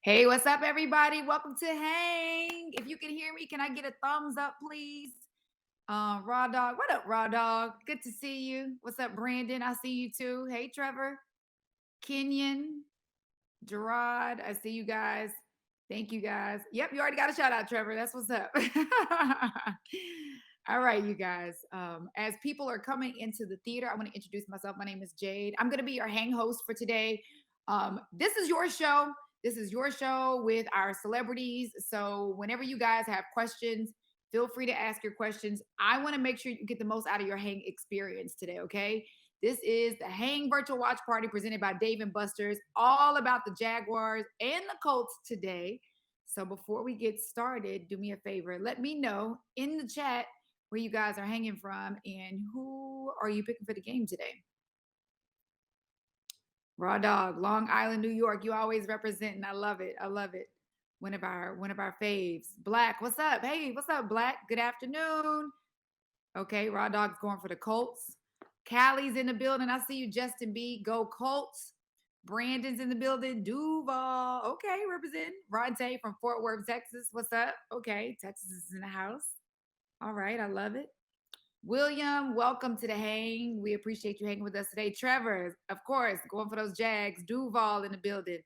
Hey, what's up, everybody? Welcome to Hang. If you can hear me, can I get a thumbs up, please? Raw Dog. What up, Raw Dog? Good to see you. What's up, Brandon? I see you too. Hey, Trevor. Kenyon. Gerard. I see you guys. Thank you, guys. Yep, you already got a shout out, Trevor. That's what's up. All right, you guys. As people are coming into the theater, I want to introduce myself. My name is Jade. I'm going to be your hang host for today. This is your show. This is your show with our celebrities. So whenever you guys have questions, feel free to ask your questions. I want to make sure you get the most out of your hang experience today, okay? This is the Hang Virtual Watch Party presented by Dave and Buster's, all about the Jaguars and the Colts today. So before we get started, do me a favor. Let me know in the chat where you guys are hanging from and who are you picking for the game today. Raw Dog, Long Island, New York. You always representing. I love it. I love it. One of our faves. Black, what's up? Hey, what's up, Black? Good afternoon. Okay, Raw Dog's going for the Colts. Callie's in the building. I see you, Justin B. Go Colts. Brandon's in the building. Duval. Okay, represent. Ronte from Fort Worth, Texas. What's up? Okay, Texas is in the house. All right, I love it. William, welcome to the hang. We appreciate you hanging with us today. Trevor, of course, going for those Jags. Duval in the building.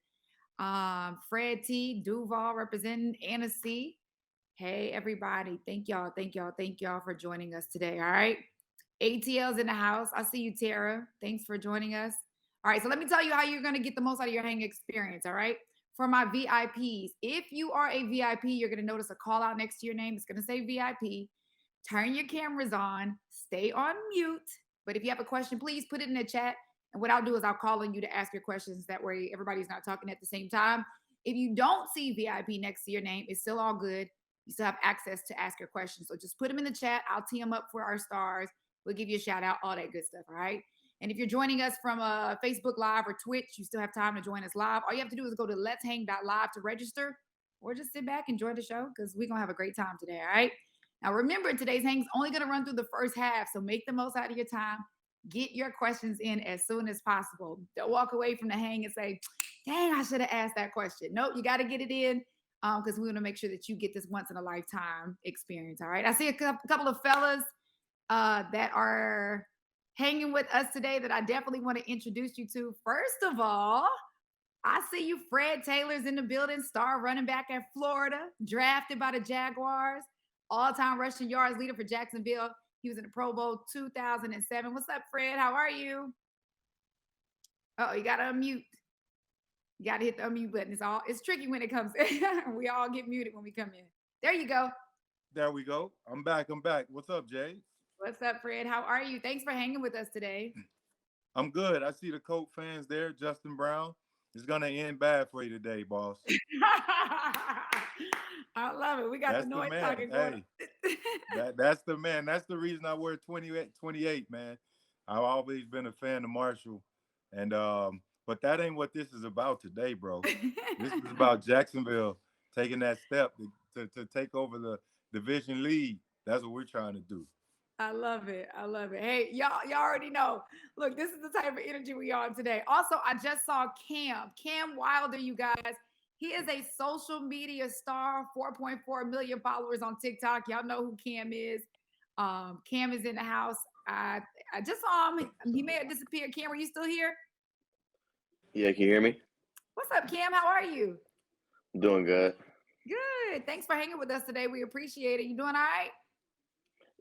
Fred T. Duval representing Anna C. Hey, everybody. Thank y'all. Thank y'all. Thank y'all for joining us today. All right. ATL's in the house. I see you, Tara. Thanks for joining us. All right. So let me tell you how you're going to get the most out of your hang experience. All right. For my VIPs, if you are a VIP, you're going to notice a call out next to your name. It's going to say VIP. Turn your cameras on. Stay on mute. But if you have a question, please put it in the chat. And what I'll do is I'll call on you to ask your questions. That way everybody's not talking at the same time. If you don't see VIP next to your name, it's still all good. You still have access to ask your questions. So just put them in the chat. I'll tee them up for our stars. We'll give you a shout out, all that good stuff. All right. And if you're joining us from Facebook Live or Twitch, you still have time to join us live. All you have to do is go to let'shang.live to register, or just sit back and enjoy the show because we're going to have a great time today. All right. Now, remember, today's hang's only going to run through the first half, so make the most out of your time. Get your questions in as soon as possible. Don't walk away from the hang and say, dang, I should have asked that question. Nope, you got to get it in because we want to make sure that you get this once-in-a-lifetime experience, all right? I see a couple of fellas that are hanging with us today that I definitely want to introduce you to. First of all, I see you, Fred Taylor's in the building, star running back at Florida, drafted by the Jaguars. All-time rushing yards leader for Jacksonville. He was in the Pro Bowl 2007. What's up, Fred? How are you? Oh, you got to unmute. You got to hit the unmute button. It's tricky when it comes in. We all get muted when we come in. There you go. There we go. I'm back. What's up, Jay? What's up, Fred? How are you? Thanks for hanging with us today. I'm good. I see the Colt fans there. Justin Brown. It's going to end bad for you today, boss. I love it. We got the noise talking going. That's the man. That's the reason I wear 28, man. I've always been a fan of Marshall. And but that ain't what this is about today, bro. This is about Jacksonville taking that step to take over the division lead. That's what we're trying to do. I love it. I love it. Hey, y'all already know. Look, this is the type of energy we are today. Also, I just saw Cam Wilder, you guys. He is a social media star, 4.4 million followers on TikTok. Y'all know who Cam is. Cam is in the house. I just saw him. He may have disappeared. Cam, are you still here? Yeah, can you hear me? What's up, Cam? How are you? I'm doing good. Good. Thanks for hanging with us today. We appreciate it. You doing all right?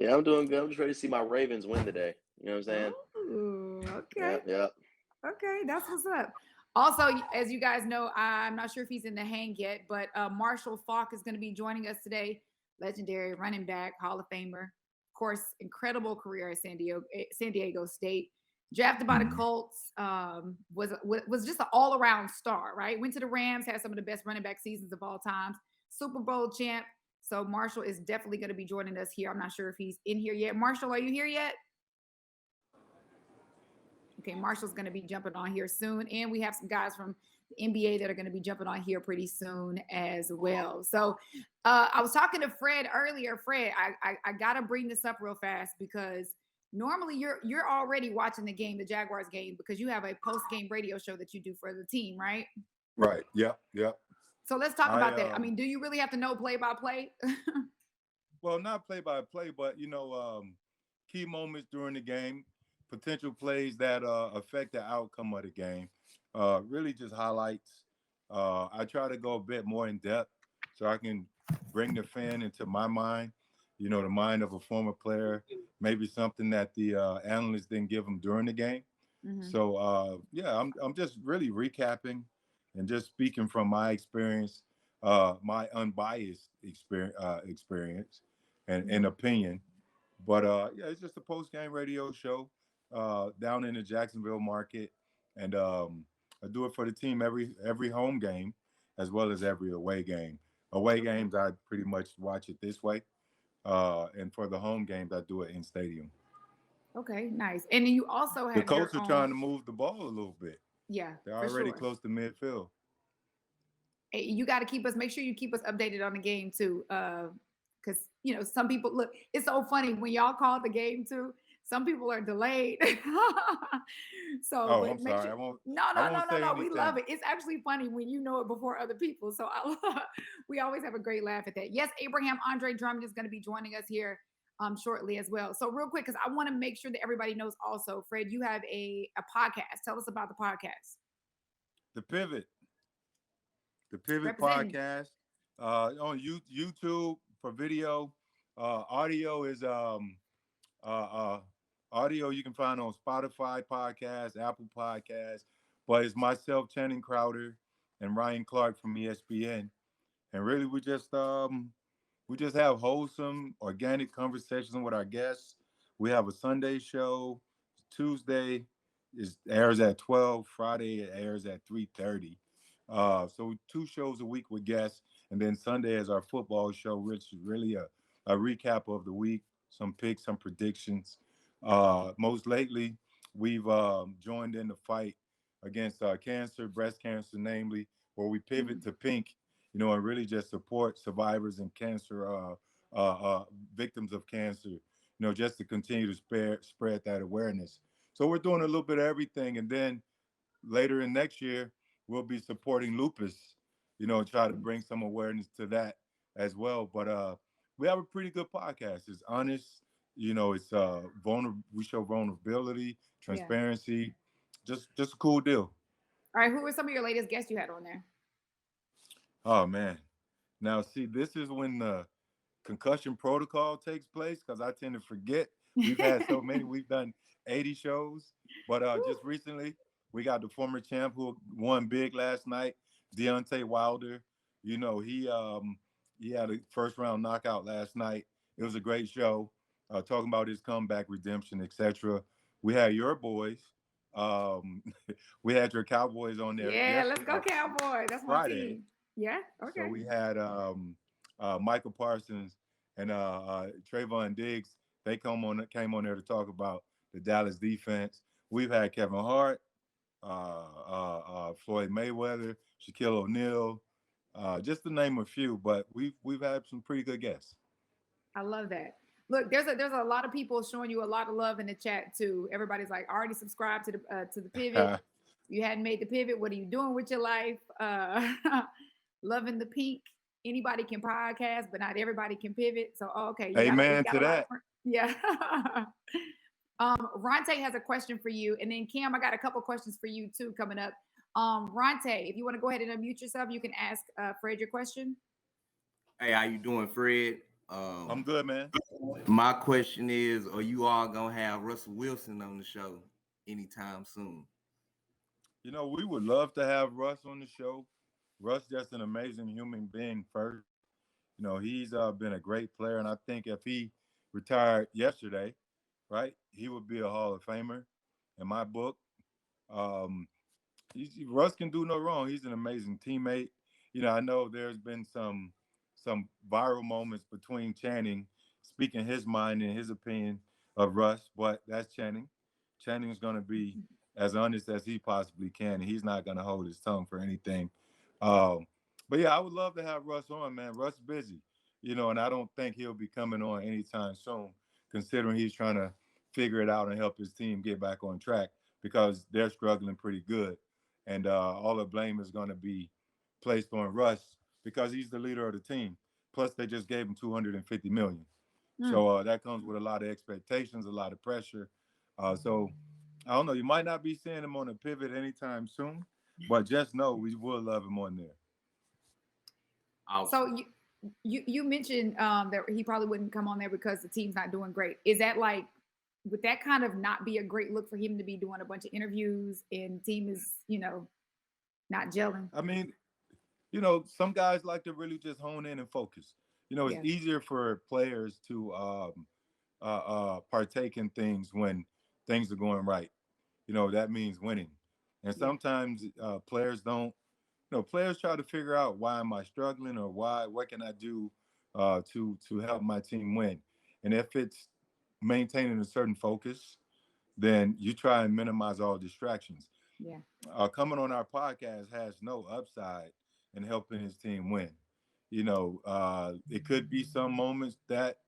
Yeah, I'm doing good. I'm just ready to see my Ravens win today. You know what I'm saying? Ooh, okay. Yeah. Okay, that's what's up. Also, as you guys know, I'm not sure if he's in the hang yet, but Marshall Faulk is going to be joining us today. Legendary running back, Hall of Famer. Of course, incredible career at San Diego State. Drafted by the Colts, was just an all-around star, right? Went to the Rams, had some of the best running back seasons of all time. Super Bowl champ. So Marshall is definitely going to be joining us here. I'm not sure if he's in here yet. Marshall, are you here yet? Okay, Marshall's going to be jumping on here soon. And we have some guys from the NBA that are going to be jumping on here pretty soon as well. So I was talking to Fred earlier. Fred, I got to bring this up real fast because normally you're already watching the game, the Jaguars game, because you have a post-game radio show that you do for the team, right? Right. Yep. So let's talk I about that. I mean, do you really have to know play by play? well, not play by play, but key moments during the game, potential plays that affect the outcome of the game. Really just highlights. I try to go a bit more in depth so I can bring the fan into my mind, the mind of a former player, maybe something that the analysts didn't give them during the game. Mm-hmm. So yeah, I'm just really recapping and just speaking from my experience, my unbiased experience and opinion. But yeah, it's just a post game radio show down in the Jacksonville market, and I do it for the team every home game as well as every away game. Away games, I pretty much watch it this way, and for the home games, I do it in stadium. Okay, nice. And you also The have your Colts are own. trying to move the ball a little bit. Yeah, They're for already sure. close to midfield. Hey, you got to keep us. Make sure you keep us updated on the game too, because some people look. It's so funny when y'all call the game too. Some people are delayed. So, Oh, but I'm make sorry. sure. No, I no, no, won't no, say no. We love anything. it. It's actually funny when you know it before other people. So we always have a great laugh at that. Yes, Abraham Andre Drummond is going to be joining us here shortly as well. So real quick, because I want to make sure that everybody knows also, Fred, you have a podcast. Tell us about the podcast. The Pivot. The Pivot Representing. podcast on YouTube for video. Audio is uh, uh, audio you can find on Spotify podcast, Apple Podcast. But it's myself, Channing Crowder, and Ryan Clark from ESPN. And really, we just have wholesome, organic conversations with our guests. We have a Sunday show. Tuesday is airs at 12. Friday it airs at 3:30. So two shows a week with guests, and then Sunday is our football show, which is really a recap of the week, some picks, some predictions. Most lately, we've joined in the fight against cancer, breast cancer, namely, where we pivot to pink, and really just support survivors and cancer, victims of cancer, just to continue to spread that awareness. So we're doing a little bit of everything. And then later in next year, we'll be supporting lupus, try to bring some awareness to that as well. But we have a pretty good podcast. It's honest, it's we show vulnerability, Yeah. transparency, just a cool deal. All right. Who were some of your latest guests you had on there? Oh man. Now see, this is when the concussion protocol takes place because I tend to forget. We've had so many. We've done 80 shows, but just recently we got the former champ who won big last night, Deontay Wilder. He had a first round knockout last night. It was a great show, talking about his comeback, redemption, etc. We had your boys. Um, we had your Cowboys on there Yeah, let's yesterday, go Cowboys. That's my Friday. team. Yeah. So Okay. we had Michael Parsons and Trayvon Diggs. They came on there to talk about the Dallas defense. We've had Kevin Hart, Floyd Mayweather, Shaquille O'Neal, just to name a few. But we've had some pretty good guests. I love that. Look, there's a lot of people showing you a lot of love in the chat too. Everybody's like already subscribed to the pivot. You hadn't made the pivot. What are you doing with your life? Loving the pink. Anybody can podcast, but not everybody can pivot. So okay, you Amen got to a lot that. of yeah. Ronte has a question for you, and then Cam, I got a couple questions for you too coming up. Ronte, if you want to go ahead and unmute yourself, you can ask Fred your question. Hey, how you doing, Fred? I'm good, man. My question is, are you all gonna have Russell Wilson on the show anytime soon? We would love to have Russ on the show. Russ just an amazing human being first. He's been a great player, and I think if he retired yesterday, right, he would be a Hall of Famer in my book. Um, Russ can do no wrong. He's an amazing teammate. I know there's been some viral moments between Channing speaking his mind and his opinion of Russ, but that's Channing. Channing's going to be as honest as he possibly can, and he's not going to hold his tongue for anything. Um, but yeah, I would love to have Russ on, man. Russ busy, and I don't think he'll be coming on anytime soon, considering he's trying to figure it out and help his team get back on track because they're struggling pretty good. And all the blame is going to be placed on Russ because he's the leader of the team. Plus, they just gave him $250 million. So that comes with a lot of expectations, a lot of pressure. So I don't know. You might not be seeing him on a pivot anytime soon, but just know we will love him on there. So you mentioned that he probably wouldn't come on there because the team's not doing great. Is that like, would that kind of not be a great look for him to be doing a bunch of interviews and team is, not gelling? I mean, some guys like to really just hone in and focus. It's easier for players to partake in things when things are going right. That means winning. And sometimes players don't, players try to figure out, why am I struggling, or what can I do to help my team win? And if it's maintaining a certain focus, then you try and minimize all distractions. Yeah. Coming on our podcast has no upside in helping his team win. It could be some moments that,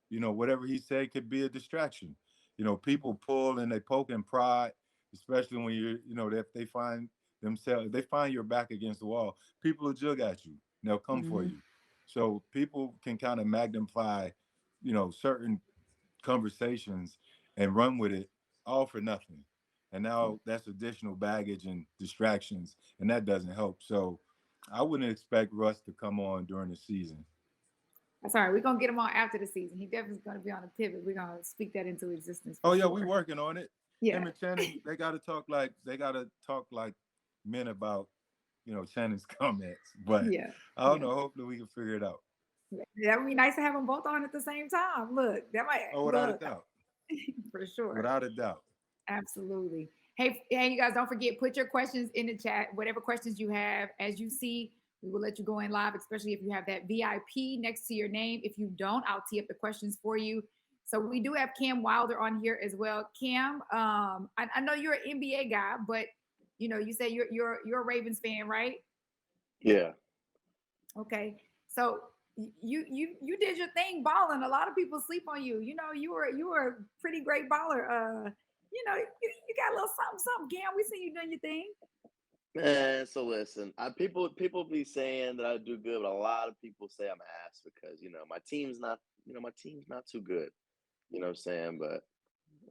whatever he said could be a distraction. People pull and they poke and prod, especially when if they find themselves, they find your back against the wall, people will jug at you. They'll come for you. So people can kind of magnify, certain conversations and run with it all for nothing. And now that's additional baggage and distractions, and that doesn't help. So I wouldn't expect Russ to come on during the season. That's all right. We're going to get him on after the season. He definitely is going to be on a pivot. We're going to speak that into existence. Oh, yeah, sure. we're working on it. Yeah. Him and Channing, they got to talk like men about, Channing's comments. But I don't know. Hopefully we can figure it out. That would be nice to have them both on at the same time. Look, that might. Oh, without a doubt. For sure. Without a doubt. Absolutely. Hey, you guys, don't forget, put your questions in the chat, whatever questions you have. As you see, we will let you go in live, especially if you have that VIP next to your name. If you don't, I'll tee up the questions for you. So we do have Cam Wilder on here as well. Cam, I know you're an NBA guy, but you say you're a Ravens fan, right? Yeah. Okay. So you did your thing balling. A lot of people sleep on you. You were a pretty great baller. You got a little something. Cam, we see you doing your thing. Man, so listen, people be saying that I do good, but a lot of people say I'm ass because my team's not too good. You know what I'm saying? But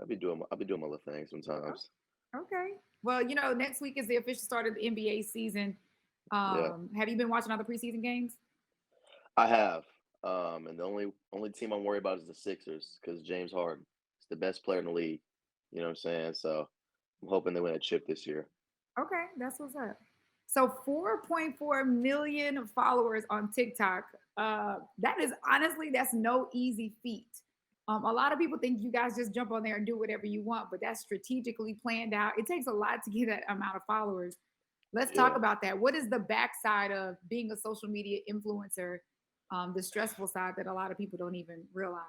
I'll be doing my little thing sometimes. Okay. Well, next week is the official start of the NBA season. Have you been watching all the preseason games? I have. And the only team I'm worried about is the Sixers because James Harden is the best player in the league. You know what I'm saying? So I'm hoping they win a chip this year. Okay, that's what's up. So 4.4 million followers on TikTok. That's no easy feat. A lot of people think you guys just jump on there and do whatever you want, but that's strategically planned out. It takes a lot to get that amount of followers. Let's talk about that. What is the backside of being a social media influencer? The stressful side that a lot of people don't even realize.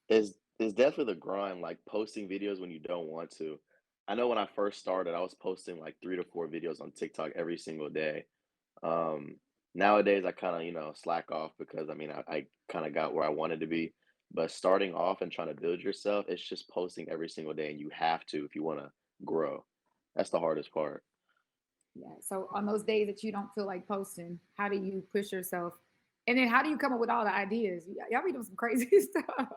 It's definitely the grind, like posting videos when you don't want to. I know when I first started, I was posting like 3 to 4 videos on TikTok every single day. Nowadays, I kind of, slack off because I kind of got where I wanted to be. But starting off and trying to build yourself, it's just posting every single day, and you have to if you want to grow. That's the hardest part. Yeah. So on those days that you don't feel like posting, how do you push yourself? And then how do you come up with all the ideas? Y'all be doing some crazy stuff.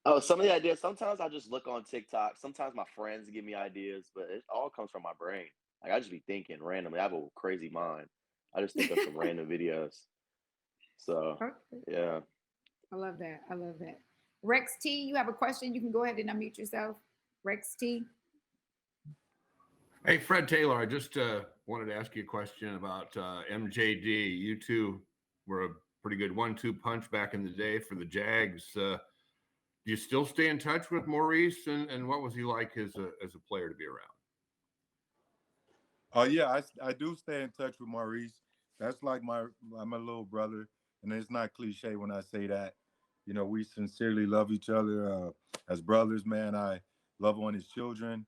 Oh, some of the ideas, sometimes I just look on TikTok. Sometimes my friends give me ideas, but it all comes from my brain. Like I just be thinking randomly. I have a crazy mind. I just think of some random videos. So, yeah. I love that. Rex T, you have a question? You can go ahead and unmute yourself. Rex T. Hey, Fred Taylor, I just wanted to ask you a question about MJD. You two were a pretty good 1-2 punch back in the day for the Jags. Do you still stay in touch with Maurice, and what was he like as a player to be around? Oh yeah, I do stay in touch with Maurice. That's like my little brother, and it's not cliche when I say that. We sincerely love each other as brothers, man. I love on his children.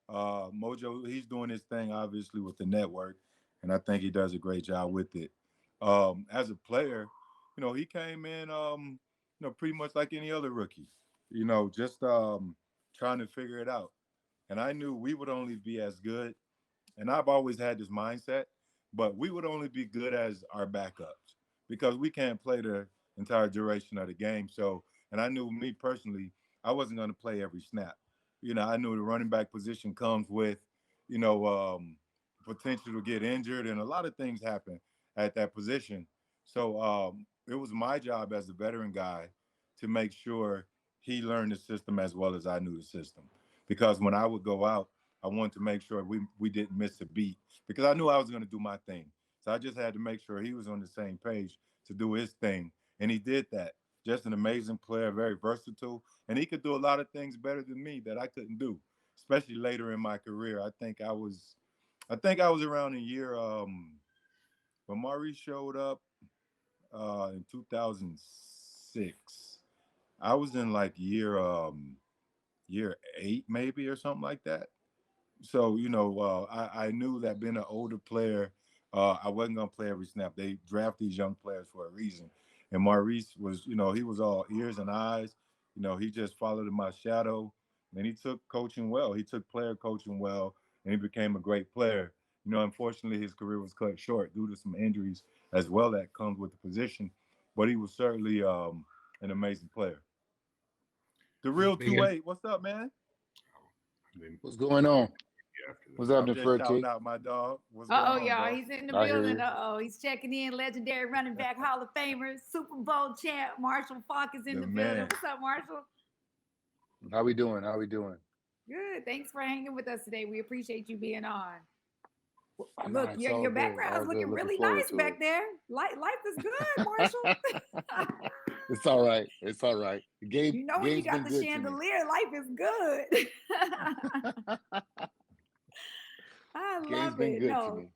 Mojo, he's doing his thing obviously with the network, and I think he does a great job with it. As a player, he came in, pretty much like any other rookie, just trying to figure it out. And I knew we would only be as good. And I've always had this mindset but we would only be good as our backups because we can't play the entire duration of the game. So, and I knew me personally, I wasn't going to play every snap. I knew the running back position comes with, you know, potential to get injured, and a lot of things happen at that position. So it was my job as a veteran guy to make sure he learned the system as well as I knew the system. Because when I would go out, I wanted to make sure we didn't miss a beat because I knew I was going to do my thing. So I just had to make sure he was on the same page to do his thing. And he did that. Just an amazing player, very versatile. And he could do a lot of things better than me that I couldn't do, especially later in my career. I think I was around a year when Maurice showed up in 2006. I was in like year 8 maybe or something like that. So I knew that being an older player, I wasn't gonna play every snap. They draft these young players for a reason, and Maurice was, he was all ears and eyes. He just followed in my shadow, and he took coaching well. He took player coaching well, and he became a great player. Unfortunately, his career was cut short due to some injuries as well that comes with the position, but he was certainly an amazing player. The real 2-8, what's up, man? What's going on? What's I'm happening, just Fred shouting T? out my dog. What's Uh oh, going on, y'all. bro? He's in the I hear building. you. He's checking in. Legendary running back, Hall of Famer, Super Bowl champ, Marshall Faulk is in The the building. man. What's up, Marshall? How we doing? How we doing? Good. Thanks for hanging with us today. We appreciate you being on. Nah, Look, it's your all good. background's All good. looking Looking really forward nice to back it. there. Life is good, Marshall. It's all right. It's all right. The game, You know when you game's got been the good to me. chandelier, life is good. I Game's love been it. good to No, me.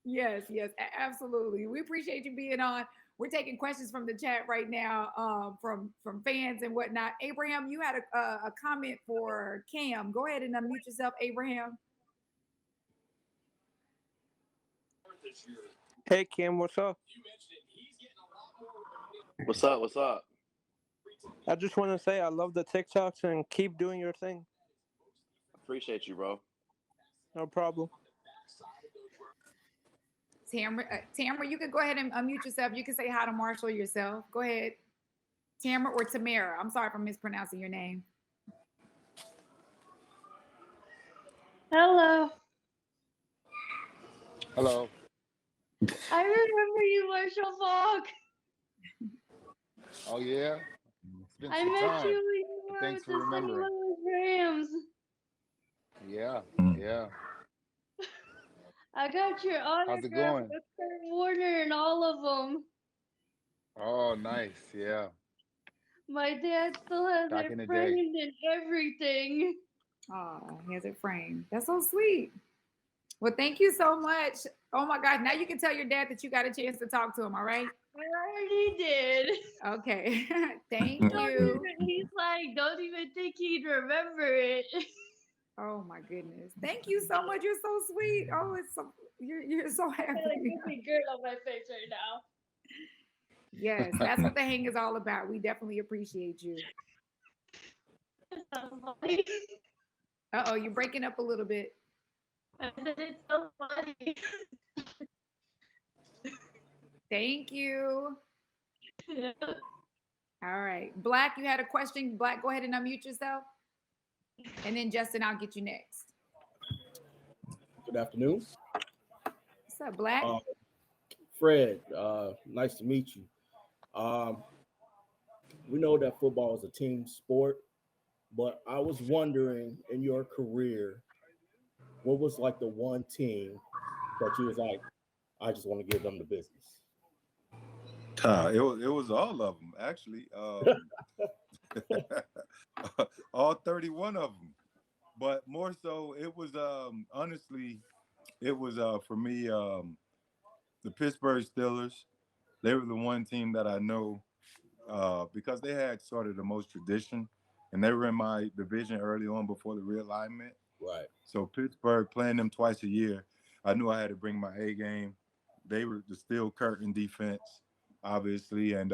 yes, absolutely. We appreciate you being on. We're taking questions from the chat right now, from fans and whatnot. Abraham, you had a comment for Cam. Go ahead and unmute yourself, Abraham. Hey Kim, what's up? What's up? What's up? I just want to say I love the TikToks and keep doing your thing. Appreciate you, bro. No problem. Tamara, you can go ahead and unmute yourself. You can say hi to Marshall yourself. Go ahead. Tamara or Tamara. I'm sorry if I'm mispronouncing your name. Hello. Hello. I remember you, Marshall Faulk. Oh yeah. It's been I some met time. you when you were Thanks with for the St. remembering. Louis Rams. Yeah. Yeah. I got your autograph How's it going? with Kurt Warner and all of them. Oh, nice. Yeah. My dad still has Back it in the day. framed and everything. Oh, he has it framed. That's so sweet. Well, thank you so much. Oh my gosh. Now you can tell your dad that you got a chance to talk to him, all right? I already did. Okay. Thank you. He's like, don't even think he'd remember it. Oh my goodness. Thank you so much. You're so sweet. Oh, it's so you're so I got a happy. goofy girl on my face right now. Yes, that's what the hang is all about. We definitely appreciate you. Uh-oh, you're breaking up a little bit. I said it's so funny. Thank you. All right. Black, you had a question. Black, go ahead and unmute yourself. And then Justin, I'll get you next. Good afternoon. What's up, Black? Fred, nice to meet you. We know that football is a team sport, but I was wondering in your career, what was like the one team that you was like, I just want to give them the business? It was all of them actually. All 31 of them, but more so it was honestly it was for me the Pittsburgh Steelers. They were the one team that I know because they had sort of the most tradition, and they were in my division early on before the realignment. Right. So Pittsburgh, playing them twice a year, I knew I had to bring my A game. They were the steel curtain defense, obviously, and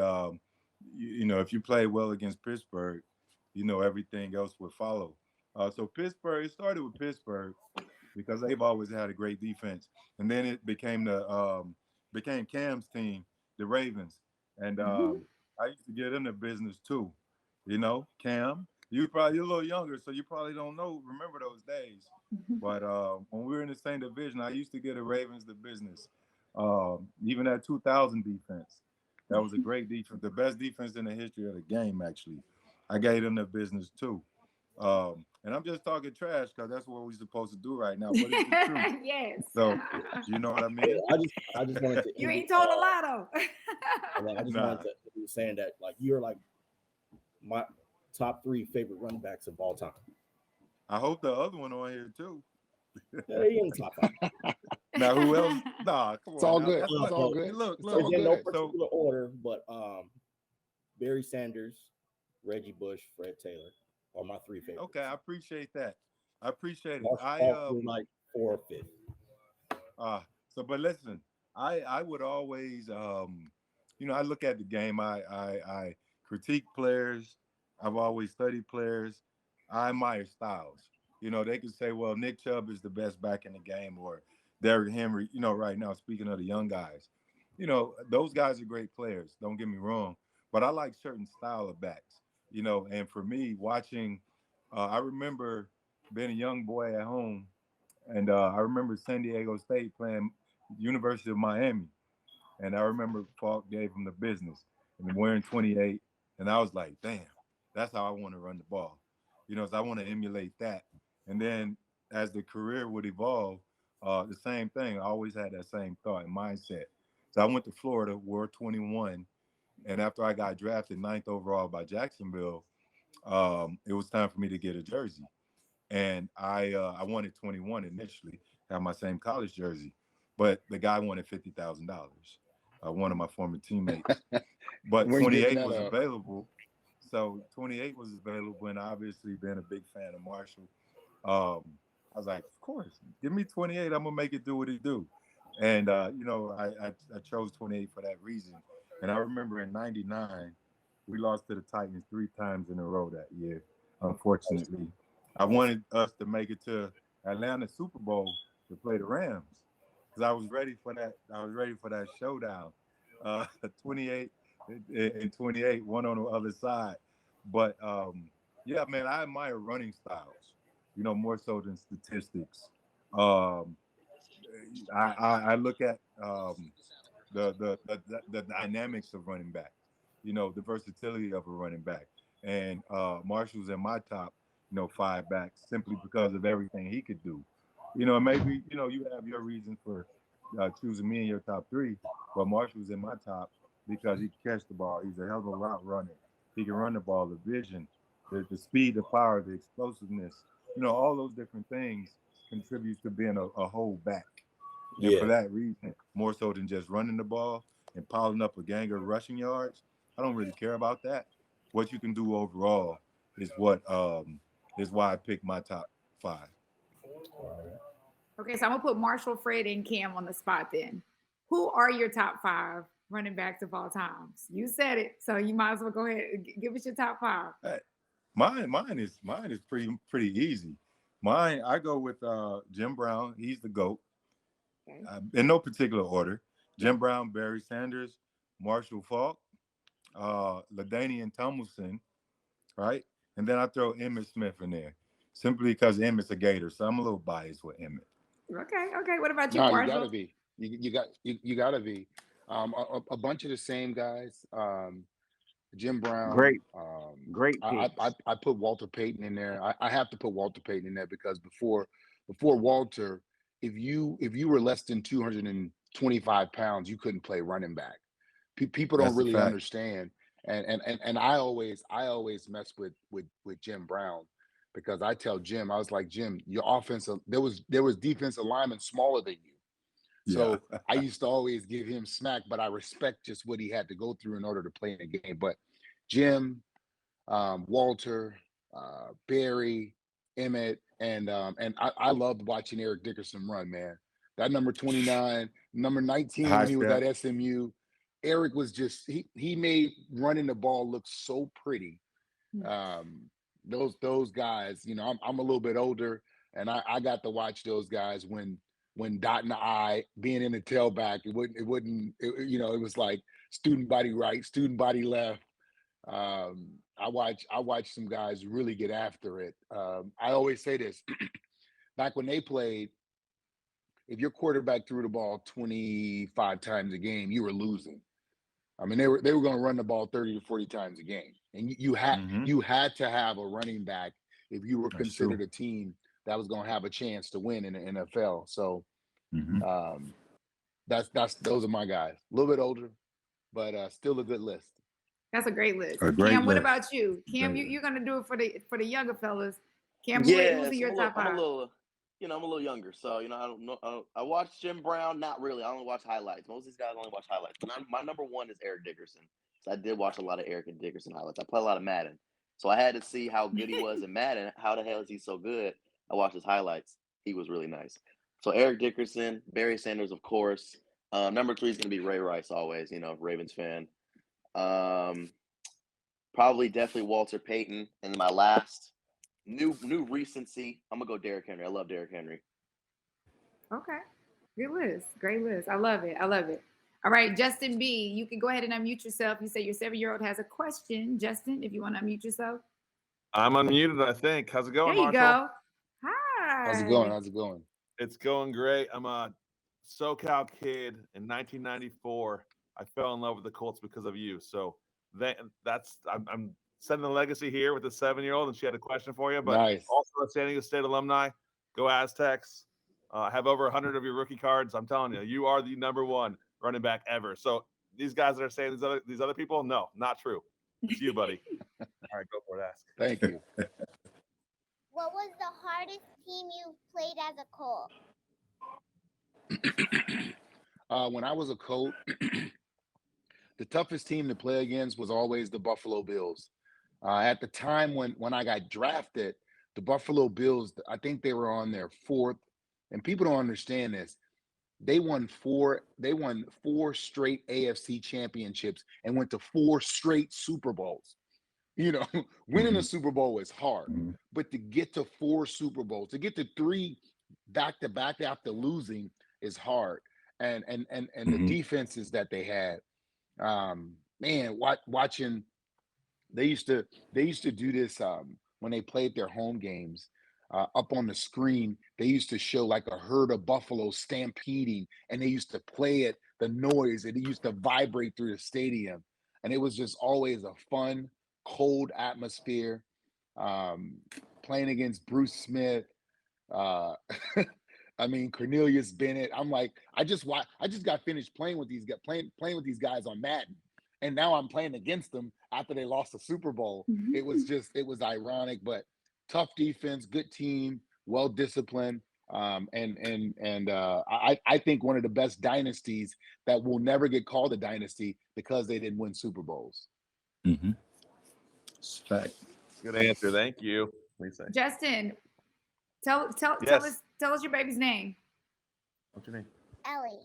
if you play well against Pittsburgh, everything else would follow. So Pittsburgh, it started with Pittsburgh, because they've always had a great defense. And then it became became Cam's team, the Ravens, and I used to get in the business too. You know, Cam, you're a little younger, so you probably don't remember those days. But when we were in the same division, I used to get the Ravens the business. Even that 2000 defense, that was a great defense, the best defense in the history of the game. Actually, I gave them the business too. And I'm just talking trash because that's what we're supposed to do right now. But it's the truth. Yes. So you know what I mean? I just wanted to. You ain't told a lie though. I just wanted to be saying that like you're like my top 3 favorite running backs of all time. I hope the other one on here too. Yeah, he in the top 5. Now who else? Nah, come on. It's all now. good. That's It's what- all good. Look, It's look. all There's in no good. particular order, but Barry Sanders, Reggie Bush, Fred Taylor are my 3 favorites. Okay, I appreciate that. I appreciate it. Marshall Faulk was like 4 or 5th. But listen, I would always I look at the game. I critique players. I've always studied players. I admire styles. You know, they could say, well, Nick Chubb is the best back in the game, or Derrick Henry, right now, speaking of the young guys, those guys are great players. Don't get me wrong. But I like certain style of backs, and for me, watching, I remember being a young boy at home, and I remember San Diego State playing University of Miami. And I remember Faulk gave him the business and wearing 28. And I was like, damn, that's how I want to run the ball. So I want to emulate that. And then as the career would evolve, the same thing. I always had that same thought and mindset. So I went to Florida, wore 21. And after I got drafted 9th overall by Jacksonville, it was time for me to get a jersey. And I wanted 21 initially, have my same college jersey. But the guy wanted $50,000. One of my former teammates. But We're giving 28 that was up. available. So 28 was available, and obviously being a big fan of Marshall, I was like, of course, give me 28. I'm gonna make it do what it do. And I chose 28 for that reason. And I remember in '99, we lost to the Titans 3 times in a row that year. Unfortunately, I wanted us to make it to Atlanta Super Bowl to play the Rams because I was ready for that. I was ready for that showdown. 28 and 28, one on the other side. But yeah, man, I admire running styles, more so than statistics. I look at the dynamics of running back, the versatility of a running back. And Marshall's in my top, 5 backs simply because of everything he could do. Maybe, you have your reason for choosing me in your top 3, but Marshall's in my top because he can catch the ball. He's a hell of a route runner. He can run the ball, the vision, the speed, the power, the explosiveness, all those different things contributes to being a whole back. And for that reason, more so than just running the ball and piling up a gang of rushing yards, I don't really care about that. What you can do overall is what is why I picked my top 5. Okay, so I'm gonna put Marshall, Fred, and Cam on the spot then. Who are your top 5 running backs of all times? You said it, so you might as well go ahead and give us your top 5. Mine is pretty easy. Mine, I go with Jim Brown. He's the GOAT. Okay. In no particular order. Jim Brown, Barry Sanders, Marshall Faulk, LaDainian Tomlinson, right? And then I throw Emmitt Smith in there, simply because Emmitt's a Gator, so I'm a little biased with Emmitt. Okay. What about you, No, Marshall? you gotta be. You gotta be. A bunch of the same guys. Jim Brown. Great I put Walter Payton in there. I have to put Walter Payton in there because before Walter, if you were less than 225 pounds, you couldn't play running back. People don't That's a really fact. understand. And I always mess with Jim Brown because I tell Jim, I was like, Jim, your offensive, there was defensive linemen smaller than you. So I used to always give him smack, but I respect just what he had to go through in order to play in the game. But Jim, Walter, Barry, Emmitt, and I loved watching Eric Dickerson run, man. That number 29, number 19 when he was at SMU. Eric was just he made running the ball look so pretty. Those guys, I'm a little bit older. And I got to watch those guys when dotting the I, being in the tailback, it was like student body right, student body left. I watched some guys really get after it. I always say this: back when they played, if your quarterback threw the ball 25 times a game, you were losing. I mean, they were going to run the ball 30 to 40 times a game, and you had to have a running back if you were considered a team that was going to have a chance to win in the NFL. So those are my guys. A little bit older, but still a good list. That's a great list. A great Cam, what list. about you? Cam, you're gonna do it for the younger fellas. Cam, Yeah, who's in your top I'm a five? little, I'm a little younger, so I don't know. I watched Jim Brown, not really. I only watch highlights. Most of these guys only watch highlights. But my number one is Eric Dickerson. So I did watch a lot of Eric and Dickerson highlights. I play a lot of Madden, so I had to see how good he was in Madden. How the hell is he so good? I watched his highlights. He was really nice. So Eric Dickerson, Barry Sanders, of course. Number 3 is going to be Ray Rice, always. Ravens fan. Probably definitely Walter Payton, and my last. New recency. I'm gonna go Derrick Henry. I love Derrick Henry. Okay. Good list. Great list. I love it. All right, Justin B, you can go ahead and unmute yourself. You say your 7-year-old has a question. Justin, if you want to unmute yourself. I'm unmuted, I think. How's it going, There you Marshall? go. Hi. How's it going? It's going great. I'm a SoCal kid in 1994. I fell in love with the Colts because of you. So I'm sending the legacy here with the 7-year-old, and she had a question for you. But Nice. also a San Diego State alumni. Go Aztecs. I have over 100 of your rookie cards. I'm telling you, you are the number one running back ever. So these guys that are saying these other people, no, not true. It's you, buddy. All right, go for it. Ask. Thank you. What was the hardest team you played as a Colt? When I was a Colt, the toughest team to play against was always the Buffalo Bills. At the time when I got drafted, the Buffalo Bills, I think they were on their 4th, and people don't understand this. They won 4 straight AFC championships and went to 4 straight Super Bowls. Winning a Super Bowl is hard, but to get to 4 Super Bowls, to get to 3 back-to-back after losing is hard. And the defenses that they had, watching, they used to do this when they played their home games. Up on the screen, they used to show like a herd of buffalo stampeding, and they used to play it, the noise, and it used to vibrate through the stadium. And it was just always a fun, cold atmosphere. Playing against Bruce Smith, Cornelius Bennett. I'm like, I just got finished playing with these guys on Madden, and now I'm playing against them after they lost the Super Bowl. It was ironic, but tough defense, good team, well disciplined, I think one of the best dynasties that will never get called a dynasty because they didn't win Super Bowls. Fact. Good answer. Thank you. What do you say? Justin, tell us your baby's name. What's your name? Ellie.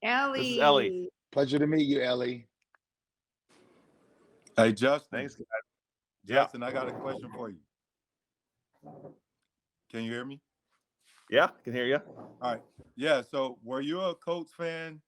Ellie. This is Ellie. Pleasure to meet you, Ellie. Hey, Justin. Thanks, guys. Justin, I got a question for you. Can you hear me? Yeah, I can hear you. All right. Yeah. So, were you a Colts fan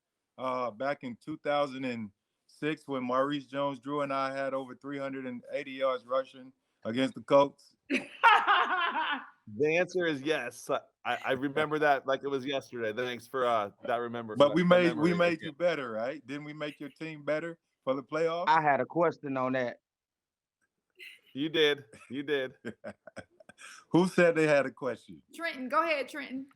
back in 2006 when Maurice Jones-Drew and I had over 380 yards rushing against the Colts? The answer is yes. I remember that like it was yesterday. Thanks for that remember. But we made you better, right? Didn't we make your team better for the playoffs? I had a question on that. You did. Who said they had a question? Trenton, go ahead, Trenton.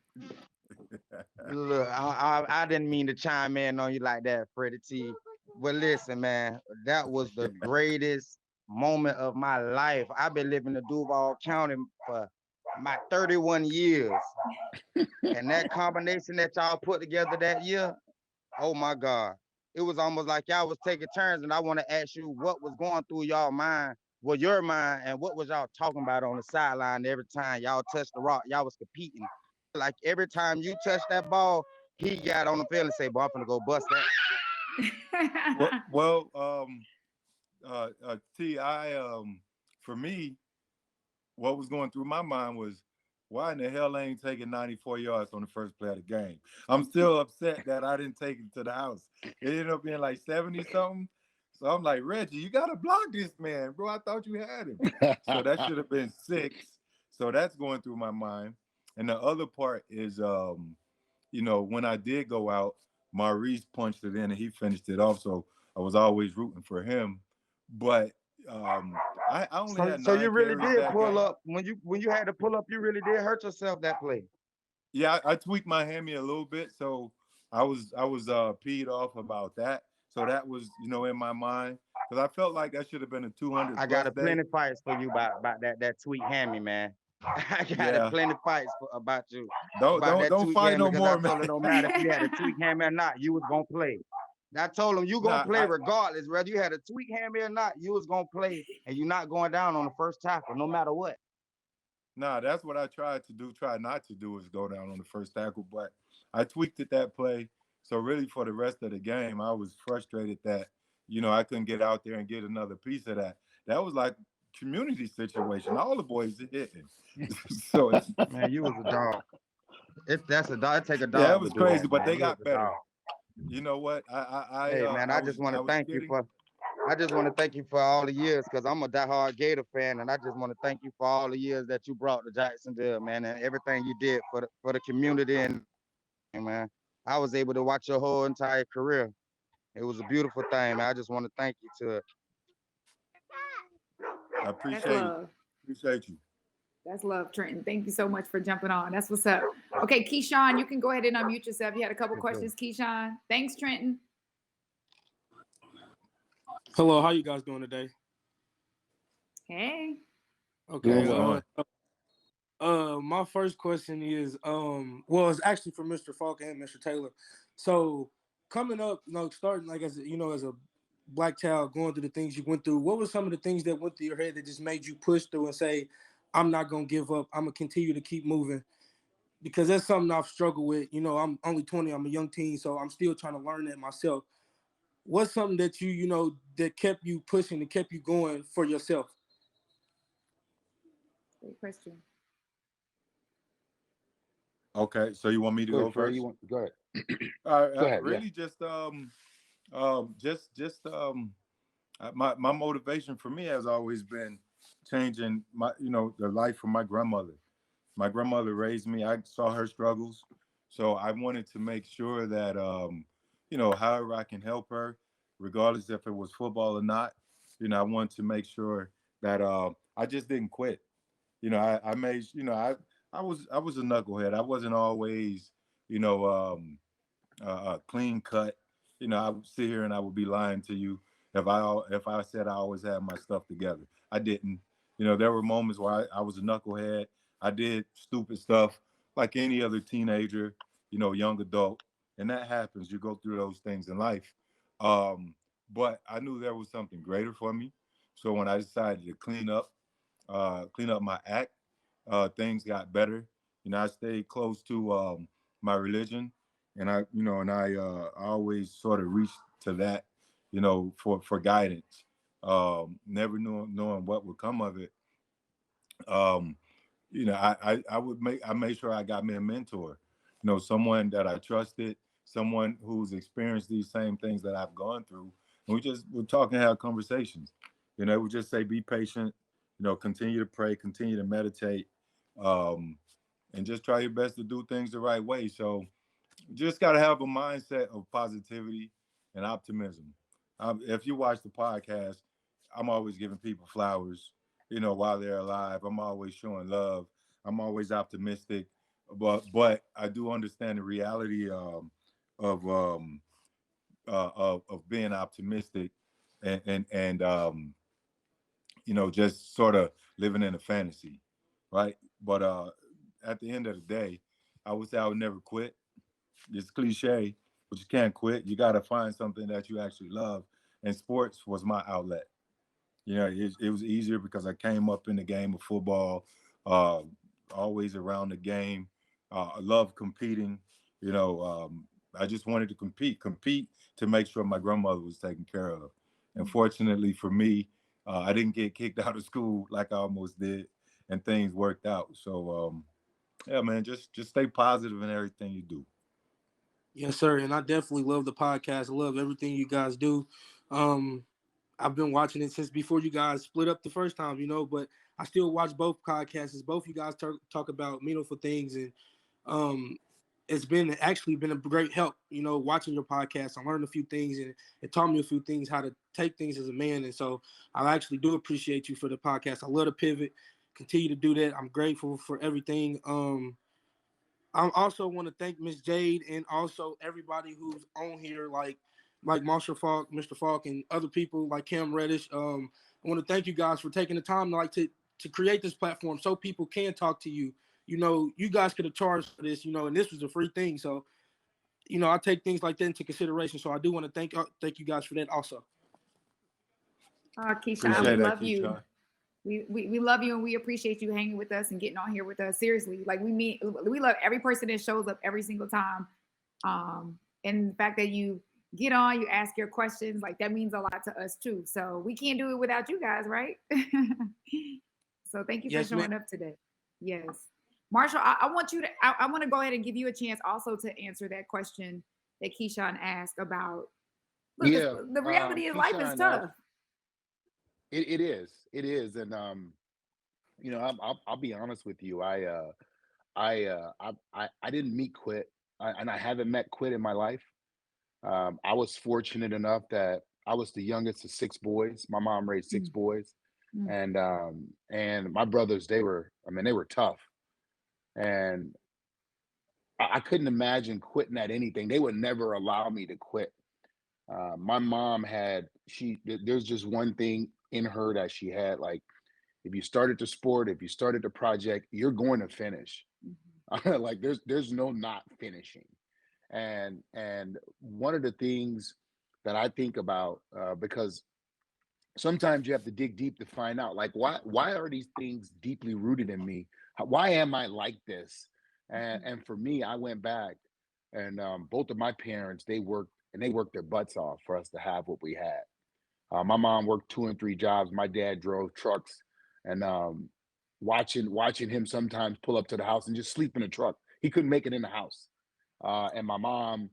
Look, I didn't mean to chime in on you like that, Freddie T. But listen, man, that was the greatest moment of my life. I've been living in Duval County for my 31 years. And that combination that y'all put together that year, oh my God. It was almost like y'all was taking turns, and I want to ask you what was going through your mind, and what was y'all talking about on the sideline every time y'all touched the rock, y'all was competing. Like every time you touched that ball, he got on the field and say, "Boy, I'm gonna go bust that." T, for me, what was going through my mind was why in the hell I ain't taking 94 yards on the first play of the game? I'm still upset that I didn't take it to the house. It ended up being like 70 something. So I'm like, Reggie, you got to block this man, bro. I thought you had him. So that should have been 6. So that's going through my mind. And the other part is, when I did go out, Maurice punched it in and he finished it off. So I was always rooting for him. But I only had So 9 you really carries did that pull game. up when you had to pull up. You really did hurt yourself that play. Yeah, I tweaked my hammy a little bit, so I was peed off about that. So that was in my mind because I felt like that should have been a 200 I got plus a day. plenty fights for you about that tweet hammy, man. I got a Yeah, plenty fights about you don't about don't that don't tweet fight hammy no because I more, man. told him no matter if you had a tweet hammy or not, you was gonna play. I told him you gonna Nah, play regardless, whether you had a tweet hammy or not. You was gonna play, and you're not going down on the first tackle, no matter what. that's what I tried to do. Try not to do is go down on the first tackle, but I tweaked it that play. So really, for the rest of the game, I was frustrated that I couldn't get out there and get another piece of that. That was like community situation. All the boys hitting. So it's Man, you was a dog. That's a dog. It take a yeah, it dog to was do crazy, that, but man. they You was got a better. dog. You know what? Hey, man, I just want I to was thank you kidding. for. I just want to thank you for all the years, because I'm a diehard Gator fan, and I just want to thank you for all the years that you brought to Jacksonville, man, and everything you did for the community. And man, I was able to watch your whole entire career. It was a beautiful thing, man. I just want to thank you to it. I That's appreciate it. love. Appreciate you. That's love, Trenton. Thank you so much for jumping on. That's what's up. Okay, Keyshawn, you can go ahead and unmute yourself. You had a couple questions, Keyshawn. Thanks, Trenton. Hello, how you guys doing today? Hey. Okay. Doing well. My first question is, it's actually for Mr. Faulk and Mr. Taylor. So coming up, starting like as a black child going through the things you went through, what were some of the things that went through your head that just made you push through and say, I'm not gonna give up, I'm gonna continue to keep moving? Because that's something I've struggled with. I'm only 20, I'm a young teen, so I'm still trying to learn that myself. What's something that that kept you pushing and kept you going for yourself? Great question. Okay, so you want me to go first? Go ahead. Go ahead. Really, my motivation for me has always been changing the life of my grandmother. My grandmother raised me. I saw her struggles, so I wanted to make sure that however I can help her, regardless if it was football or not. I wanted to make sure that I just didn't quit. I made I was a knucklehead. I wasn't always clean cut. I would sit here and I would be lying to you if I said I always had my stuff together. I didn't. There were moments where I was a knucklehead. I did stupid stuff like any other teenager, young adult, and that happens. You go through those things in life. But I knew there was something greater for me. So when I decided to clean up my act, things got better. I stayed close to my religion, and I always sort of reached to that, for guidance. Never knowing what would come of it. I made sure I got me a mentor, someone that I trusted, someone who's experienced these same things that I've gone through. And we're talking, have conversations. We just say, be patient, continue to pray, continue to meditate, and just try your best to do things the right way. So you just got to have a mindset of positivity and optimism. If you watch the podcast, I'm always giving people flowers, while they're alive. I'm always showing love. I'm always optimistic, but I do understand the reality of being optimistic and just sort of living in a fantasy, right? But at the end of the day, I would say I would never quit. It's cliche, but you can't quit. You got to find something that you actually love. And sports was my outlet. It was easier because I came up in the game of football, uh, always around the game. I love competing. I just wanted to compete to make sure my grandmother was taken care of. And fortunately for me, I didn't get kicked out of school like I almost did, and things worked out. So Yeah, man, just stay positive in everything you do. Yes, sir. And I definitely love the podcast. I love everything you guys do. I've been watching it since before you guys split up the first time, but I still watch both podcasts. Both you guys talk about meaningful things, and it's actually been a great help, watching your podcast. I learned a few things, and it taught me a few things, how to take things as a man. And so I actually do appreciate you for the podcast. I love to pivot, continue to do that. I'm grateful for everything. I also want to thank Miss Jade and also everybody who's on here, like Marshall Faulk, Mr. Faulk, and other people like Cam Reddish. I want to thank you guys for taking the time to create this platform so people can talk to you. You guys could have charged for this, and this was a free thing. So, I take things like that into consideration. So I do want to thank you guys for that also. Keyshawn, we love you. We love you, and we appreciate you hanging with us and getting on here with us. Seriously, like we love every person that shows up every single time. And the fact that you get on, you ask your questions, like that means a lot to us too. So we can't do it without you guys, right? So thank you for showing up today. Yes, Marshall, I want you to. I want to go ahead and give you a chance also to answer that question that Keyshawn asked about. Look, the reality is life is tough. It is, and I'll be honest with you. I didn't meet quit, and I haven't met quit in my life. I was fortunate enough that I was the youngest of 6 boys. My mom raised 6 boys, and my brothers, they were tough, and I couldn't imagine quitting at anything. They would never allow me to quit. My mom there's just one thing in her that she had, like, if you started the sport, if you started the project, you're going to finish. Like there's no not finishing. And one of the things that I think about, because sometimes you have to dig deep to find out, like, why are these things deeply rooted in me? Why am I like this? And for me, I went back, and both of my parents, they worked their butts off for us to have what we had. My mom worked 2 and 3 jobs. My dad drove trucks, and watching him sometimes pull up to the house and just sleep in the truck. He couldn't make it in the house. And my mom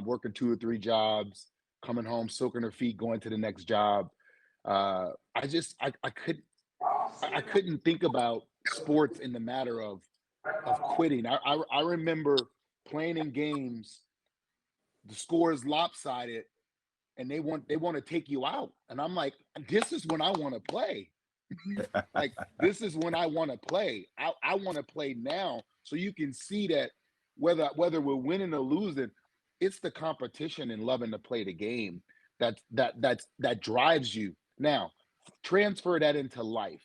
working 2 or 3 jobs, coming home, soaking her feet, going to the next job. I couldn't think about sports in the matter of quitting. I remember playing in games, the score is lopsided, and they want to take you out, and I'm like, this is when I want to play. Like, this is when I want to play. I want to play now, so you can see that whether we're winning or losing, it's the competition and loving to play the game that drives you. Now, transfer that into life.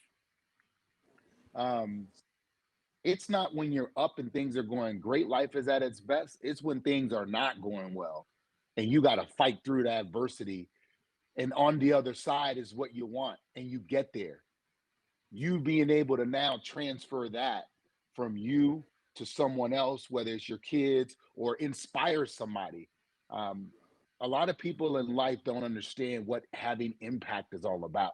It's not when you're up and things are going great, life is at its best. It's when things are not going well, and you got to fight through the adversity. And on the other side is what you want, and you get there. You being able to now transfer that from you to someone else, whether it's your kids or inspire somebody. A lot of people in life don't understand what having impact is all about.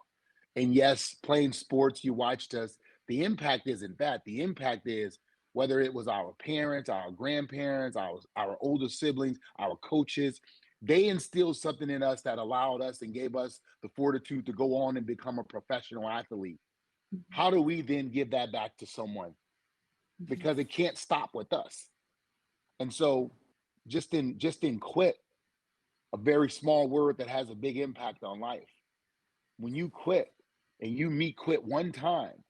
And yes, playing sports, you watched us. The impact isn't that. The impact is whether it was our parents, our grandparents, our older siblings, our coaches. They instilled something in us that allowed us and gave us the fortitude to go on and become a professional athlete. How do we then give that back to someone? Because it can't stop with us. And so just in quit, a very small word that has a big impact on life. When you quit and you meet quit one time,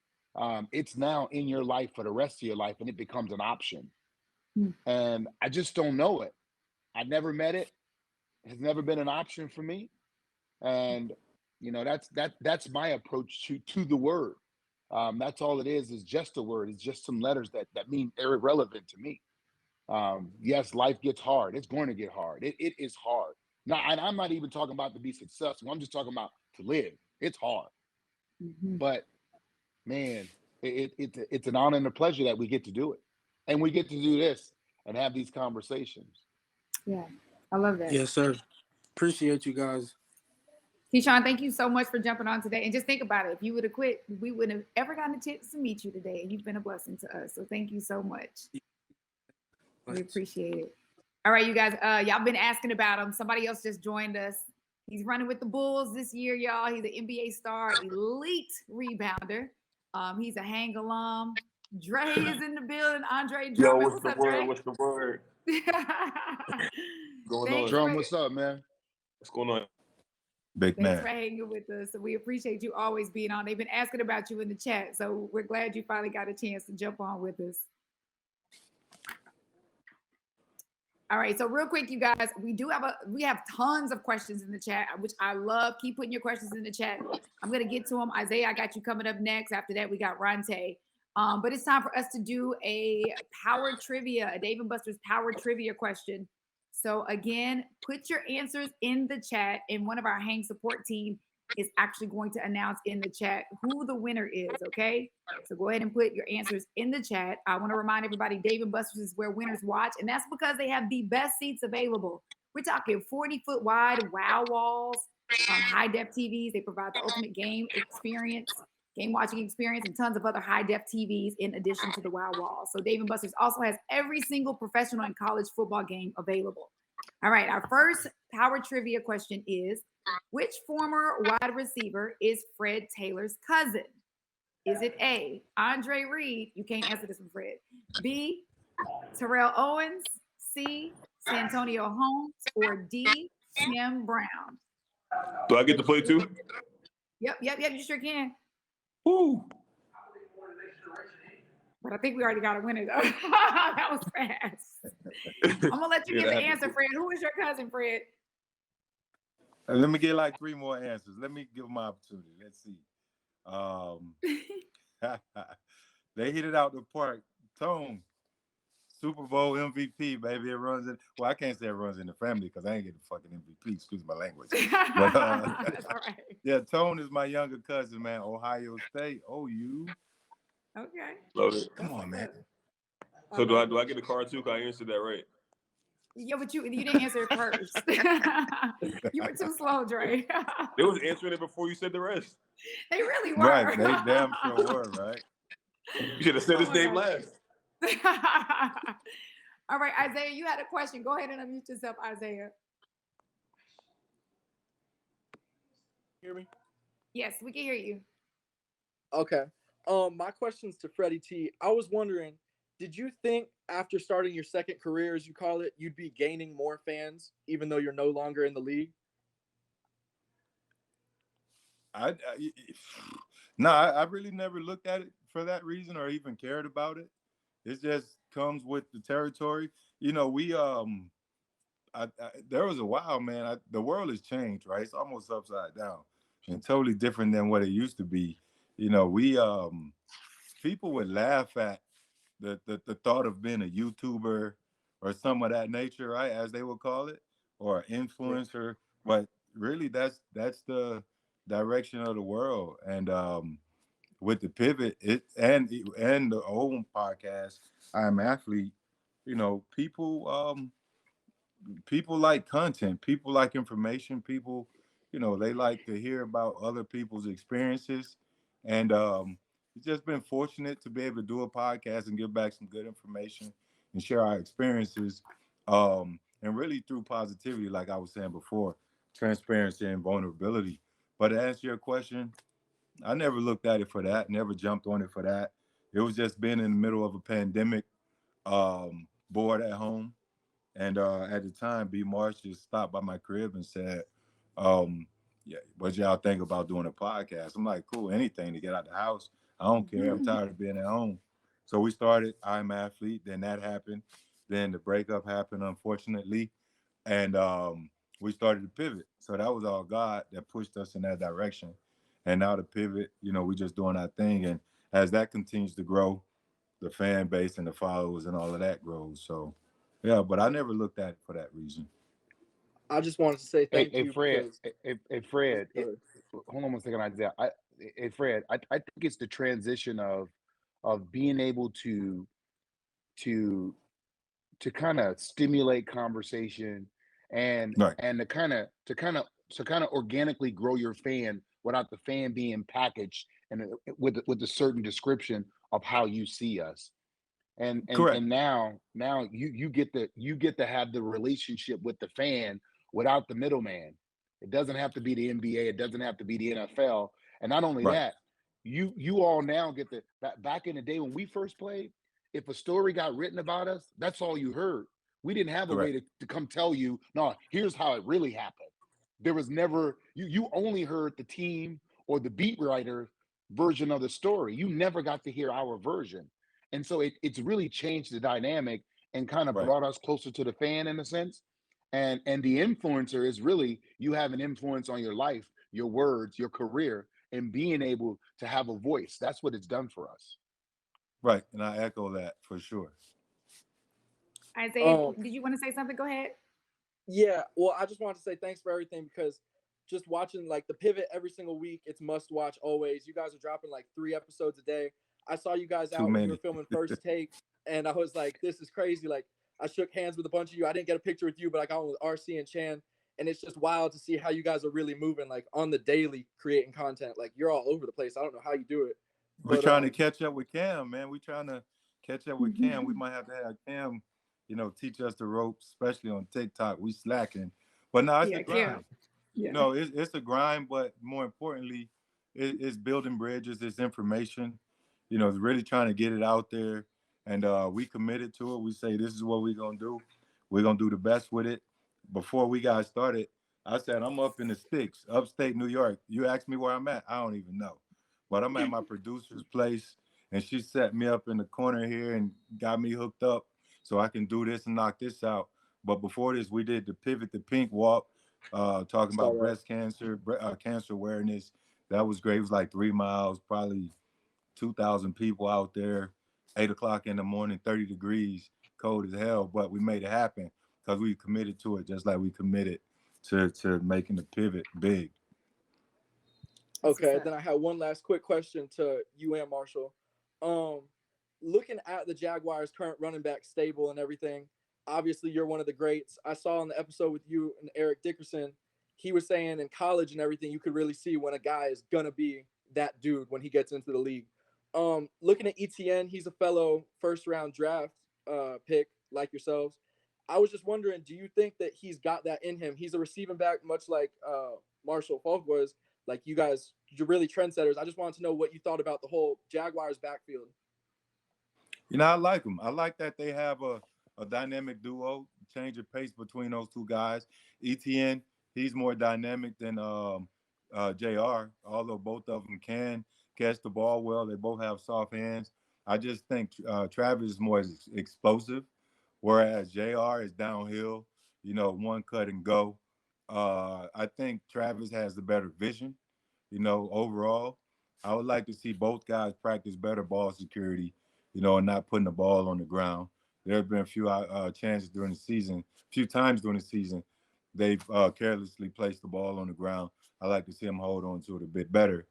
it's now in your life for the rest of your life, and it becomes an option. And I just don't know it. I never met it. It has never been an option for me. And that's my approach to the word. That's all it is just a word. It's just some letters that mean they're irrelevant to me. Yes, life gets hard. It's going to get hard. It is hard. Now, and I'm not even talking about to be successful. I'm just talking about to live. It's hard. But man, it's an honor and a pleasure that we get to do it. And we get to do this and have these conversations. Yeah, I love that. Yes, sir. Appreciate you guys. Keyshawn, thank you so much for jumping on today. And just think about it. If you would have quit, we wouldn't have ever gotten a chance to meet you today. And you've been a blessing to us. So thank you so much. We appreciate it. All right, you guys. Y'all been asking about him. Somebody else just joined us. He's running with the Bulls this year, y'all. He's an NBA star, elite rebounder. He's a Hang alum. Dre is in the building. Andre Drummond. Yo, what's What's the up, word? Dre? What's the word? Going on? Drum, what's up, man? What's going on? Big Thanks man. for hanging with us. We appreciate you always being on. They've been asking about you in the chat, so we're glad you finally got a chance to jump on with us. All right, so real quick, you guys, we have tons of questions in the chat, which I love. Keep putting your questions in the chat. I'm gonna get to them. Isaiah, I got you coming up next. After that, we got Ronte. But it's time for us to do a power trivia, a Dave & Buster's power trivia question. So again, put your answers in the chat, and one of our Hang support team is actually going to announce in the chat who the winner is, okay? So go ahead and put your answers in the chat. I want to remind everybody, Dave & Buster's is where winners watch, and that's because they have the best seats available. We're talking 40-foot wide wow walls, high-def TVs. They provide the ultimate game watching experience, and tons of other high-def TVs in addition to the wow wall. So Dave & Buster's also has every single professional and college football game available. All right, our first power trivia question is, which former wide receiver is Fred Taylor's cousin? Is it A, Andre Reed? You can't answer this one, Fred. B, Terrell Owens. C, Santonio Holmes. Or D, Tim Brown? Do I get to play too? Yep, you sure can. Woo! But I think we already got a winner, though. That was fast. I'm going to let you Yeah, give the that answer, Fred. Who is your cousin, Fred? Let me get like 3 more answers. Let me give them my opportunity. Let's see. They hit it out the park. Tone, Super Bowl MVP, baby. It runs in. Well, I can't say it runs in the family because I ain't getting fucking MVP. Excuse my language. But That's all right. yeah, Tone is my younger cousin, man. Ohio State. OU. Okay. Love it. Come on, man. So do I get the card too? Cause I answered that right. Yeah, but you didn't answer it first. You were too slow, Dre. They was answering it before you said the rest. They really were. Right, they damn sure were, right? You should have said his my name God. last. All right, Isaiah, you had a question. Go ahead and unmute yourself, Isaiah. Hear me? Yes, we can hear you. Okay. My question's to Freddie T. I was wondering, did you think after starting your second career, as you call it, you'd be gaining more fans, even though you're no longer in the league? I really never looked at it for that reason or even cared about it. It just comes with the territory. You know, there was a while, man. The world has changed, right? It's almost upside down and totally different than what it used to be. You know, people would laugh at the thought of being a YouTuber or some of that nature, right, as they would call it, or an influencer. But really, that's the direction of the world. And with the pivot, and the old podcast, I'm Athlete. You know, people like content. People like information. People, you know, they like to hear about other people's experiences, and it's just been fortunate to be able to do a podcast and give back some good information and share our experiences, and really through positivity, like I was saying before, transparency and vulnerability. But to answer your question, I never looked at it for that, never jumped on it for that. It was just being in the middle of a pandemic, bored at home. And at the time, B. Marsh just stopped by my crib and said, yeah, what y'all think about doing a podcast? I'm like, cool, anything to get out the house. I don't care. I'm tired of being at home. So we started I'm Athlete. Then that happened. Then the breakup happened, unfortunately. And we started to pivot. So that was all God that pushed us in that direction. And now the pivot, you know, we just doing our thing. And as that continues to grow, the fan base and the followers and all of that grows. So, yeah, but I never looked at it for that reason. I just wanted to say thank you. Fred. Because... Hey, Fred. Hold on 1 second, Isaiah. Hey, Fred. I think it's the transition of being able to kind of stimulate conversation and right. and to kind of kind of organically grow your fan without the fan being packaged and with a certain description of how you see us. Correct. And now you get to have the relationship with the fan without the middleman. It doesn't have to be the NBA. It doesn't have to be the NFL. And not only Right. that, you all now get the back in the day when we first played, if a story got written about us, that's all you heard. We didn't have a way Correct. to come tell you, no, here's how it really happened. There was never you only heard the team or the beat writer version of the story. You never got to hear our version. And so it's really changed the dynamic and kind of Right. brought us closer to the fan in a sense. And the influencer is really you have an influence on your life, your words, your career, and being able to have a voice. That's what it's done for us. Right. And I echo that for sure. Isaiah, did you want to say something? Go ahead. Yeah, well, I just wanted to say thanks for everything because just watching like the pivot every single week, it's must watch always. You guys are dropping like 3 episodes a day. I saw you guys Too out when you were many. filming First Take, and I was like, this is crazy. Like, I shook hands with a bunch of you. I didn't get a picture with you, but I got one with RC and Chan. And it's just wild to see how you guys are really moving, like on the daily creating content. Like, you're all over the place. I don't know how you do it. We're But trying to catch up with Cam, man. We're trying to catch up with Cam. We might have to have Cam, teach us the ropes, especially on TikTok. We slacking. But no, it's Yeah, a Cam. grind. Yeah. It's a grind, but more importantly, it's building bridges, it's information. It's really trying to get it out there. And we committed to it. We say this is what we're gonna do. We're gonna do the best with it. Before we got started, I said I'm up in the sticks, upstate New York. You asked me where I'm at, I don't even know. But I'm at my producer's place, and she set me up in the corner here and got me hooked up so I can do this and knock this out. But before this, we did the Pivot to Pink walk, talking about breast cancer, cancer awareness. That was great. It was like 3 miles, probably 2,000 people out there, 8 o'clock in the morning, 30 degrees, cold as hell. But we made it happen because we committed to it, just like we committed to making the pivot big. okay, then I have one last quick question to you and Marshall. Looking at the Jaguars' current running back stable and everything, obviously you're one of the greats. I saw in the episode with you and Eric Dickerson, he was saying in college and everything, you could really see when a guy is gonna be that dude when he gets into the league. Looking at ETN, he's a fellow first-round draft pick like yourselves. I was just wondering, do you think that he's got that in him? He's a receiving back, much like Marshall Faulk was. Like you guys, you're really trendsetters. I just wanted to know what you thought about the whole Jaguars backfield. I like them. I like that they have a dynamic duo, change of pace between those two guys. ETN, he's more dynamic than JR, although both of them can catch the ball well. They both have soft hands. I just think Travis is more explosive, whereas JR is downhill, one cut and go. I think Travis has the better vision, overall. I would like to see both guys practice better ball security, and not putting the ball on the ground. There have been a few chances during the season, a few times during the season, they've carelessly placed the ball on the ground. I like to see them hold on to it a bit better.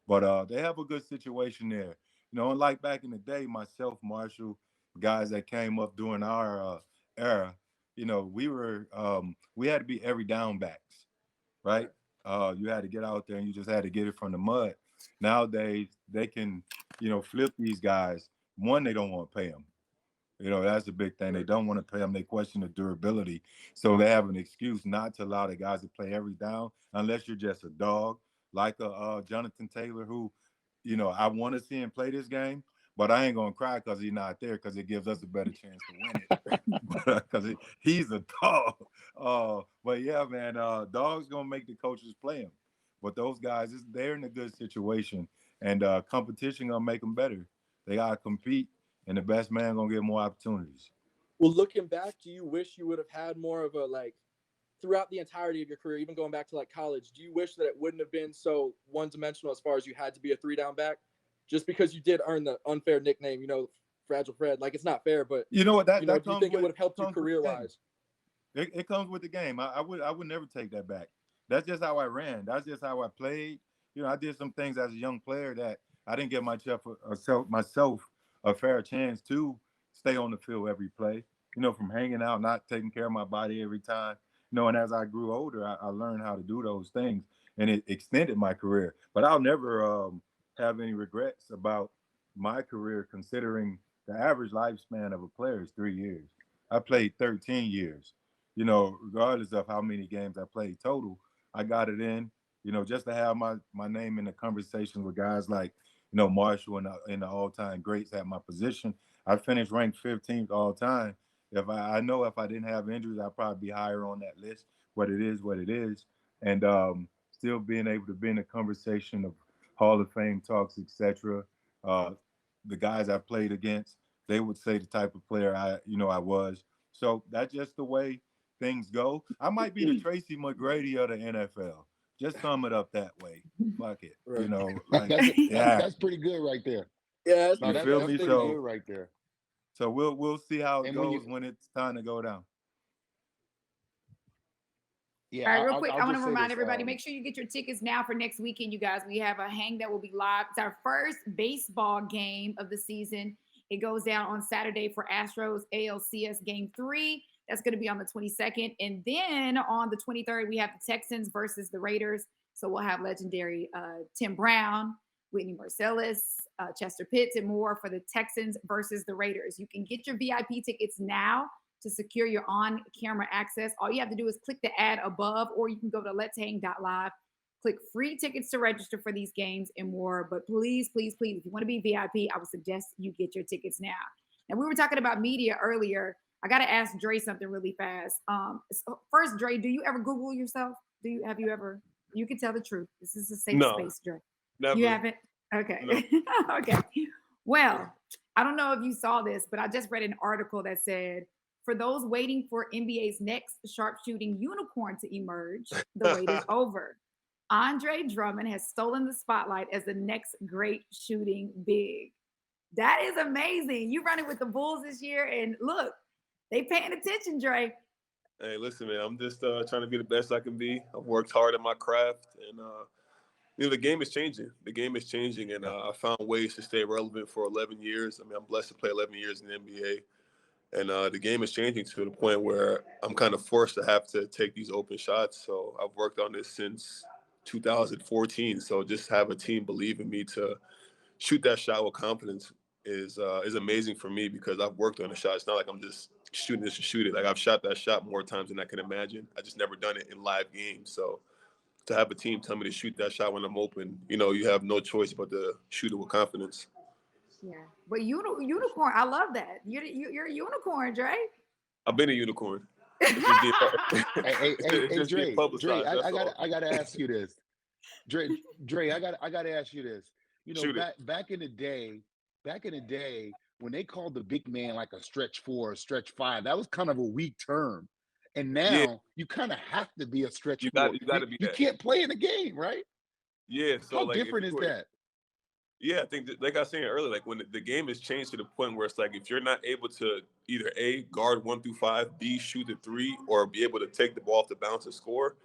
But they have a good situation there. Unlike back in the day, myself, Marshall, guys that came up during our era, we had to be every down backs, right? You had to get out there and you just had to get it from the mud. Nowadays, they can, flip these guys. One, they don't want to pay them. That's the big thing. They don't want to pay them. They question the durability. So they have an excuse not to allow the guys to play every down unless you're just a dog, like a Jonathan Taylor, who, I want to see him play this game, but I ain't going to cry because he's not there because it gives us a better chance to win it because he's a dog. But yeah, man, dogs going to make the coaches play him. But those guys, they're in a good situation, and competition going to make them better. They got to compete, and the best man going to get more opportunities. Well, looking back, do you wish you would have had more of a, like, throughout the entirety of your career, even going back to like college, do you wish that it wouldn't have been so one-dimensional as far as you had to be a 3-down back? Just because you did earn the unfair nickname, Fragile Fred. Like, it's not fair, but you know what? That do you think it would have helped you career-wise? It comes with the game. I would never take that back. That's just how I ran. That's just how I played. I did some things as a young player that I didn't give myself a fair chance to stay on the field every play. From hanging out, not taking care of my body every time. and as I grew older, I learned how to do those things, and it extended my career. But I'll never have any regrets about my career, considering the average lifespan of a player is 3 years. I played 13 years. Regardless of how many games I played total, I got it in. Just to have my name in the conversation with guys like Marshall and the all-time greats at my position. I finished ranked 15th all time. If I know if I didn't have injuries, I'd probably be higher on that list. What it is. And still being able to be in a conversation of Hall of Fame talks, etc. The guys I played against, they would say the type of player I was. So that's just the way things go. I might be the Tracy McGrady of the NFL. Just sum it up that way. Fuck it. Right. That's pretty good right there. Yeah, that's You pretty feel good. me? Pretty good right there. So we'll see how it And when goes when it's time to go down. Yeah, All right, real quick, I want to just say remind this, everybody, make sure you get your tickets now for next weekend, you guys. We have a hang that will be live. It's our first baseball game of the season. It goes down on Saturday for Astros ALCS Game 3. That's going to be on the 22nd. And then on the 23rd, we have the Texans versus the Raiders. So we'll have legendary Tim Brown, Whitney Marcellus, Chester Pitts, and more for the Texans versus the Raiders. You can get your VIP tickets now to secure your on-camera access. All you have to do is click the ad above, or you can go to let'shang.live, click free tickets to register for these games and more. But please, please, please, if you want to be VIP, I would suggest you get your tickets now. And we were talking about media earlier. I got to ask Dre something really fast. First, Dre, do you ever Google yourself? Have you ever? You can tell the truth. This is a safe space, Dre. Never. You haven't? Okay. No. Okay. Well, I don't know if you saw this, but I just read an article that said, for those waiting for NBA's next sharpshooting unicorn to emerge, the wait is over. Andre Drummond has stolen the spotlight as the next great shooting big. That is amazing. You running with the Bulls this year, and look, they paying attention, Dre. Hey, listen, man. I'm just trying to be the best I can be. I've worked hard at my craft, and the game is changing. The game is changing, and I found ways to stay relevant for 11 years. I mean, I'm blessed to play 11 years in the NBA. And the game is changing to the point where I'm kind of forced to have to take these open shots. So I've worked on this since 2014. So just have a team believe in me to shoot that shot with confidence is amazing for me, because I've worked on the shot. It's not like I'm just shooting this to shoot it. Like, I've shot that shot more times than I can imagine. I just never done it in live games. So to have a team tell me to shoot that shot when I'm open, you have no choice but to shoot it with confidence. Yeah, but unicorn, I love that. You're a unicorn, Dre. I've been a unicorn. Hey, Dre, I gotta ask you this. Dre, I gotta ask you this. Back in the day, when they called the big man like a stretch 4 or stretch 5, that was kind of a weak term. And now you kind of have to be a stretch 4. You got to be. You can't play in the game, right? Yeah. So how different is that? Yeah, I think like I was saying earlier, like when the game has changed to the point where it's like, if you're not able to either A, guard 1 through 5, B, shoot the 3, or be able to take the ball off the bounce and score,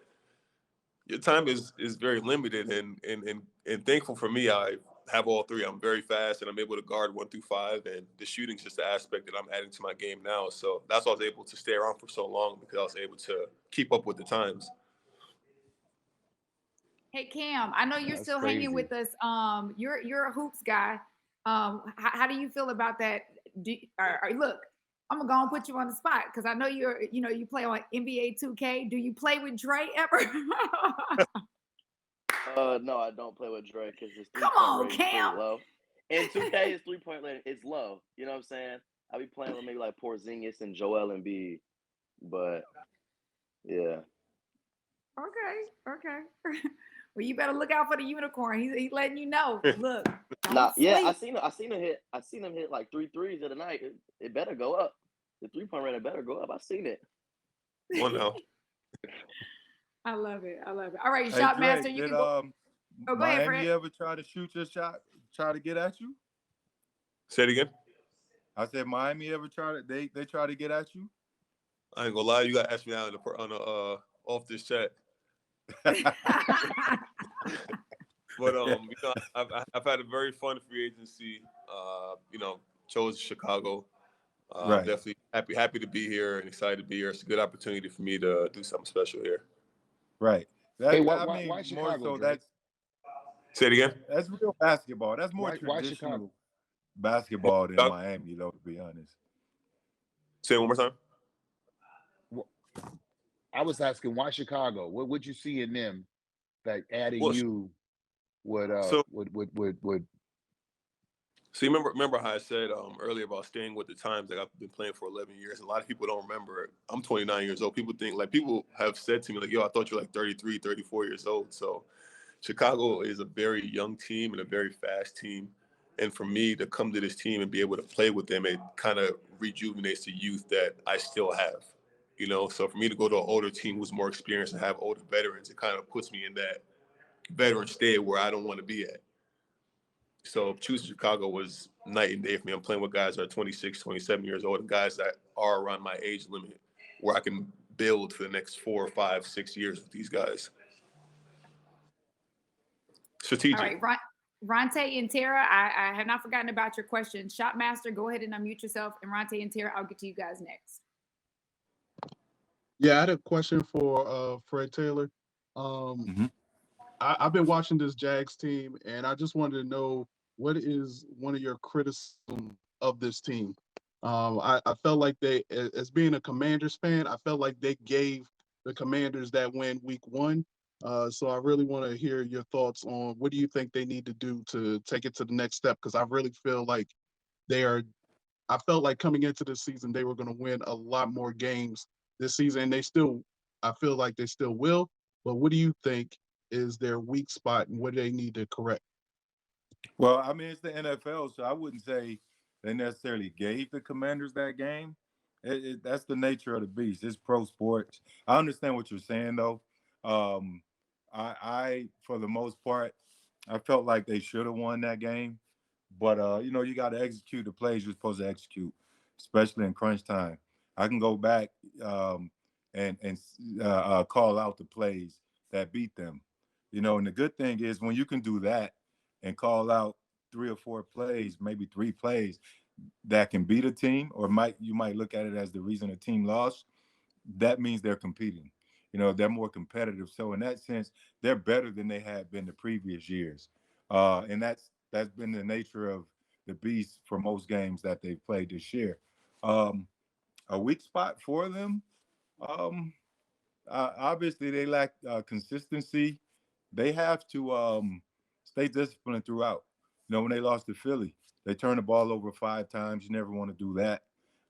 your time is very limited. And thankful for me, I have all 3. I'm very fast and I'm able to guard 1 through 5, and the shooting's just the aspect that I'm adding to my game now. So that's why I was able to stay around for so long, because I was able to keep up with the times. Hey Cam, I know you're That's still crazy. hanging with us. You're a hoops guy. How do you feel about that? Look, I'm gonna go and put you on the spot, because I know you play on NBA 2K. Do you play with Dre ever? No, I don't play with Dre, because his Come 3-point on, range is Cam. pretty low. In 2K, his 3-point range is low. You know what I'm saying? I'll be playing with maybe like Porzingis and Joel Embiid, but yeah. Okay. Well, you better look out for the unicorn. He's letting you know. Look. Nah, yeah, I sleep. seen him hit like 3 threes of the night. It better go up. The 3-point range better go up. I seen it. One now. I love it. All right, Hey, shot Dre, master. You did can go. Go ahead, Miami Fred. ever try to shoot your shot, try to get at you? Say it again. I said Miami ever try to they try to get at you? I ain't gonna lie, you got to ask me out on off this chat. But I've had a very fun free agency. Chose Chicago. I'm Right. definitely happy to be here and excited to be here. It's a good opportunity for me to do something special here. Right. Hey, I mean, why more Chicago, so Dre? Say it again. that's real basketball. That's more Why Chicago? traditional basketball than Miami, though, to be honest. Say it one more time. I was asking why Chicago? What would you see in them that adding Well, you would so would So you remember how I said earlier about staying with the times? Like I've been playing for 11 years. A lot of people don't remember it. I'm 29 years old. People have said to me like, yo, I thought you were like 33, 34 years old. So Chicago is a very young team and a very fast team. And for me to come to this team and be able to play with them, it kind of rejuvenates the youth that I still have. You know, so for me to go to an older team who's more experienced and have older veterans, it kind of puts me in that veteran state where I don't want to be at. So choosing Chicago was night and day for me. I'm playing with guys that are 26, 27 years old, and guys that are around my age limit where I can build for the next 4, 5, 6 years with these guys. Strategic. All right, Ronte and Tara, I have not forgotten about your question. Shopmaster, go ahead and unmute yourself. And Ronte and Tara, I'll get to you guys next. Yeah, I had a question for Fred Taylor. I've been watching this Jags team, and I just wanted to know what is one of your criticism of this team. I felt like they, as being a Commanders fan, I felt like they gave the Commanders that win week 1. So I really want to hear your thoughts on what do you think they need to do to take it to the next step? Because I really feel like I felt like coming into this season, they were going to win a lot more games this season. And I feel like they still will. But what do you think is their weak spot and what do they need to correct? Well, I mean, it's the NFL, so I wouldn't say they necessarily gave the Commanders that game. That's the nature of the beast. It's pro sports. I understand what you're saying, though. I, for the most part, I felt like they should have won that game. But, you got to execute the plays you're supposed to execute, especially in crunch time. I can go back and call out the plays that beat them. And the good thing is when you can do that and call out 3 or 4 plays, maybe 3 plays that can beat a team, or you might look at it as the reason a team lost, that means they're competing. They're more competitive. So in that sense, they're better than they had been the previous years. And that's been the nature of the beast for most games that they've played this year. A weak spot for them, obviously they lack consistency. They have to stay disciplined throughout. When they lost to Philly, they turned the ball over 5 times. You never want to do that.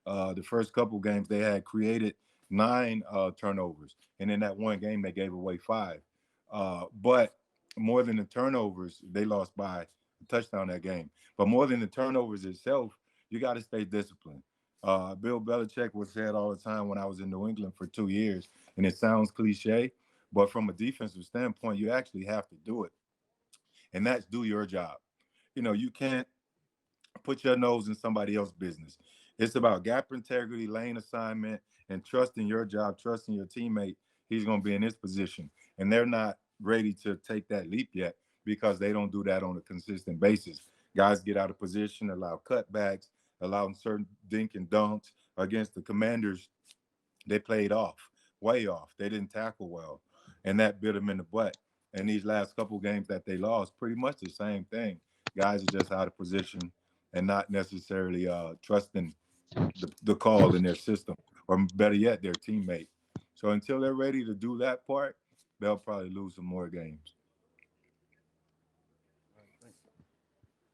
The first couple games they had created 9 turnovers, and in that one game they gave away 5. But more than the turnovers, they lost by a touchdown that game. But more than the turnovers itself, you got to stay disciplined. Bill Belichick was said all the time when I was in New England for 2 years, and it sounds cliche, but from a defensive standpoint, you actually have to do it. And that's do your job. You can't put your nose in somebody else's business. It's about gap integrity, lane assignment, and trusting your job, trusting your teammate. He's going to be in this position. And they're not ready to take that leap yet because they don't do that on a consistent basis. Guys get out of position, allow cutbacks, allow certain dink and dunks. Against the Commanders, they played way off. They didn't tackle well, and that bit them in the butt. And these last couple games that they lost, pretty much the same thing. Guys are just out of position and not necessarily trusting the call in their system, or better yet, their teammate. So until they're ready to do that part, they'll probably lose some more games.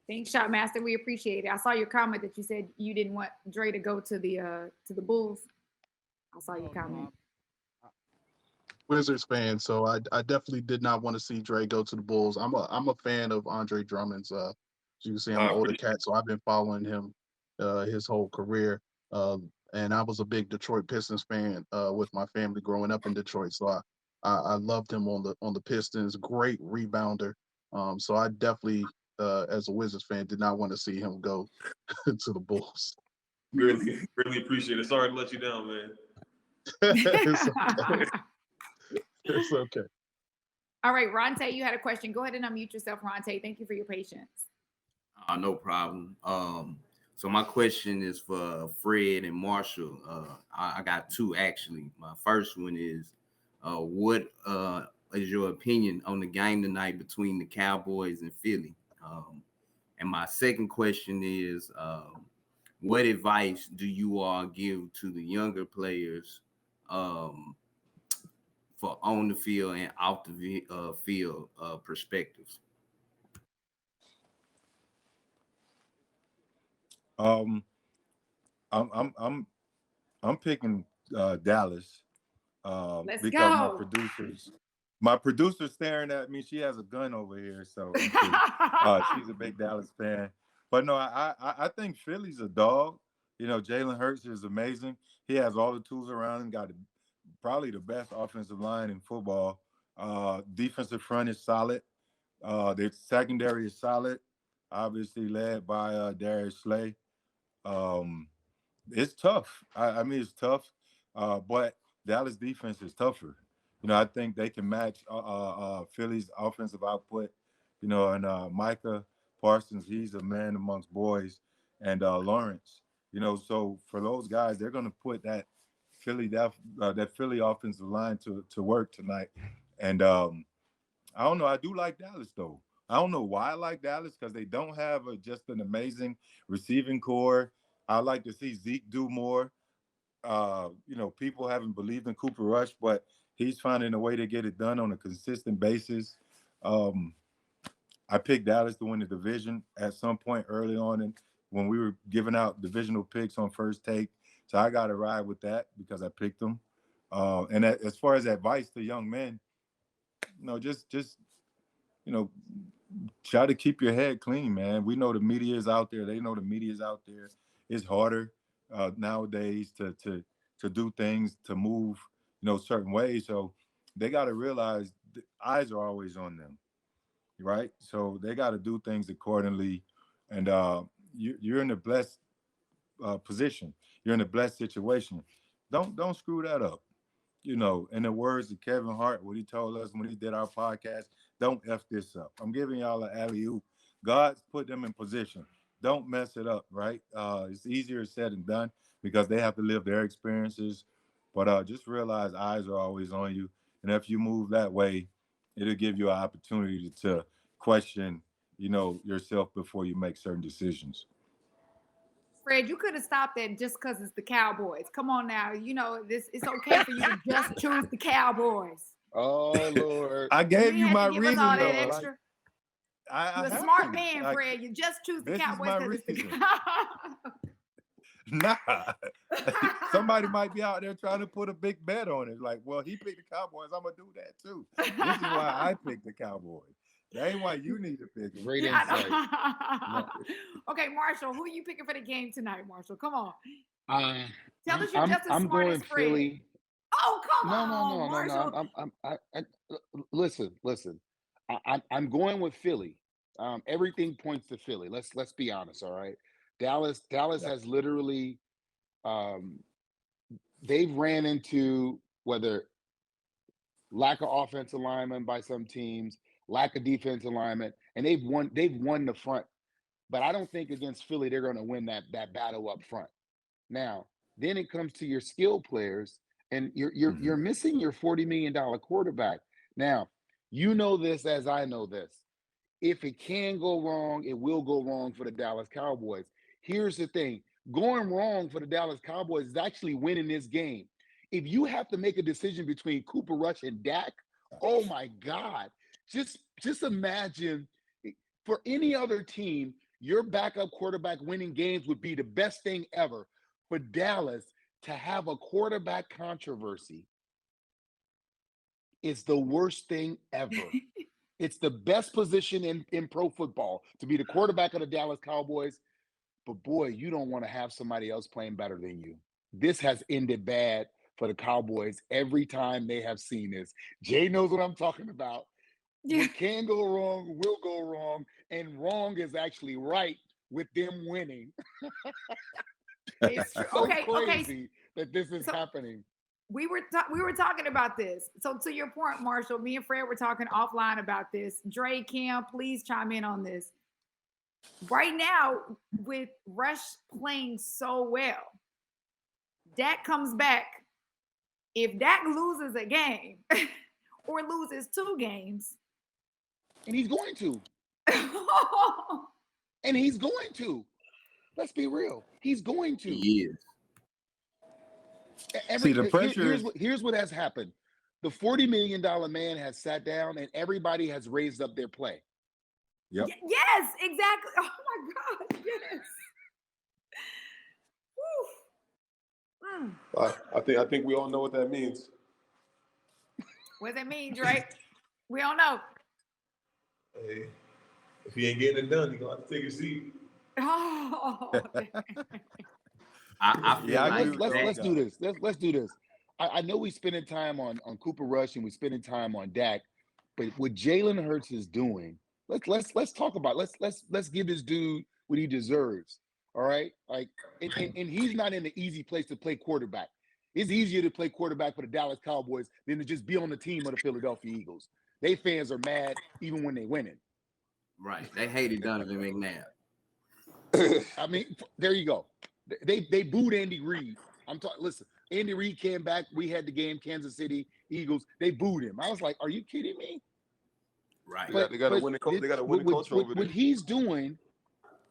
Thanks, Shotmaster. We appreciate it. I saw your comment that you said you didn't want Dre to go to the Bulls. I saw your comment. Wizards fan, so I definitely did not want to see Dre go to the Bulls. I'm a fan of Andre Drummond's. As you can see, I'm an older cat, so I've been following him his whole career. And I was a big Detroit Pistons fan with my family growing up in Detroit. So I loved him on the Pistons. Great rebounder. So I definitely, as a Wizards fan, did not want to see him go to the Bulls. Really appreciate it. Sorry to let you down, man. It's okay. It's okay. All right, Ronte, you had a question. Go ahead and unmute yourself, Ronte. Thank you for your patience. No problem. So my question is for Fred and Marshall. I got two actually. My first one is, what is your opinion on the game tonight between the Cowboys and Philly? And my second question is, what advice do you all give to the younger players for on the field and off the field perspectives? Um, I'm picking Dallas Let's because go. my producer's staring at me. She has a gun over here, so I'm kidding. She's a big Dallas fan. But no, I think Philly's a dog. You know, Jalen Hurts is amazing. He has all the tools around him. Got probably the best offensive line in football. Defensive front is solid. Their secondary is solid. Obviously led by Darius Slay. Um, it's tough. I mean, it's tough, but Dallas defense is tougher. You know, I think they can match Philly's offensive output. You know, and Micah Parsons, he's a man amongst boys, and Lawrence. You know, so for those guys, they're going to put that Philly offensive line to work tonight. And I don't know. I do like Dallas though. I don't know why I like Dallas because they don't have just an amazing receiving core. I like to see Zeke do more. You know, people haven't believed in Cooper Rush, but he's finding a way to get it done on a consistent basis. I picked Dallas to win the division at some point early on, and when we were giving out divisional picks on First Take, so I got to ride with that because I picked them. And as far as advice to young men, you know, just you know, try to keep your head clean, man. We know the media is out there. They know the media is out there. It's harder nowadays to do things, to move, you know, certain ways. So they got to realize the eyes are always on them, right? So they got to do things accordingly. And you're in a blessed position. You're in a blessed situation. Don't screw that up. You know, in the words of Kevin Hart, what he told us when he did our podcast, don't F this up. I'm giving y'all an alley-oop. God's put them in position. Don't mess it up, right? It's easier said than done because they have to live their experiences. But just realize eyes are always on you. And if you move that way, it'll give you an opportunity to question, you know, yourself before you make certain decisions. Fred, you could have stopped that just because it's the Cowboys. Come on now. You know, it's okay for you to just choose the Cowboys. Oh Lord. I gave you my give reason, us all that though. extra. You're a smart man, Fred. You just choose the Cowboys because it's the Cowboys. Nah. Somebody might be out there trying to put a big bet on it. Like, well, he picked the Cowboys. I'm going to do that too. This is why I picked the Cowboys. That ain't why you need to pick them. Great insight. Okay, Marshall, who are you picking for the game tonight, Marshall? Come on. Tell us you're I'm, just as I'm smart going as Fred. Philly. Oh, come on, Marshall. Listen. I'm going with Philly. Everything points to Philly. Let's be honest. All right. Dallas has literally, they've ran into whether lack of offensive alignment by some teams, lack of defensive alignment, and they've won the front. But I don't think against Philly they're going to win that battle up front. Now, then it comes to your skill players, and you're missing your $40 million quarterback. Now, you know this as I know this. If it can go wrong, it will go wrong for the Dallas Cowboys. Here's the thing. Going wrong for the Dallas Cowboys is actually winning this game. If you have to make a decision between Cooper Rush and Dak, oh my God. Just imagine for any other team, your backup quarterback winning games would be the best thing ever. For Dallas to have a quarterback controversy is the worst thing ever. It's the best position in pro football to be the quarterback of the Dallas Cowboys. But boy, you don't want to have somebody else playing better than you. This has ended bad for the Cowboys every time they have seen this. Jay knows what I'm talking about. Yeah. What can go wrong will go wrong, and wrong is actually right with them winning. It's true. So okay, crazy that this is happening. We were talking about this. So to your point, Marshall, me and Fred were talking offline about this. Dre, Cam, please chime in on this. right now, with Rush playing so well, Dak comes back. If Dak loses a game or loses 2 games, and he's going to. And he's going to. Let's be real. He's going to. He is. See, the pressure here's what has happened. The $40 million man has sat down and everybody has raised up their play. Yep. Yes, exactly. Oh my God, yes. I think we all know what that means. What does that mean, Drake? We don't know. Hey, if he ain't getting it done, he's gonna have to take a seat. Oh, I feel like let's do this. Let's do this. I know we spending time on Cooper Rush and we spending time on Dak, but what Jalen Hurts is doing, let's talk about let's give this dude what he deserves. All right, like and he's not in the easy place to play quarterback. It's easier to play quarterback for the Dallas Cowboys than to just be on the team of the Philadelphia Eagles. They fans are mad even when they winning. Right, they hated Donovan McNabb. I mean, there you go. They booed Andy Reid. I'm talking. Listen, Andy Reid came back. We had the game, Kansas City Eagles. They booed him. I was like, "Are you kidding me?" Right. They got to win the culture over there. What he's doing,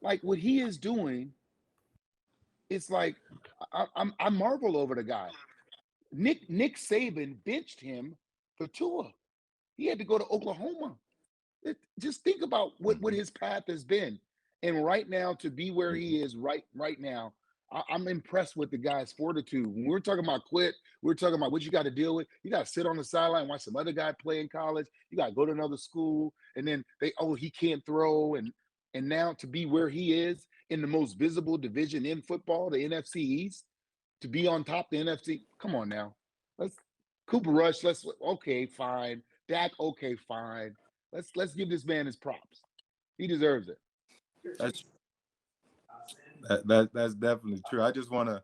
like what he is doing, it's like I marvel over the guy. Nick Saban benched him for Tua. He had to go to Oklahoma. Just think about what his path has been. And right now, to be where he is right now, I'm impressed with the guy's fortitude. When we're talking about quit, we're talking about what you got to deal with. You got to sit on the sideline and watch some other guy play in college. You got to go to another school, and then he can't throw, and now to be where he is in the most visible division in football, the NFC East, to be on top of the NFC. Come on now, Cooper Rush. Okay, fine. Dak, okay, fine. Let's give this man his props. He deserves it. That's definitely true. I just want to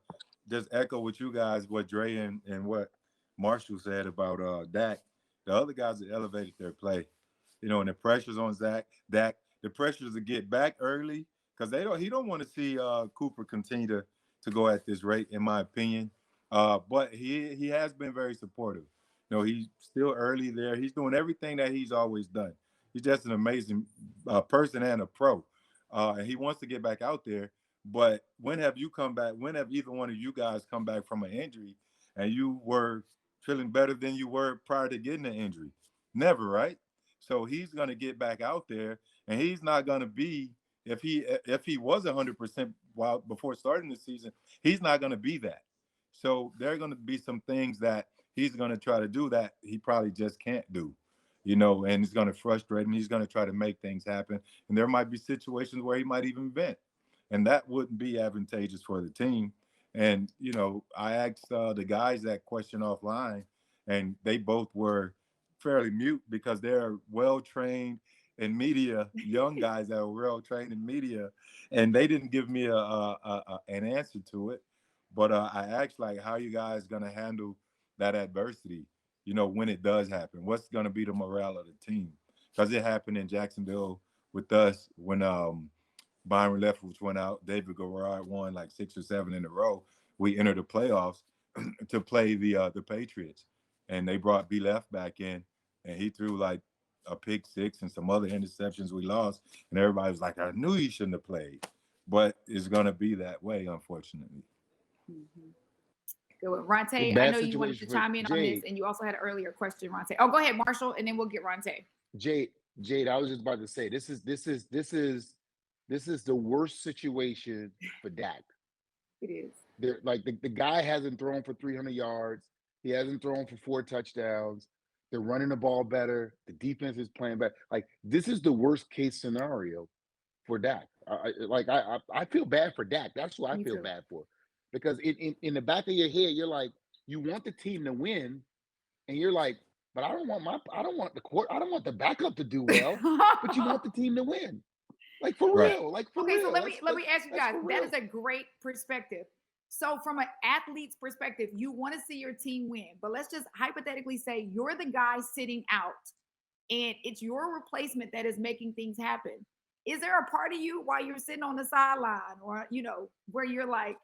just echo with you guys what Dre and what Marshall said about Dak. The other guys that elevated their play, and the pressures on Dak, the pressures to get back early because he don't want to see Cooper continue to go at this rate, in my opinion. But he has been very supportive. He's still early there. He's doing everything that he's always done. He's just an amazing person and a pro. And he wants to get back out there. But when have you come back? When have either one of you guys come back from an injury and you were feeling better than you were prior to getting the injury? Never, right? So he's going to get back out there, and he's not going to be, if he was 100% before starting the season, he's not going to be that. So there are going to be some things that he's going to try to do that he probably just can't do. And it's going to frustrate him. He's going to try to make things happen. And there might be situations where he might even vent. And that wouldn't be advantageous for the team. And, I asked the guys that question offline, and they both were fairly mute because they're well-trained in media, young guys that are well-trained in media. And they didn't give me an answer to it. But I asked, how are you guys going to handle that adversity? When it does happen, what's going to be the morale of the team? Because it happened in Jacksonville with us when Byron Leftwich went out. David Garrard won 6 or 7 in a row. We entered the playoffs to play the Patriots, and they brought B. Left back in, and he threw a pick 6 and some other interceptions. We lost, and everybody was like, I knew he shouldn't have played. But it's going to be that way, unfortunately. Mm-hmm. Good. Ronte, I know you wanted to chime in on this, and you also had an earlier question, Ronte. Oh, go ahead, Marshall, and then we'll get Ronte. Jade, I was just about to say this is the worst situation for Dak. It is. The guy hasn't thrown for 300 yards. He hasn't thrown for 4 touchdowns. They're running the ball better. The defense is playing better. This is the worst case scenario for Dak. I feel bad for Dak. That's what I feel bad for. Because in the back of your head, you're like, you want the team to win, and you're like, but I don't want the backup to do well, but you want the team to win. For real. So let me ask you guys. That is a great perspective. So from an athlete's perspective, you want to see your team win, but let's just hypothetically say you're the guy sitting out and it's your replacement that is making things happen. is there a part of you while you're sitting on the sideline, or where you're like,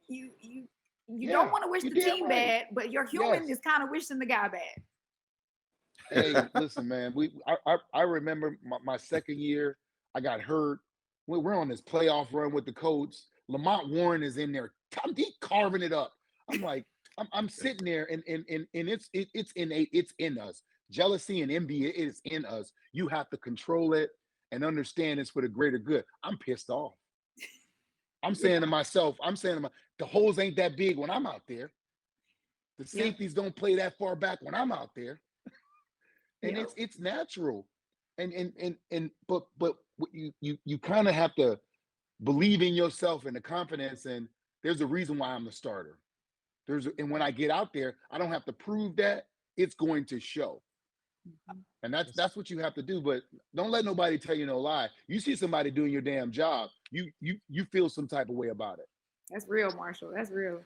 you don't Yeah, want to wish you the damn team right. bad, but your human Yes. is kind of wishing the guy bad. Hey, listen, man. I remember my second year. I got hurt. We're on this playoff run with the Colts. Lamont Warren is in there. He carving it up. I'm like, I'm sitting there, and it's innate. It's in us. Jealousy and envy, it is in us. You have to control it and understand it's for the greater good. I'm pissed off. I'm saying to myself, the holes ain't that big when I'm out there. The safeties don't play that far back when I'm out there. And it's natural. But you kind of have to believe in yourself and the confidence, and there's a reason why I'm the starter. And when I get out there, I don't have to prove that. It's going to show. And that's what you have to do. But don't let nobody tell you no lie. You see somebody doing your damn job, you feel some type of way about it. That's real, Marshall. That's real.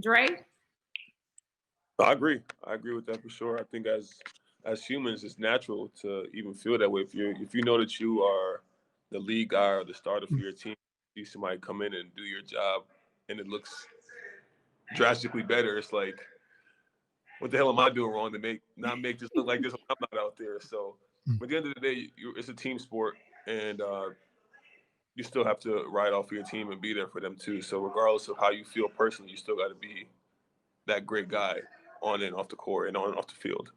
Dre? I agree with that for sure. I think as humans, it's natural to even feel that way. If you know that you are the lead guy or the starter for your team, see somebody come in and do your job, and it looks drastically better. It's like, what the hell am I doing wrong to not make this look like this when I'm not out there? So at the end of the day, it's a team sport, and you still have to ride off for your team and be there for them too. So regardless of how you feel personally, you still got to be that great guy on and off the court and on and off the field.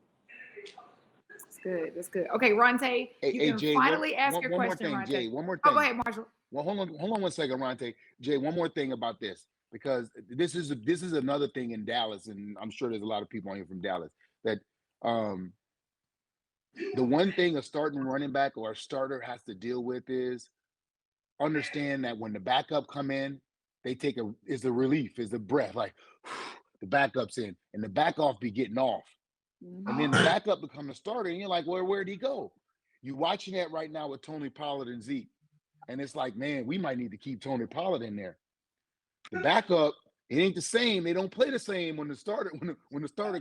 That's good. That's good. Okay, Ronte, you can Jay, finally ask your one more question, thing, Ronte. Jay. One more Oh, thing. go ahead, Marshall. Well, hold on 1 second, Ronte. Jay, one more thing about this, because this is another thing in Dallas, and I'm sure there's a lot of people on here from Dallas, that the one thing a starting running back or a starter has to deal with is understand that when the backup come in, they take is a relief, is a breath, like the backup's in, and the back off be getting off. And then the backup become a starter, and you're like, well, where'd he go? You're watching that right now with Tony Pollard and Zeke. And it's like, man, we might need to keep Tony Pollard in there. The backup, it ain't the same. They don't play the same when the starter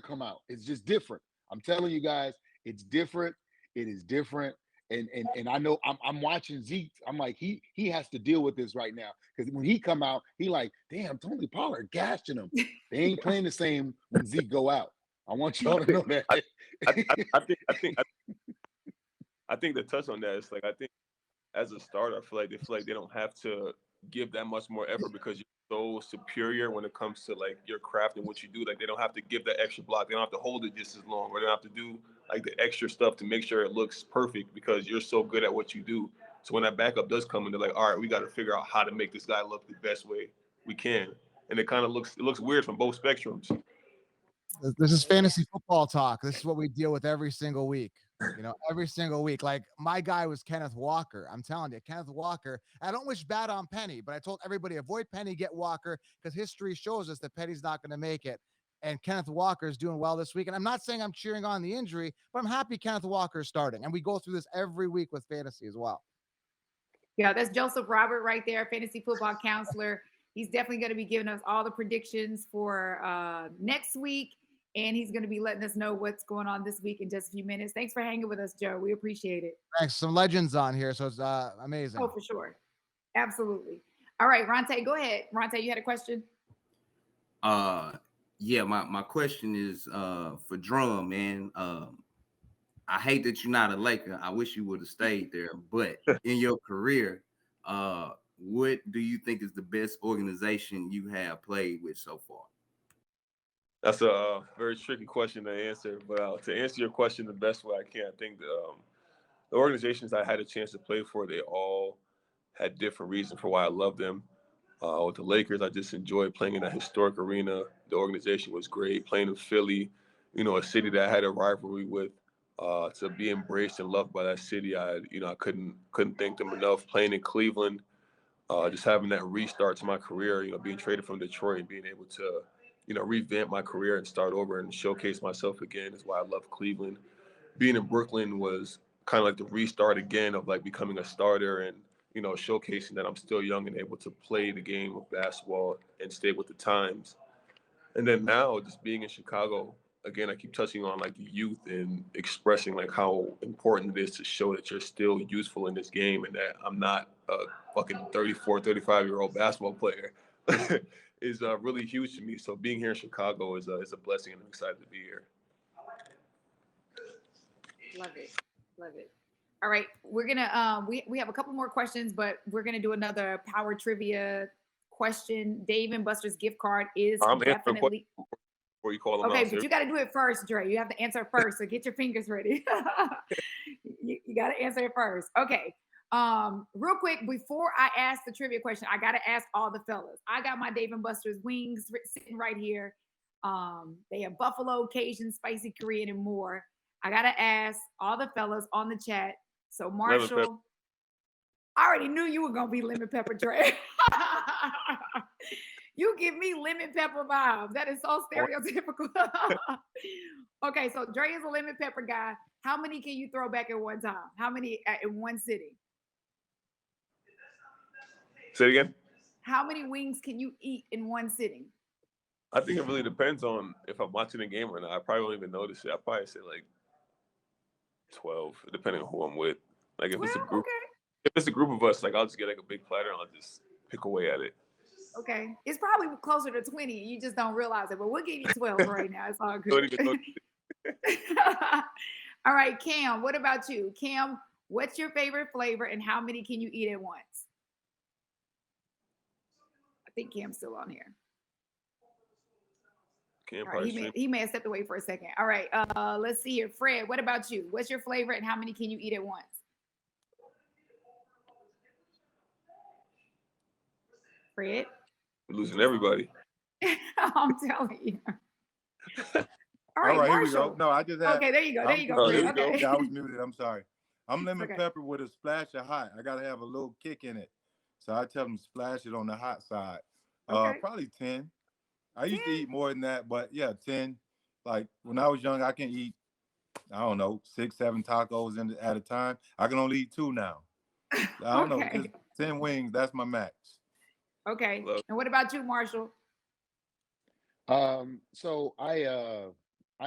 come out. It's just different. I'm telling you guys, it's different. It is different. And I know I'm watching Zeke. I'm like, he has to deal with this right now, because when he come out, he like, damn, Tony Pollard gashing him. They ain't playing the same when Zeke go out. I want y'all to know that. I think to touch on that, it's like, I think as a starter, I feel like they don't have to give that much more effort because you're so superior when it comes to like your craft and what you do. Like, they don't have to give that extra block. They don't have to hold it just as long, or they don't have to do like the extra stuff to make sure it looks perfect because you're so good at what you do. So when that backup does come in, they're like, all right, we got to figure out how to make this guy look the best way we can. And it kind of looks weird from both spectrums. This is fantasy football talk. This is what we deal with every single week. Every single week. Like, my guy was Kenneth Walker. I'm telling you, Kenneth Walker. I don't wish bad on Penny, but I told everybody, avoid Penny, get Walker, because history shows us that Penny's not going to make it. And Kenneth Walker is doing well this week. And I'm not saying I'm cheering on the injury, but I'm happy Kenneth Walker is starting. And we go through this every week with fantasy as well. Yeah, that's Joseph Robert right there, fantasy football counselor. He's definitely going to be giving us all the predictions for next week. And he's going to be letting us know what's going on this week in just a few minutes. Thanks for hanging with us, Joe. We appreciate it. Thanks. Some legends on here, so it's amazing. Oh, for sure. Absolutely. All right, Ronte, go ahead. Ronte, you had a question? Yeah, my question is for Drum, man. I hate that you're not a Laker. I wish you would have stayed there. But in your career, what do you think is the best organization you have played with so far? That's a very tricky question to answer, but to answer your question the best way I can, I think the organizations I had a chance to play for, they all had different reasons for why I love them. With the Lakers, I just enjoyed playing in that historic arena. The organization was great. Playing in Philly, a city that I had a rivalry with, to be embraced and loved by that city, I couldn't thank them enough. Playing in Cleveland, just having that restart to my career, being traded from Detroit and being able to revamp my career and start over and showcase myself again is why I love Cleveland. Being in Brooklyn was kind of like the restart again of like becoming a starter and, showcasing that I'm still young and able to play the game of basketball and stay with the times. And then now just being in Chicago, again, I keep touching on like the youth and expressing like how important it is to show that you're still useful in this game and that I'm not a fucking 34, 35-year-old basketball player is really huge to me. So being here in Chicago is a blessing, and I'm excited to be here. Love it. Love it. All right. We're gonna we have a couple more questions, but we're gonna do another power trivia question. Dave and Buster's gift card is I'm answering definitely before you call them okay, out. but you got to do it first, Dre. You have to answer first, so get your fingers ready. you got to answer it first. Okay. Real quick, before I ask the trivia question, I got to ask all the fellas. I got my Dave and Buster's wings sitting right here. They have buffalo, Cajun, spicy Korean, and more. I got to ask all the fellas on the chat. So Marshall, I already knew you were going to be lemon pepper, Dre. You give me lemon pepper vibes. That is so stereotypical. Okay, so Dre is a lemon pepper guy. How many can you throw back at one time? How many in one sitting? Say it again. How many wings can you eat in one sitting? I think it really depends on if I'm watching a game or not. I probably won't even notice it. I probably say like 12, depending on who I'm with. Like if it's a group, if it's a group of us, like I'll just get like a big platter and I'll just pick away at it. Okay, it's probably closer to 20. You just don't realize it, but we'll give you 12 right now. It's all good. All right, Cam, what about you? Cam, what's your favorite flavor and how many can you eat at once? I think Cam's still on here. Cam All right, he may have stepped away for a second. All right, let's see here. Fred, what about you? What's your flavor and how many can you eat at once? Fred? We're losing everybody. I'm telling you. All right, here we go. No, I just had. Okay, there you go. There you go. There we Okay. go. Yeah, I was muted. I'm sorry. I'm lemon Okay. pepper with a splash of hot. I gotta have a little kick in it, so I tell them splash it on the hot side. Okay. Probably 10. I used to eat more than that, but yeah, 10. Like when I was young, I can eat, I don't know, 6, 7 tacos at a time. I can only eat 2 now. I don't know, just 10 wings. That's my max. Okay. And what about you, Marshall? So I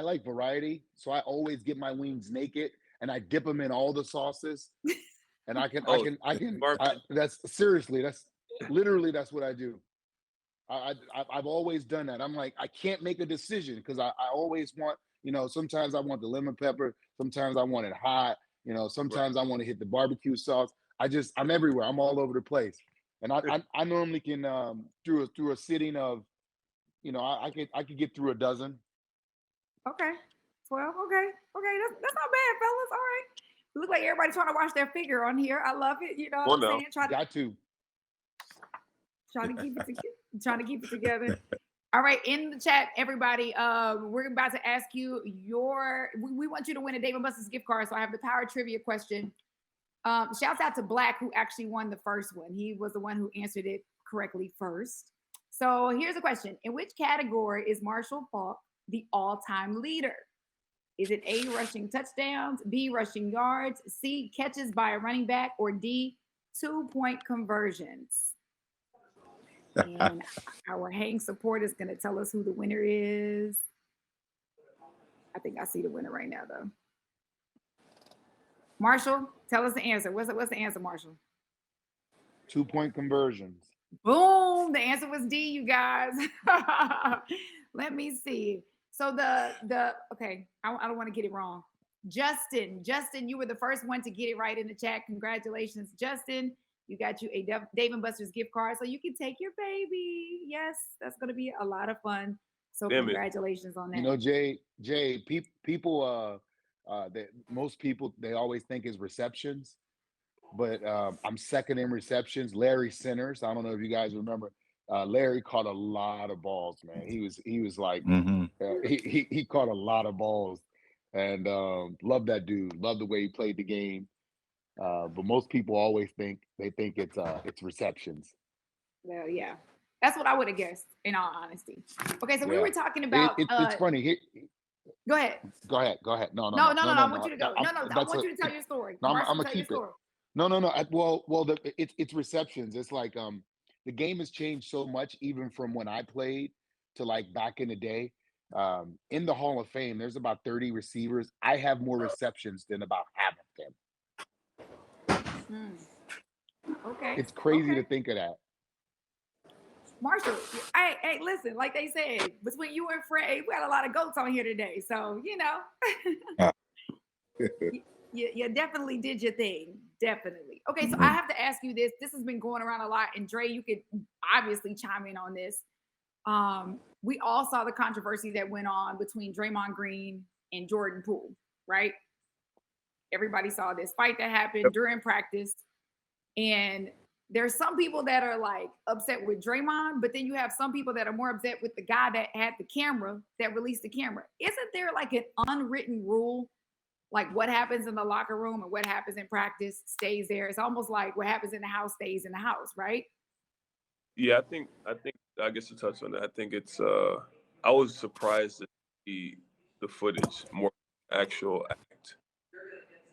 like variety. So I always get my wings naked and I dip them in all the sauces. And that's seriously, that's what I do. I've always done that. I'm like, I can't make a decision because I always want, sometimes I want the lemon pepper, sometimes I want it hot, sometimes I want to hit the barbecue sauce. I'm everywhere. I'm all over the place. And I normally can through a sitting of, I could get through a dozen. Okay. 12. Okay. That's not bad, fellas. All right. Look like everybody trying to watch their figure on here. I love it. You know what I'm saying? Got to. Trying to keep it together. All right, in the chat, everybody, we're about to ask you we want you to win a Dave & Buster's gift card. So I have the power trivia question. Shouts out to Black, who actually won the first one. He was the one who answered it correctly first. So here's a question. In which category is Marshall Faulk the all-time leader? Is it A, rushing touchdowns, B, rushing yards, C, catches by a running back, or D, 2-point conversions? And our Hang support is going to tell us who the winner is. I think I see the winner right now, though. Marshall, tell us the answer. What's the answer, Marshall? 2-point conversions. Boom! The answer was D, you guys. Let me see. So okay, I don't want to get it wrong. Justin, you were the first one to get it right in the chat. Congratulations, Justin. You got you a Dave & Buster's gift card, so you can take your baby. Yes, that's going to be a lot of fun. So congratulations on that. Jay, people, most people, they always think is receptions, but I'm second in receptions. Larry Centers, I don't know if you guys remember. Larry caught a lot of balls, man. He was like, he caught a lot of balls, and love that dude. Love the way he played the game. But most people always think it's receptions. Well, yeah, that's what I would have guessed. In all honesty. Okay, so we were talking about. It's funny. Go ahead. Go ahead. No. I want you to go. No, I want you to tell your story. No, I'm gonna keep it. No. It's receptions. It's like the game has changed so much, even from when I played to like back in the day. In the Hall of Fame, there's about 30 receivers. I have more receptions than about half of them. Okay. It's crazy Okay. to think of that. Marshall, hey, listen, like they said, between you and Fred, we got a lot of goats on here today. So, you know, you definitely did your thing. Definitely. Okay, so I have to ask you this. This has been going around a lot, and Dre, you could obviously chime in on this. We all saw the controversy that went on between Draymond Green and Jordan Poole, right? Everybody saw this fight that happened during practice. And there's some people that are like upset with Draymond, but then you have some people that are more upset with the guy that had the camera, that released the camera. Isn't there like an unwritten rule? Like what happens in the locker room and what happens in practice stays there. It's almost like what happens in the house stays in the house, right? Yeah, I guess to touch on that, I think it's I was surprised to see the footage more actual act.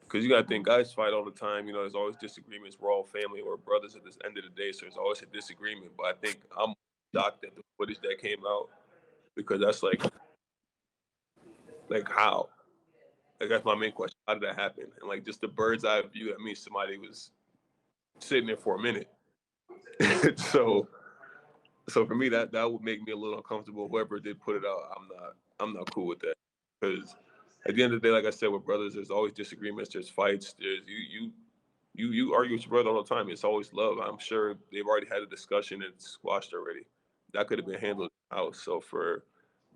Because you gotta think guys fight all the time, you know, there's always disagreements. We're all family or brothers at this end of the day, so there's always a disagreement. But I think I'm shocked at the footage that came out because that's like how? Like that's my main question. How did that happen? And like just the bird's eye view, that means somebody was sitting there for a minute. so for me that would make me a little uncomfortable. Whoever did put it out, I'm not cool with that. Because at the end of the day, like I said, with brothers, there's always disagreements, there's fights, there's you argue with your brother all the time. It's always love. I'm sure they've already had a discussion and it's squashed already. That could have been handled in the house. So for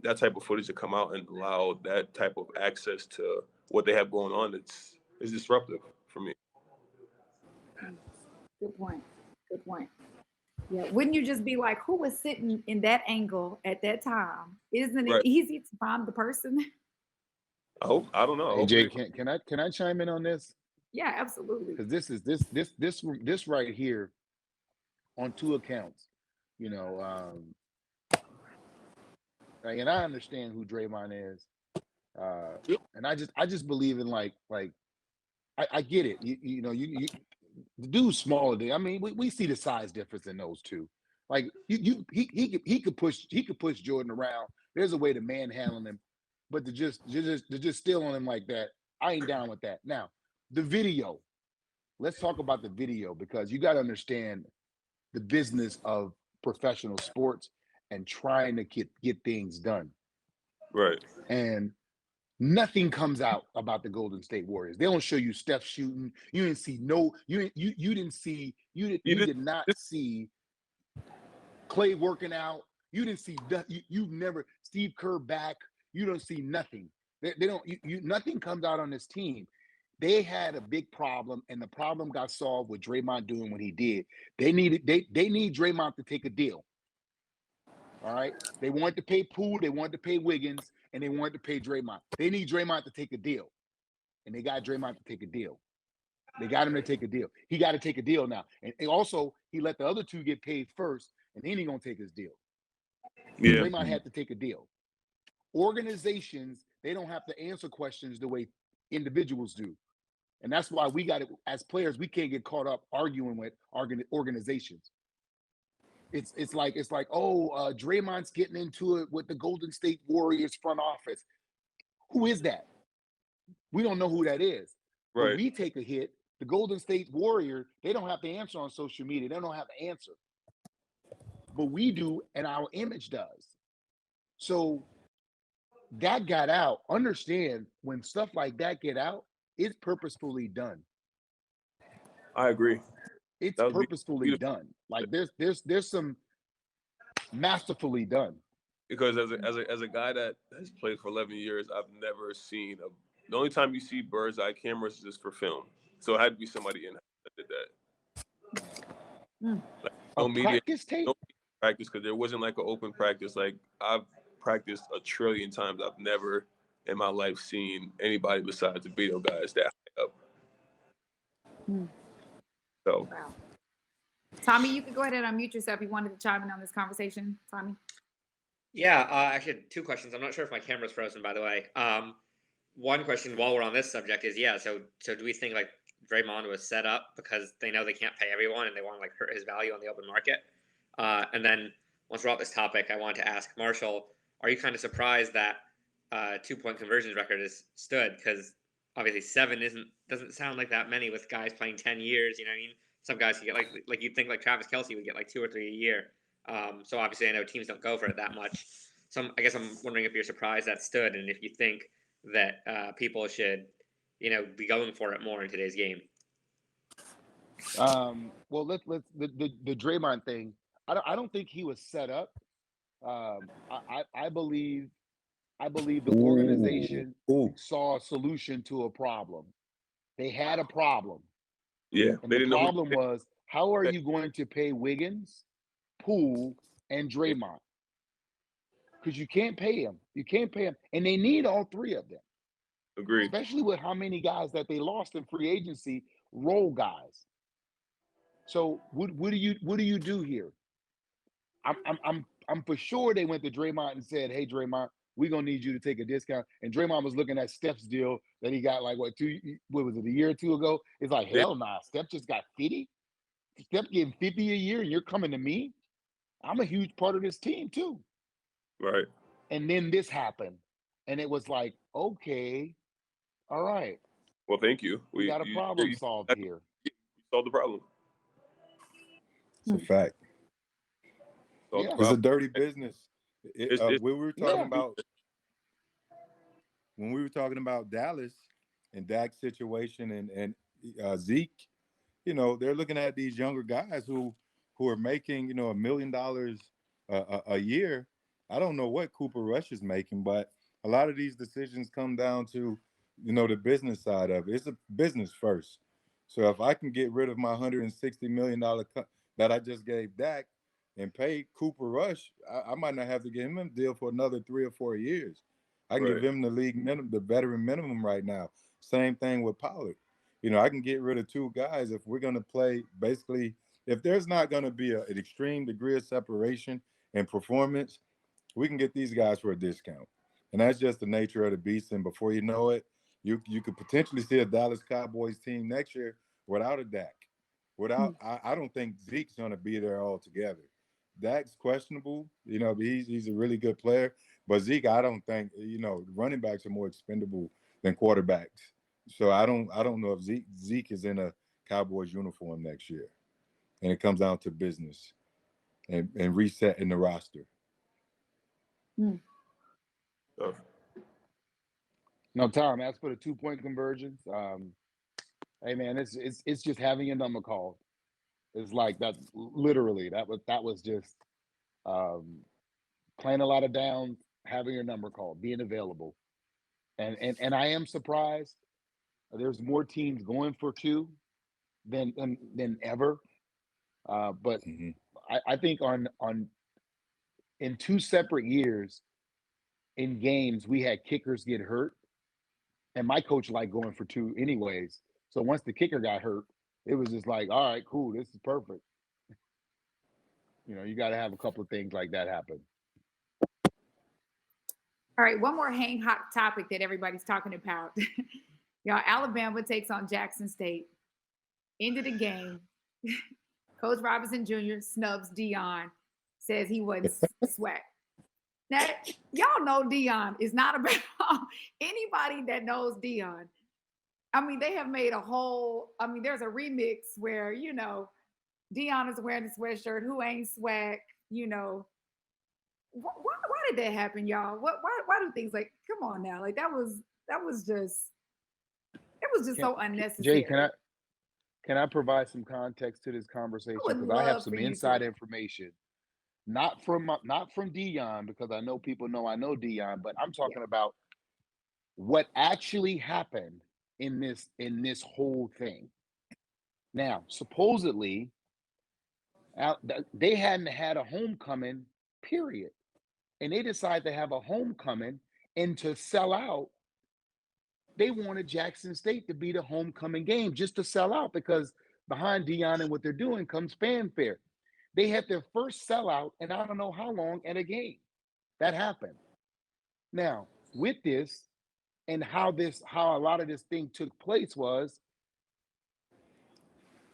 that type of footage to come out and allow that type of access to what they have going on, it's disruptive for me. Good point. Good point. Yeah. Wouldn't you just be like, who was sitting in that angle at that time? Isn't it Right. easy to find the person? I don't know. Hey Jay, can I chime in on this? Yeah, absolutely. Because this right here on two accounts, you know, like, and I understand who Draymond is, and I just believe in like I get it. You know you the dude's smaller than. I mean, we see the size difference in those two. Like he could push Jordan around. There's a way to manhandle him, but to just steal on him like that, I ain't down with that. Now, the video. Let's talk about the video because you got to understand the business of professional sports and trying to get things done. Right. And nothing comes out about the Golden State Warriors. They don't show you Steph shooting. You didn't see you did not see Clay working out. You didn't see you've never Steve Kerr back. You don't see nothing. They don't nothing comes out on this team. They had a big problem, and the problem got solved with Draymond doing what he did. They need Draymond to take a deal. All right. They wanted to pay Poole, they wanted to pay Wiggins, and they wanted to pay Draymond. They need Draymond to take a deal. And they got Draymond to take a deal. They got him to take a deal. He got to take a deal now. And also, he let the other two get paid first, and then he's going to take his deal. Yeah. Draymond had to take a deal. Organizations, they don't have to answer questions the way individuals do. And that's why we got it as players, we can't get caught up arguing with organizations. It's like Draymond's getting into it with the Golden State Warriors front office. Who is that? We don't know who that is. Right. When we take a hit, the Golden State Warriors, they don't have to answer on social media. They don't have to answer. But we do, and our image does. So that got out. Understand when stuff like that get out, it's purposefully done. I agree. It's purposefully done. Like there's some masterfully done. Because as a guy that has played for 11 years, I've never seen the only time you see bird's eye cameras is just for film. So it had to be somebody in that did that. Like, no media, practice tape? No practice because there wasn't like an open practice. Like I've practiced a trillion times. I've never in my life seen anybody besides the video guys that high up. So, wow. Tommy, you could go ahead and unmute yourself. You wanted to chime in on this conversation, Tommy. Yeah, actually, two questions. I'm not sure if my camera's frozen, by the way. One question while we're on this subject is, so do we think like Draymond was set up because they know they can't pay everyone and they want to like hurt his value on the open market? And then once we're off this topic, I wanted to ask Marshall, are you kind of surprised that 2-point conversions record is stood? Because obviously 7 doesn't sound like that many with guys playing 10 years. You know what I mean? Some guys can get like you'd think like Travis Kelce would get like 2 or 3 a year. So obviously I know teams don't go for it that much. So I guess I'm wondering if you're surprised that stood, and if you think that people should, be going for it more in today's game. Well, let's the Draymond thing. I don't think he was set up. I believe the organization saw a solution to a problem. They had a problem. Yeah, And they the didn't know who. problem was, how are you going to pay Wiggins, Poole, and Draymond? Because you can't pay them. You can't pay them. And they need all 3 of them. Agreed. Especially with how many guys that they lost in free agency, role guys. So what do you do here? I'm for sure they went to Draymond and said, "Hey Draymond, we're gonna need you to take a discount." And Draymond was looking at Steph's deal that he got like what was it, a year or 2 ago? It's like, hell nah, Steph just got 50. Steph getting 50 a year, and you're coming to me? I'm a huge part of this team too. Right. And then this happened, and it was like, okay, all right. Well, thank you. We got a problem solved here. You solved the problem. It's a fact. Yeah. It's a dirty business. It's- We were talking about when we were talking about Dallas and Dak's situation and Zeke. They're looking at these younger guys who are making $1 million a year. I don't know what Cooper Rush is making, but a lot of these decisions come down to the business side of it. It's a business first. So if I can get rid of my $160 million that I just gave Dak and pay Cooper Rush, I might not have to give him a deal for another 3 or 4 years. I can give him the league minimum, the veteran minimum right now. Same thing with Pollard. I can get rid of 2 guys if we're going to play. Basically, if there's not going to be an extreme degree of separation and performance, we can get these guys for a discount. And that's just the nature of the beast. And before you know it, you could potentially see a Dallas Cowboys team next year without a Dak. I don't think Zeke's going to be there altogether. Dak's questionable. He's a really good player. But Zeke, I don't think, running backs are more expendable than quarterbacks. So I don't know if Zeke is in a Cowboys uniform next year. And it comes down to business and resetting the roster. No, Tom, as for the 2-point conversions, hey man, it's just having your number called. It's like that. Literally, that was just playing a lot of downs, having your number called, being available, and I am surprised. There's more teams going for 2 than ever, but I think on in 2 separate years in games we had kickers get hurt, and my coach liked going for 2 anyways. So once the kicker got hurt, it was just like, all right, cool, this is perfect. You got to have a couple of things like that happen. All right, one more hang hot topic that everybody's talking about. Y'all, Alabama takes on Jackson State. End of the game. Coach Robinson Jr. snubs Deion, says he wasn't sweat. Now, y'all know Deion is not about anybody that knows Deion. I mean, they have made a whole, there's a remix where, Deion is wearing the sweatshirt, who ain't swag, Why did that happen, y'all? Why do things like, come on now, like that was just so unnecessary. Jay, can I provide some context to this conversation, because I have some inside information, not from Deion, because I know people know I know Deion, but I'm talking about what actually happened in this whole thing. Now, supposedly, they hadn't had a homecoming, period. And they decided to have a homecoming, and to sell out, they wanted Jackson State to be the homecoming game just to sell out, because behind Deion and what they're doing comes fanfare. They had their first sellout, and I don't know how long, at a game. That happened. Now, with this, and how a lot of this thing took place was,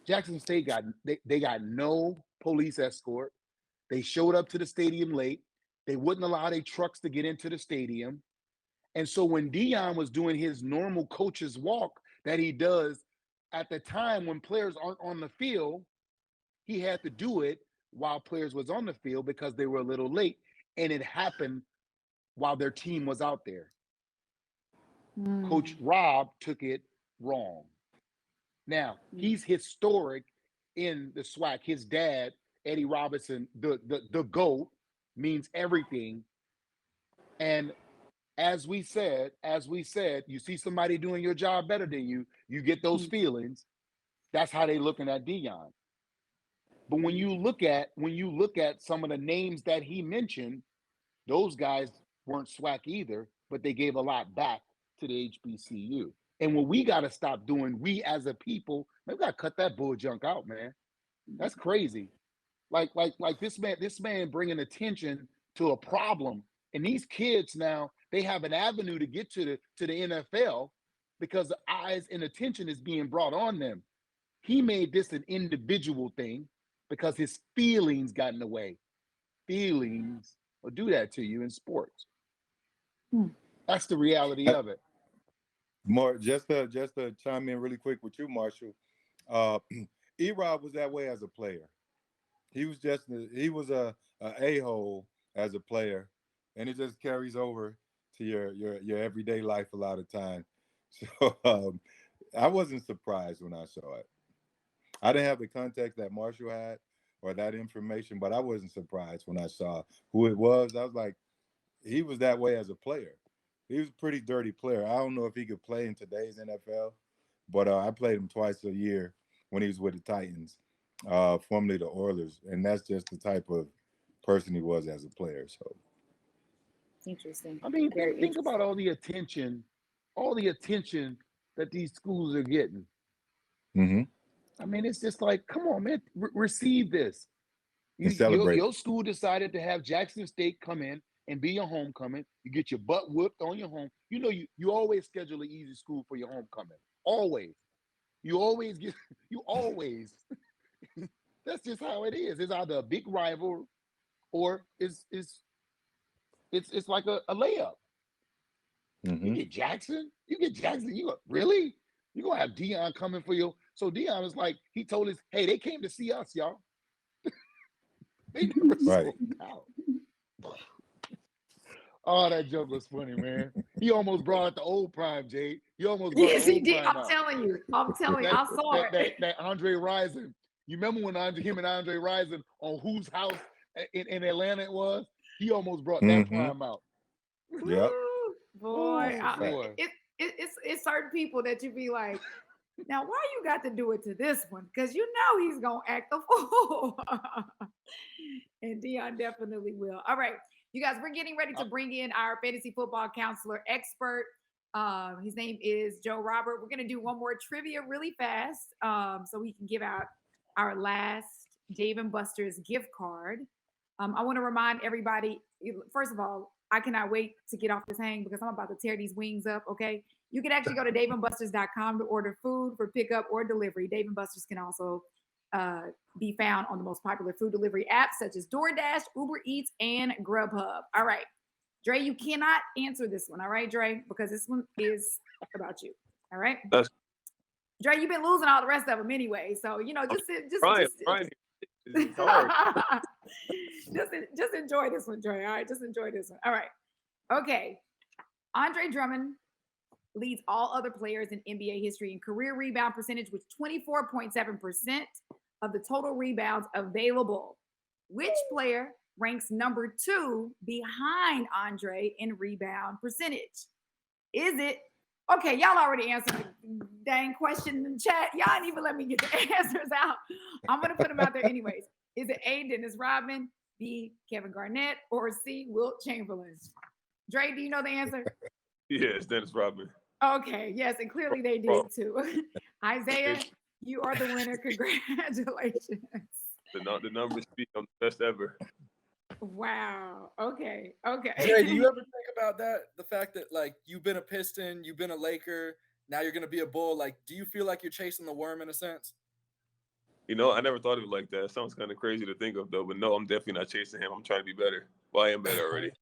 Jackson State got no police escort. They showed up to the stadium late. They wouldn't allow their trucks to get into the stadium. And so when Deion was doing his normal coach's walk that he does at the time when players aren't on the field, he had to do it while players was on the field because they were a little late. And it happened while their team was out there. Coach Rob took it wrong. Now, he's historic in the SWAC. His dad, Eddie Robinson, the GOAT, means everything. And as we said, you see somebody doing your job better than you, you get those feelings. That's how they looking at Deion. But when you look at some of the names that he mentioned, those guys weren't SWAC either, but they gave a lot back to the HBCU. And what we got to stop doing, we as a people, we got to cut that bull junk out, man. That's crazy. Like this man bringing attention to a problem, and these kids now, they have an avenue to get to the NFL because the eyes and attention is being brought on them. He made this an individual thing because his feelings got in the way. Feelings will do that to you in sports. That's the reality of it. More just to chime in really quick with you, Marshall. E-Rob was that way as a player. He was a a-hole as a player, and it just carries over to your everyday life a lot of time. So I wasn't surprised when I saw it. I didn't have the context that Marshall had or that information, but I wasn't surprised when I saw who it was. I was like, he was that way as a player. He was a pretty dirty player. I don't know if he could play in today's NFL, but I played him twice a year when he was with the Titans, formerly the Oilers, and that's just the type of person he was as a player. So interesting. I mean, think about all the attention that these schools are getting. Mm-hmm. I mean, it's just like, come on, man, receive this. Your school decided to have Jackson State come in and be your homecoming. You get your butt whooped on your home. You know, you always schedule an easy school for your homecoming. Always. You always. That's just how it is. It's either a big rival or it's like a layup. Mm-hmm. You get Jackson. Really? You gonna have Deion coming for you? So Deion was like, he told us, hey, they came to see us, y'all. They never sold out. Oh, that joke was funny, man. He almost brought out the old prime, Jay. He almost brought yes, the he old did. prime I'm out. telling you. I saw it. That Andre Rison. You remember when him and Andre Rison on whose house in Atlanta it was? He almost brought that prime out. Yep. Boy, boy. It's certain people that you be like, now why you got to do it to this one? Because you know he's gonna act a fool. And Deion definitely will. All right, you guys, we're getting ready to bring in our fantasy football counselor expert. His name is Joe Robert. We're gonna do one more trivia really fast, so we can give out our last Dave & Buster's gift card. I want to remind everybody, first of all, I cannot wait to get off this hang because I'm about to tear these wings up, okay? You can actually go to daveandbusters.com to order food for pickup or delivery. Dave & Buster's can also be found on the most popular food delivery apps such as DoorDash, Uber Eats, and Grubhub. All right. Dre, you cannot answer this one, all right, Dre? Because this one is about you, all right? Dre, you've been losing all the rest of them anyway, so, you know, just enjoy this one, Dre. All right, just enjoy this one. All right. Okay. Andre Drummond leads all other players in NBA history in career rebound percentage with 24.7% of the total rebounds available. Which player ranks number 2 behind Andre in rebound percentage? Is it okay? Y'all already answered the dang question in the chat. Y'all didn't even let me get the answers out. I'm gonna put them out there anyways. Is it A, Dennis Rodman, B, Kevin Garnett, or C, Wilt Chamberlain? Dre, do you know the answer? Yes, Dennis Rodman. Okay, yes, and clearly they did too. Isaiah, you are the winner. Congratulations. The numbers speak. I'm the best ever. Wow. Okay. Jay, do you ever think about that? The fact that like you've been a Piston, you've been a Laker, now you're gonna be a Bull. Like, do you feel like you're chasing the worm in a sense? I never thought of it like that. It sounds kind of crazy to think of, though. But no, I'm definitely not chasing him. I'm trying to be better. Well, I am better already.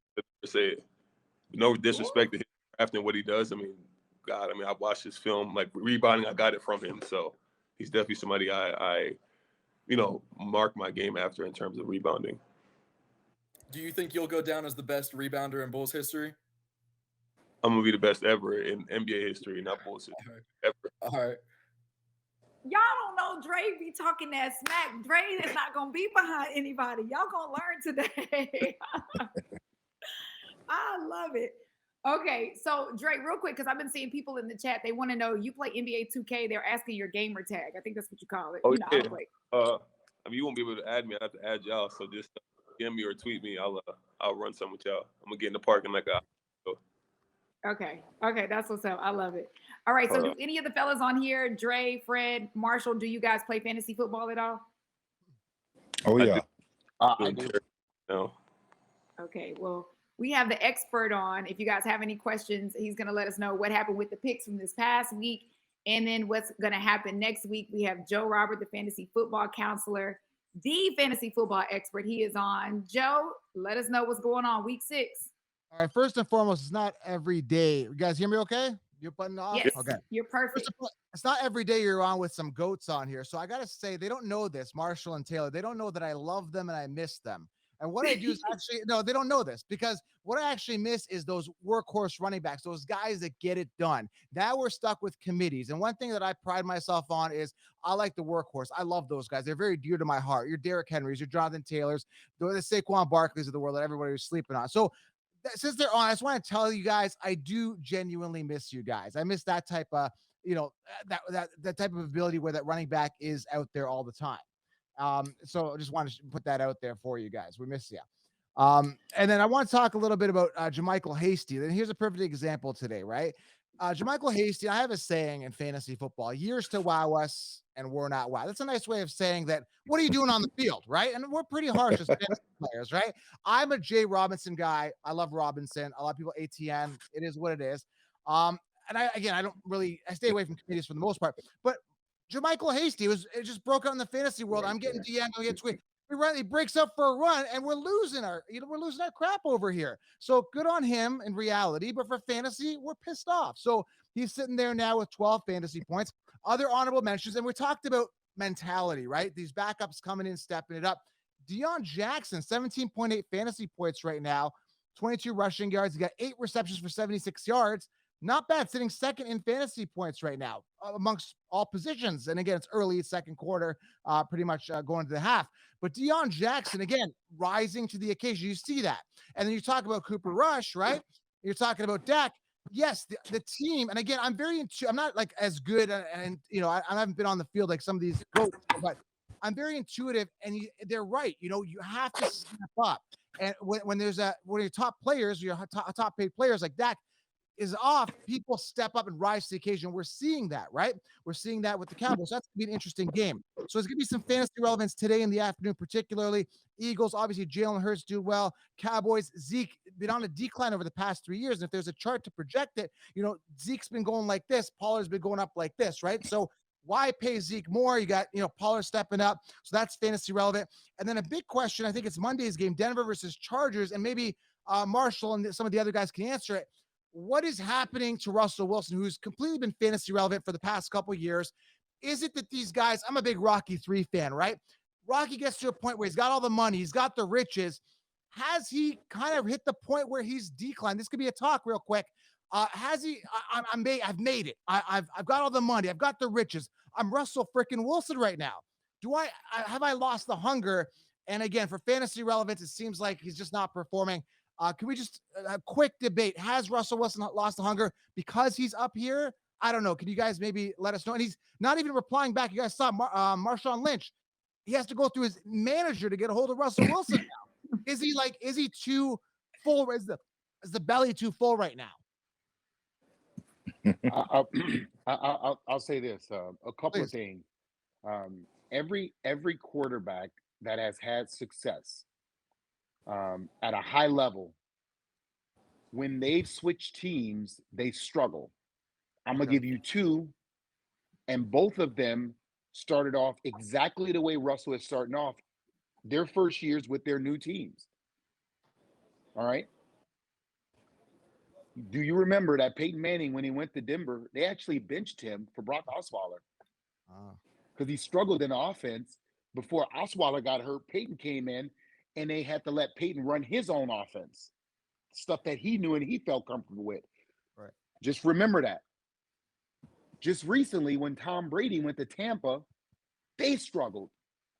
Let's say it. No disrespect to him after what he does. I mean, God, I watched his film. Like, rebounding, I got it from him. So he's definitely somebody I mark my game after in terms of rebounding. Do you think you'll go down as the best rebounder in Bulls history? I'm going to be the best ever in NBA history, not Bulls history. Ever. All right. Y'all don't know Dre be talking that smack. Dre is not gonna be behind anybody. Y'all gonna learn today. I love it. Okay, so Dre, real quick, because I've been seeing people in the chat. They want to know you play NBA 2K. They're asking your gamer tag. I think that's what you call it. Oh, you know, yeah. I play. You won't be able to add me. I have to add y'all. So just DM me or tweet me. I'll run some with y'all. I'm gonna get in the park in like a. Okay, that's what's up. I love it. All right, so do any of the fellas on here, Dre, Fred, Marshall, do you guys play fantasy football at all? Oh yeah. I do. No. Okay, well, we have the expert on. If you guys have any questions, he's going to let us know what happened with the picks from this past week and then what's going to happen next week. We have Joe Robert, the fantasy football counselor, the fantasy football expert. He is on. Joe, let us know what's going on week 6. All right, first and foremost, it's not every day. You guys hear me okay? You're button off? Yes, Okay. you're perfect. First of all, it's not every day you're on with some goats on here. So I got to say, they don't know this, Marshall and Taylor. They don't know that I love them and I miss them. And what I do is actually, no, they don't know this because what I actually miss is those workhorse running backs, those guys that get it done. Now we're stuck with committees. And one thing that I pride myself on is I like the workhorse. I love those guys. They're very dear to my heart. Your Derrick Henrys, your Jonathan Taylors, the Saquon Barkleys of the world that everybody was sleeping on. So since they're on, I just want to tell you guys, I do genuinely miss you guys. I miss that type of, that type of ability where that running back is out there all the time. So I just want to put that out there for you guys. We miss you. And then I want to talk a little bit about JaMychal Hasty. And here's a perfect example today, right? JaMychal Hasty, I have a saying in fantasy football, years to wow us and we're not wow. That's a nice way of saying that, what are you doing on the field, right? And we're pretty harsh as fantasy players, right? I'm a Jay Robinson guy. I love Robinson. A lot of people ATN. It is what it is. And I stay away from committees for the most part. But JaMychal Hasty it just broke out in the fantasy world. I'm getting DM, I get tweet. He breaks up for a run, and we're losing our crap over here. So good on him in reality, but for fantasy, we're pissed off. So he's sitting there now with 12 fantasy points. Other honorable mentions, and we talked about mentality, right? These backups coming in, stepping it up. Deion Jackson, 17.8 fantasy points right now, 22 rushing yards. He got 8 receptions for 76 yards. Not bad, sitting second in fantasy points right now amongst all positions. And again, it's early second quarter, pretty much going to the half. But Deion Jackson, again, rising to the occasion. You see that. And then you talk about Cooper Rush, right? You're talking about Dak. Yes, the team. And again, I'm not like as good. And I haven't been on the field like some of these goats, but I'm very intuitive. And they're right. You have to step up. And when your top players, your top paid players like Dak, is off, people step up and rise to the occasion. We're seeing that, right? We're seeing that with the Cowboys. So that's going to be an interesting game. So there's going to be some fantasy relevance today in the afternoon, particularly. Eagles, obviously, Jalen Hurts do well. Cowboys, Zeke, been on a decline over the past 3 years. And if there's a chart to project it, Zeke's been going like this. Pollard's been going up like this, right? So why pay Zeke more? You got, Pollard stepping up. So that's fantasy relevant. And then a big question, I think it's Monday's game, Denver versus Chargers. And maybe Marshall and some of the other guys can answer it. What is happening to Russell Wilson, who's completely been fantasy relevant for the past couple of years? Is it that these guys, I'm a big Rocky 3 fan, right? Rocky gets to a point where he's got all the money, he's got the riches. Has he kind of hit the point where he's declined? This could be a talk real quick. Has he? I've made it. I've got all the money. I've got the riches. I'm Russell freaking Wilson right now. Have I lost the hunger? And again, for fantasy relevance, it seems like he's just not performing. Can we just a quick debate? Has Russell Wilson lost the hunger because he's up here? I don't know. Can you guys maybe let us know? And he's not even replying back. You guys saw Marshawn Lynch. He has to go through his manager to get a hold of Russell Wilson now. Is he too full? Is the belly too full right now? I'll say this. A couple of things. Every quarterback that has had success at a high level, when they've switched teams, they struggle. I'm gonna give you 2, and both of them started off exactly the way Russell is starting off their first years with their new teams. All right. Do you remember that Peyton Manning, when he went to Denver, they actually benched him for Brock Osweiler because he struggled in the offense. Before Osweiler got hurt, Peyton came in, and they had to let Peyton run his own offense, stuff that he knew and he felt comfortable with. Right. Just remember that. Just recently, when Tom Brady went to Tampa, they struggled.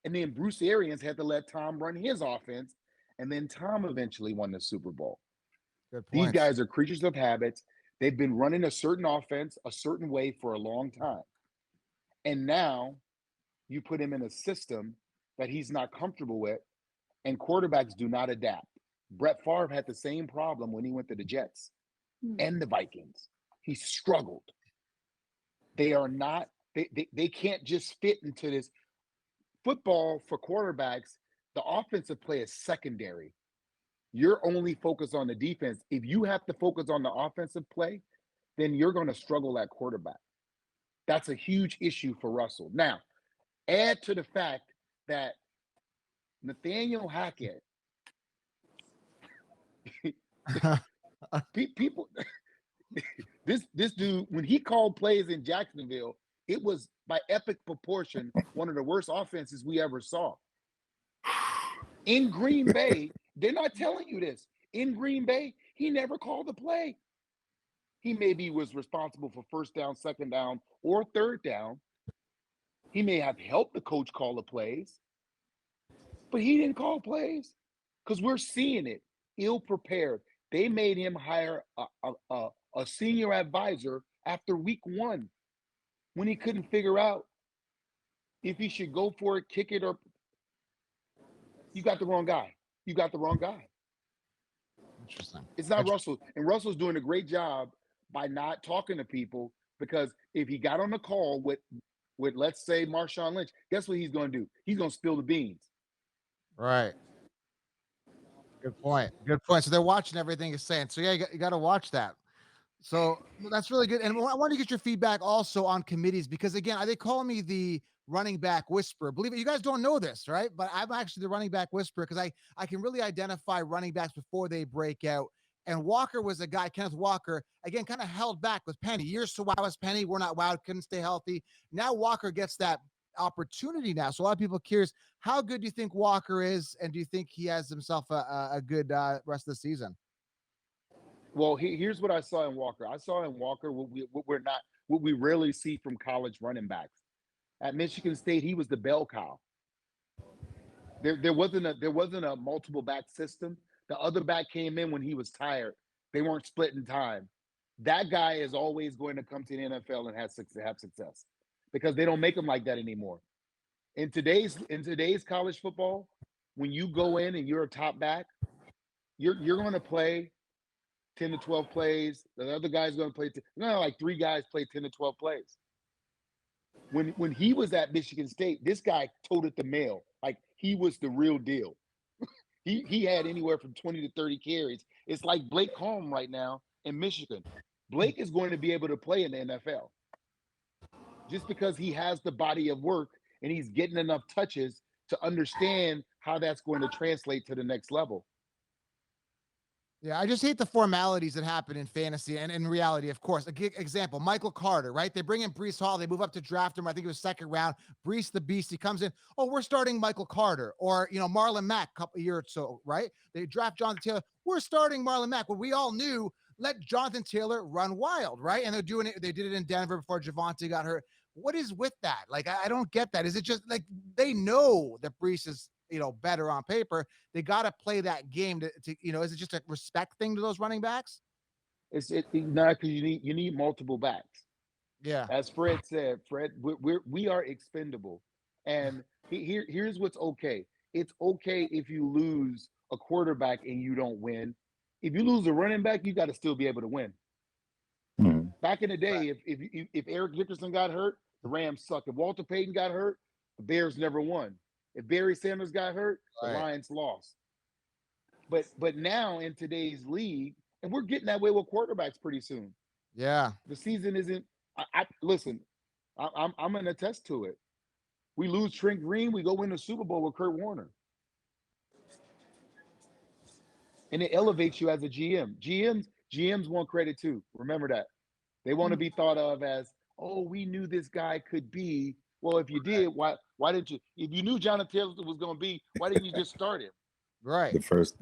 And then Bruce Arians had to let Tom run his offense, and then Tom eventually won the Super Bowl. Good These points. guys are creatures of habits. They've been running a certain offense a certain way for a long time. And now you put him in a system that he's not comfortable with, and quarterbacks do not adapt. Brett Favre had the same problem when he went to the Jets and the Vikings. He struggled. They are not, they can't just fit into this. Football for quarterbacks, the offensive play is secondary. You're only focused on the defense. If you have to focus on the offensive play, then you're going to struggle at quarterback. That's a huge issue for Russell. Now, add to the fact that Nathaniel Hackett, people, this dude, when he called plays in Jacksonville, it was by epic proportion one of the worst offenses we ever saw. In Green Bay, they're not telling you this. In Green Bay, he never called the play. He maybe was responsible for first down, second down, or third down. He may have helped the coach call the plays, but he didn't call plays because we're seeing it. Ill-prepared. They made him hire a senior advisor after week 1 when he couldn't figure out if he should go for it, kick it, or you got the wrong guy. You got the wrong guy. Interesting. It's not Russell. And Russell's doing a great job by not talking to people, because if he got on the call with let's say Marshawn Lynch, guess what he's going to do? He's going to spill the beans. Right. Good point. Good point. So they're watching everything you're saying. So yeah, you got to watch that. So that's really good. And I want to get your feedback also on committees, because again, they call me the running back whisperer. Believe it, you guys don't know this, right? But I'm actually the running back whisperer because I can really identify running backs before they break out. And Walker was a guy, Kenneth Walker, again, kind of held back with Penny. Years to wow us Penny. We're not wowed, couldn't stay healthy. Now Walker gets that opportunity now. So a lot of people are curious, how good do you think Walker is? And do you think he has himself a good rest of the season? Well, here's what I saw in Walker. I saw in Walker what we rarely see from college running backs. At Michigan State, he was the bell cow. There wasn't a multiple back system. The other back came in when he was tired. They weren't splitting time. That guy is always going to come to the NFL and have success, because they don't make them like that anymore. In today's college football, when you go in and you're a top back, you're going to play 10 to 12 plays. The other guy's going to play, like 3 guys play 10 to 12 plays. When he was at Michigan State, this guy toted the mail. Like, he was the real deal. He had anywhere from 20 to 30 carries. It's like Blake Corum right now in Michigan. Blake is going to be able to play in the NFL just because he has the body of work and he's getting enough touches to understand how that's going to translate to the next level. Yeah, I just hate the formalities that happen in fantasy and in reality, of course. Example, Michael Carter, right? They bring in Breece Hall. They move up to draft him. I think it was second round. Breece the Beast. He comes in. Oh, we're starting Michael Carter. Or, Marlon Mack a couple years or so, right? They draft Jonathan Taylor. We're starting Marlon Mack. Well, we all knew, let Jonathan Taylor run wild, right? And they're doing it. They did it in Denver before Javonte got hurt. What is with that? Like, I don't get that. Is it just like they know that Breece is, better on paper? They got to play that game to, is it just a respect thing to those running backs? It's not, because you need multiple backs. Yeah. As Fred said, we are expendable. And here's what's okay. It's okay if you lose a quarterback and you don't win. If you lose a running back, you got to still be able to win. Back in the day, if Eric Dickerson got hurt, the Rams sucked. If Walter Payton got hurt, the Bears never won. If Barry Sanders got hurt, the Lions lost. But now in today's league, and we're getting that way with quarterbacks pretty soon. Yeah. The season isn't. Listen. I'm going to attest to it. We lose Trent Green, we go win the Super Bowl with Kurt Warner. And it elevates you as a GM. GMs want credit too. Remember that. They want to be thought of as, oh, we knew this guy could be. Well, if you did, why didn't you? If you knew Jonathan Taylor was going to be, why didn't you just start him? Right. The first.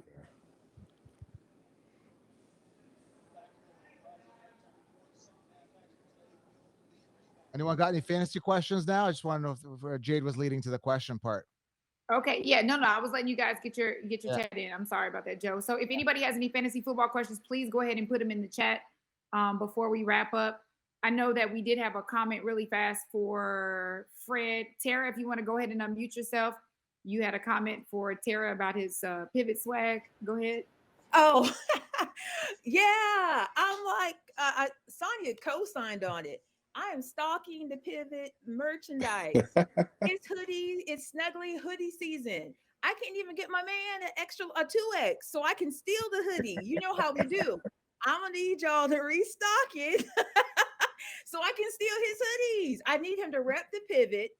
Anyone got any fantasy questions now? I just want to know if Jade was leading to the question part. Okay, yeah, no, I was letting you guys get your Yeah. chat in. I'm sorry about that, Joe. So if anybody has any fantasy football questions, please go ahead and put them in the chat before we wrap up. I know that we did have a comment really fast for Fred. Tara, if you want to go ahead and unmute yourself. You had a comment for Tara about his pivot swag. Go ahead. Oh, yeah. I'm like, Sonya co-signed on it. I am stalking the pivot merchandise. It's hoodie, it's snuggly hoodie season. I can't even get my man a 2X so I can steal the hoodie. You know how we do. I'm gonna need y'all to restock it so I can steal his hoodies. I need him to rep the pivot.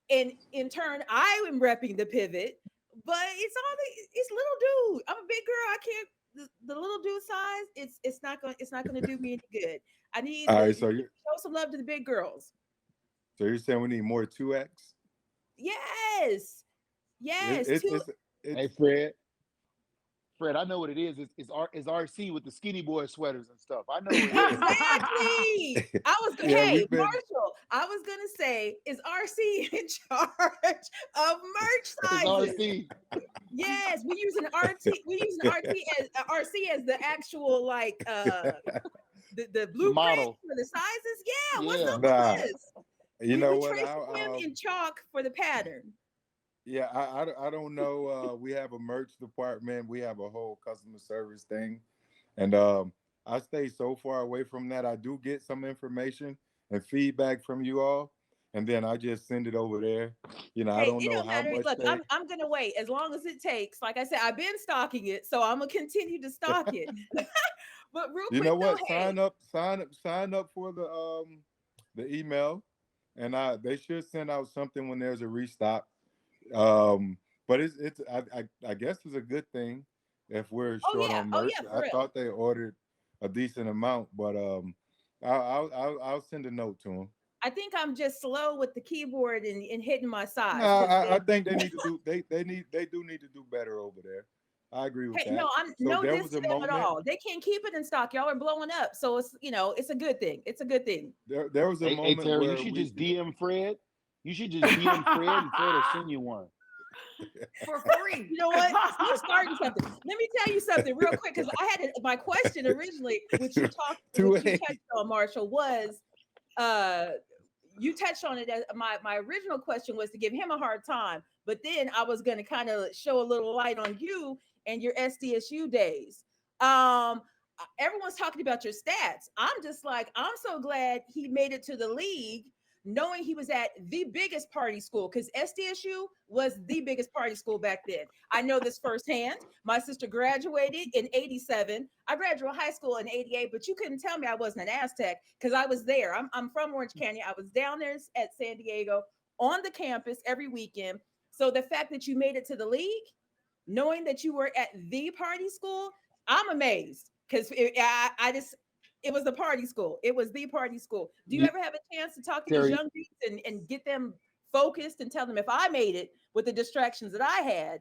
And in turn, I am repping the pivot, but it's little dude. I'm a big girl. I can't the little dude size. It's not gonna do me any good. I need All right, to so show some love to the big girls. So you're saying we need more 2X? Yes. Hey, Fred, I know what it is. It's RC with the skinny boy sweaters and stuff. I know what it is. Exactly. Marshall, I was gonna say, is RC in charge of merch sizes? RC. Yes, we use an RC as the actual the blueprint model for the sizes. Yeah, what's up Nah. with this? You know we what? traced him in chalk for the pattern. Yeah, I don't know. We have a merch department. We have a whole customer service thing. And I stay so far away from that. I do get some information and feedback from you all. And then I just send it over there. You know, I don't know how much. Look, I'm gonna wait as long as it takes. Like I said, I've been stocking it, so I'm gonna continue to stock it. But real quick, you know what? though, Sign up for the email, and they should send out something when there's a restock. But I guess it's a good thing if we're short on merch. I thought they ordered a decent amount, but I'll send a note to them. I think I'm just slow with the keyboard and hitting my size. No, I think they need to do they do need to do better over there. I agree with that. No, I'm no diss to them at all. They can't keep it in stock. Y'all are blowing up, so it's a good thing. It's a good thing. There was a moment Terry, where you should just DM Fred. You should just DM Fred, and Fred will send you one. For free. You know what? We're starting something. Let me tell you something real quick, because I had my question originally, which you touched on, Marshall, was you touched on it. As my original question was to give him a hard time, but then I was going to kind of show a little light on you and your SDSU days. Everyone's talking about your stats. I'm just like, I'm so glad he made it to the league, knowing he was at the biggest party school, because SDSU was the biggest party school back then. I know this firsthand. My sister graduated in 87. I graduated high school in 88, but you couldn't tell me I wasn't an Aztec because I was there. I'm from Orange County. I was down there at San Diego on the campus every weekend. So the fact that you made it to the league, knowing that you were at the party school, I'm amazed, because it was the party school. It was the party school. Do you ever have a chance to talk to these young people and get them focused and tell them, if I made it with the distractions that I had,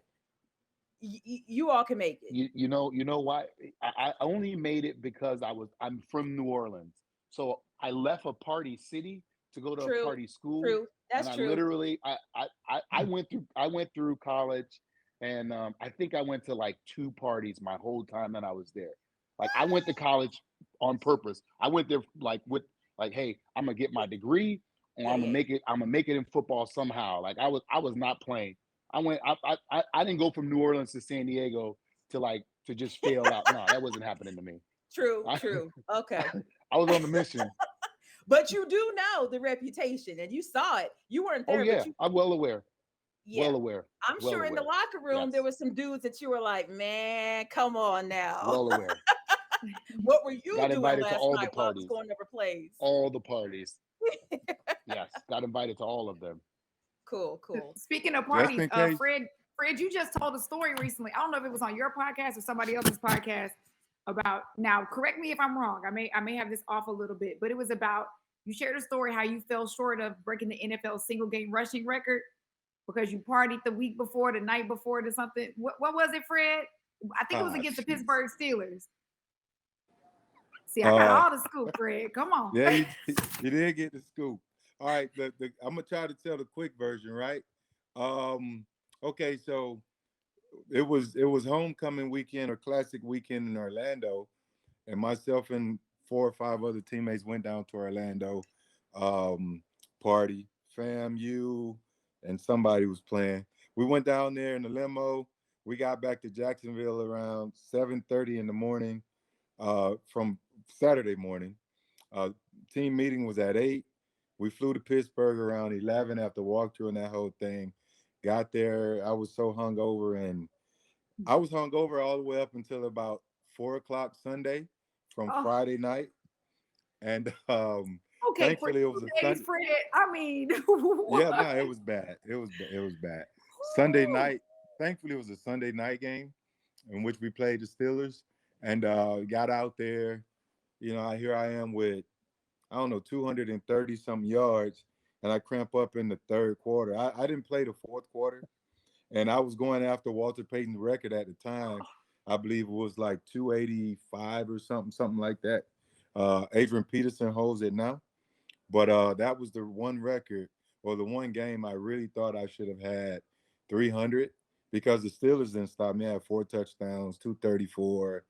you all can make it? You know why? I only made it because I'm from New Orleans. So I left a party city to go to a party school. True. That's and true. Literally, I went through college, and I think I went to like 2 parties my whole time that I was there. Like, I went to college on purpose. I went there hey, I'm gonna get my degree, and I'm gonna make it in football somehow. Like, I was not playing. I didn't go from New Orleans to San Diego to just fail out. No, that wasn't happening to me. True. Okay. I was on the mission. But you do know the reputation, and you saw it. You weren't there. Oh yeah, but I'm well aware. Yeah. Well aware. I'm sure in the locker room there were some dudes that you were like, man, come on now. Well aware. What were you got doing invited last to all night the while I parties. was going over plays? All the parties. Yes, got invited to all of them. Cool. Speaking of Just parties, in case. Fred, you just told a story recently. I don't know if it was on your podcast or somebody else's podcast about. Now, correct me if I'm wrong. I may have this off a little bit, but it was about you shared a story how you fell short of breaking the NFL single game rushing record because you partied the week before, the night before, to something. What was it, Fred? I think it was against the Pittsburgh Steelers. See, I got all the scoop, Fred. Come on. Yeah, you did get the scoop. All right, I'm gonna try to tell the quick version, right? Okay, so it was homecoming weekend or classic weekend in Orlando, and myself and 4 or 5 other teammates went down to Orlando, party, FAMU, and somebody was playing. We went down there in the limo. We got back to Jacksonville around 7:30 in the morning, from Saturday morning. Team meeting was at 8. We flew to Pittsburgh around 11 after walkthrough and that whole thing. Got there. I was so hungover, and I was hungover all the way up until about 4 o'clock Sunday from Friday night. And Okay, thankfully it was a Sunday. Fred. I mean, Yeah, no, it was bad. It was bad. Sunday night. Thankfully, it was a Sunday night game in which we played the Steelers, and got out there. You know, here I am with, I don't know, 230 something yards, and I cramp up in the third quarter. I didn't play the fourth quarter, and I was going after Walter Payton's record at the time. I believe it was like 285 or something like that. Adrian Peterson holds it now, but that was the one record or the one game I really thought I should have had 300 because the Steelers didn't stop me. I had 4 touchdowns, 234,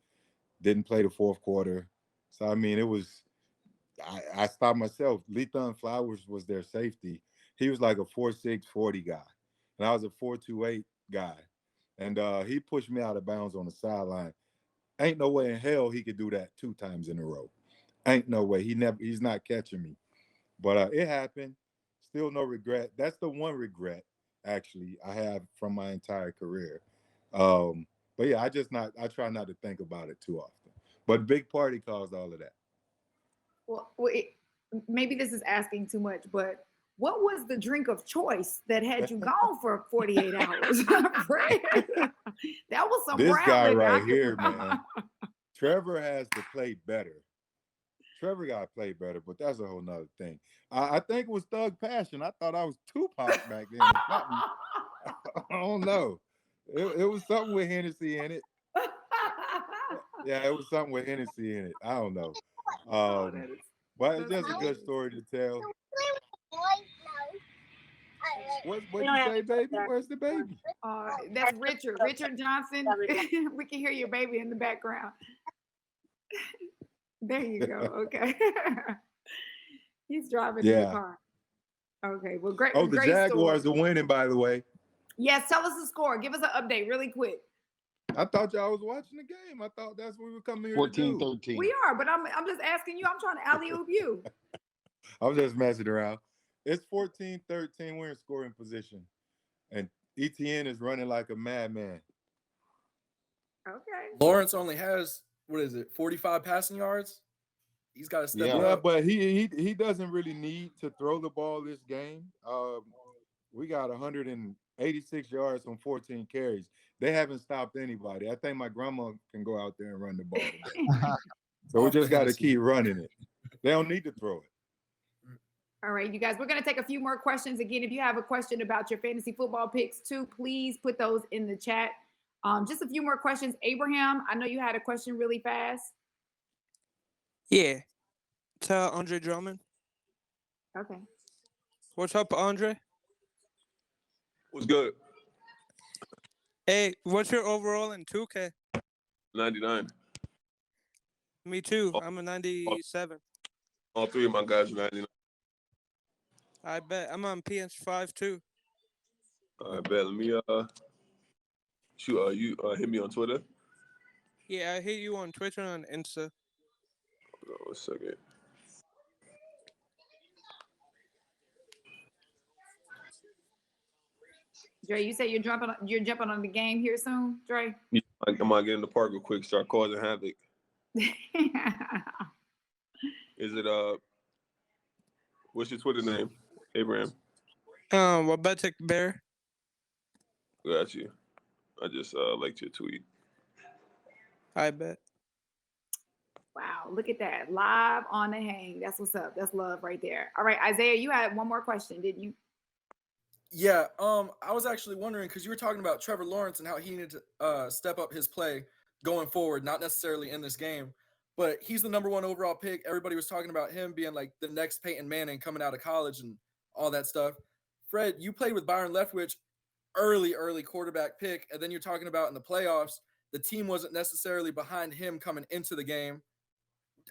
didn't play the fourth quarter. So, I mean, it was, I stopped myself. Lethan Flowers was their safety. He was like a 4'6", 40 guy, and I was a 4'2", 8 guy. And he pushed me out of bounds on the sideline. Ain't no way in hell he could do that 2 times in a row. Ain't no way. He's not catching me. But it happened. Still no regret. That's the one regret, actually, I have from my entire career. But yeah, I try not to think about it too often. But big party caused all of that. Well, maybe this is asking too much, but what was the drink of choice that had you gone for 48 hours? Fred? That was some This brown guy liquor. right here, man. Trevor has to play better. Trevor got to play better, but that's a whole nother thing. I think it was Thug Passion. I thought I was Tupac back then. I don't know. It was something with Hennessy in it. Yeah, it was something with Hennessy in it. I don't know. But it's just a good story to tell. What you say, baby? Where's the baby? That's Richard Johnson. We can hear your baby in the background. There you go. Okay. He's driving in the car. Okay. Well, great. Oh, the great Jaguars story. are winning, by the way. Yes. Tell us the score. Give us an update really quick. I thought y'all was watching the game. I thought that's what we were coming here to do. 14-13. We are, but I'm just asking you. I'm trying to alley-oop you. I was just messing around. It's 14-13. We're in scoring position. And ETN is running like a madman. Okay. Lawrence only has, 45 passing yards? He's got to step Yeah, up. but he doesn't really need to throw the ball this game. We got 186 yards on 14 carries. They haven't stopped anybody. I think my grandma can go out there and run the ball today. So we just got to keep running it. They don't need to throw it. All right, you guys, we're going to take a few more questions. Again, if you have a question about your fantasy football picks too, please put those in the chat. Just a few more questions. Abraham, I know you had a question really fast. Yeah. To Andre Drummond. Okay. What's up, Andre? What's good? Hey, what's your overall in 2K? 99. Me too. I'm a 97. All 3 of my guys are 99. I bet. I'm on PS5 too. I bet. Let me shoot. You hit me on Twitter. Yeah, I hit you on Twitter and on Insta. Hold on 1 second. Dre, you say you're jumping on the game here soon, Dre? Yeah, I might get in the park real quick, start causing havoc. Is it what's your Twitter name? Abraham. I bet take Bear. Got you. I just liked your tweet. I bet. Wow, look at that. Live on the hang. That's what's up. That's love right there. All right, Isaiah, you had one more question, didn't you? Yeah, I was actually wondering because you were talking about Trevor Lawrence and how he needed to step up his play going forward, not necessarily in this game, but he's the number 1 overall pick. Everybody was talking about him being like the next Peyton Manning coming out of college and all that stuff. Fred, you played with Byron Leftwich, early quarterback pick, and then you're talking about in the playoffs, the team wasn't necessarily behind him coming into the game.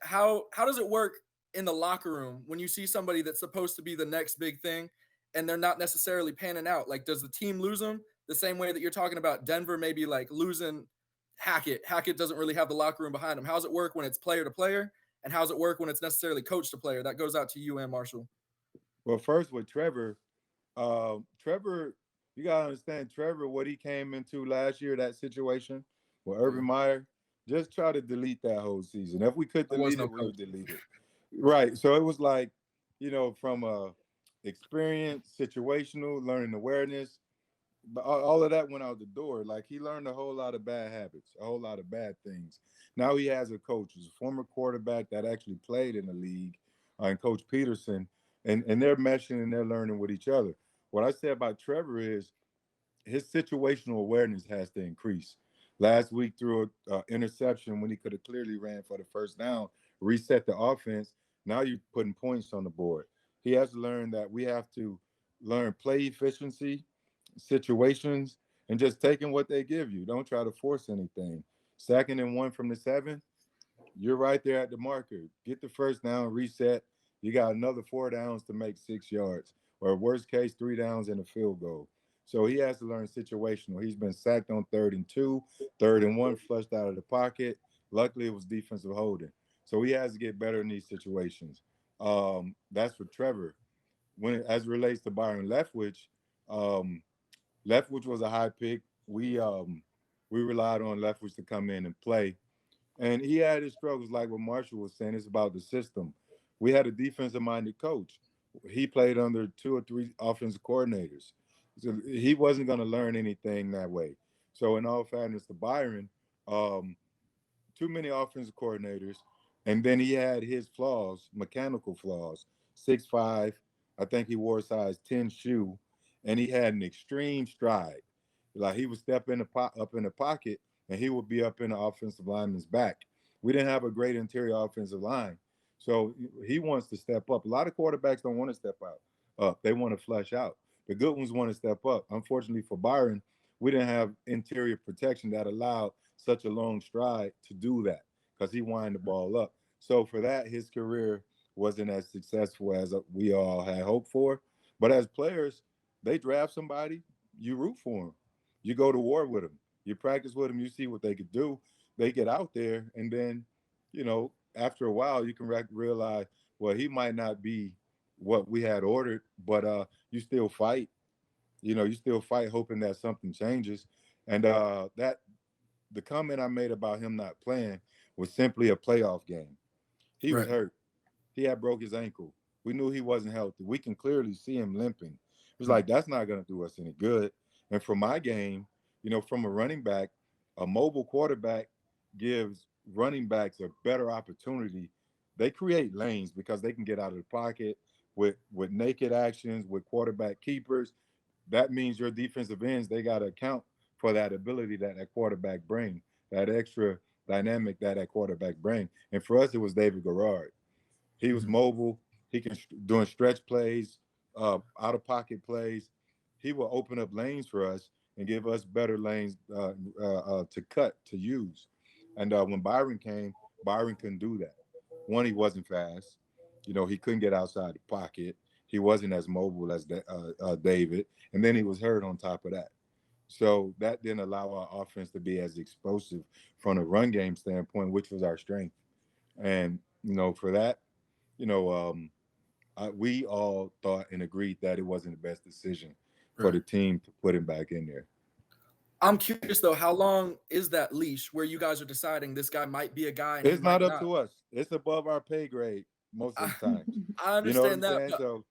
How does it work in the locker room when you see somebody that's supposed to be the next big thing and they're not necessarily panning out? Like, does the team lose them the same way that you're talking about Denver maybe like losing Hackett? Hackett doesn't really have the locker room behind him. How does it work when it's player to player, and how does it work when it's necessarily coach to player? That goes out to you and Marshall. Well, first with Trevor, Trevor, you gotta understand Trevor, what he came into last year, that situation with Urban Meyer. Just try to delete that whole season. If we could There was delete no it, we would coach. delete it. Right. So it was like, from experience, situational, learning awareness, but all of that went out the door. Like, he learned a whole lot of bad habits, a whole lot of bad things. Now he has a coach, who's a former quarterback that actually played in the league, and Coach Peterson, and they're meshing and they're learning with each other. What I say about Trevor is his situational awareness has to increase. Last week, through an interception when he could have clearly ran for the first down, reset the offense. Now you're putting points on the board. He has to learn that we have to learn play efficiency, situations, and just taking what they give you. Don't try to force anything. 2nd and 1 from the 7, you're right there at the marker. Get the first down, reset. You got another 4 downs to make 6 yards, or worst case, 3 downs and a field goal. So he has to learn situational. He's been sacked on 3rd and 2, 3rd and 1, flushed out of the pocket. Luckily, it was defensive holding. So he has to get better in these situations. That's for Trevor. As it relates to Byron Leftwich, Leftwich was a high pick. We relied on Leftwich to come in and play. And he had his struggles, like what Marshall was saying. It's about the system. We had a defensive-minded coach. He played under 2 or 3 offensive coordinators. So he wasn't going to learn anything that way. So in all fairness to Byron, too many offensive coordinators, and then he had his flaws, mechanical flaws. 6'5", I think he wore a size 10 shoe, and he had an extreme stride. Like, he would step up in the pocket, and he would be up in the offensive lineman's back. We didn't have a great interior offensive line, so he wants to step up. A lot of quarterbacks don't want to step out. They want to flush out. The good ones want to step up. Unfortunately for Byron, we didn't have interior protection that allowed such a long stride to do that, because he wind the ball up. So for that, his career wasn't as successful as we all had hoped for. But as players, they draft somebody, you root for them. You go to war with them. You practice with them. You see what they could do. They get out there, and then, after a while, you can realize, well, he might not be what we had ordered, but you still fight. You still fight, hoping that something changes. And that the comment I made about him not playing was simply a playoff game. He was hurt. He had broke his ankle. We knew he wasn't healthy. We can clearly see him limping. It was like, that's not going to do us any good. And for my game, from a running back, a mobile quarterback gives running backs a better opportunity. They create lanes because they can get out of the pocket with naked actions, with quarterback keepers. That means your defensive ends, they got to account for that ability that quarterback bring, that extra dynamic that quarterback bring. And for us, it was David Garrard. He was mobile. He can doing stretch plays, out of pocket plays. He will open up lanes for us and give us better lanes to cut, to use. And when Byron came, Byron couldn't do that. One, he wasn't fast. He couldn't get outside the pocket. He wasn't as mobile as David. And then he was hurt on top of that. So that didn't allow our offense to be as explosive from a run game standpoint, which was our strength. And, for that, we all thought and agreed that it wasn't the best decision for the team to put him back in there. I'm curious, though, how long is that leash where you guys are deciding this guy might be a guy? And it's not up to us. It's above our pay grade most of the time. I understand you know what I'm that. saying? So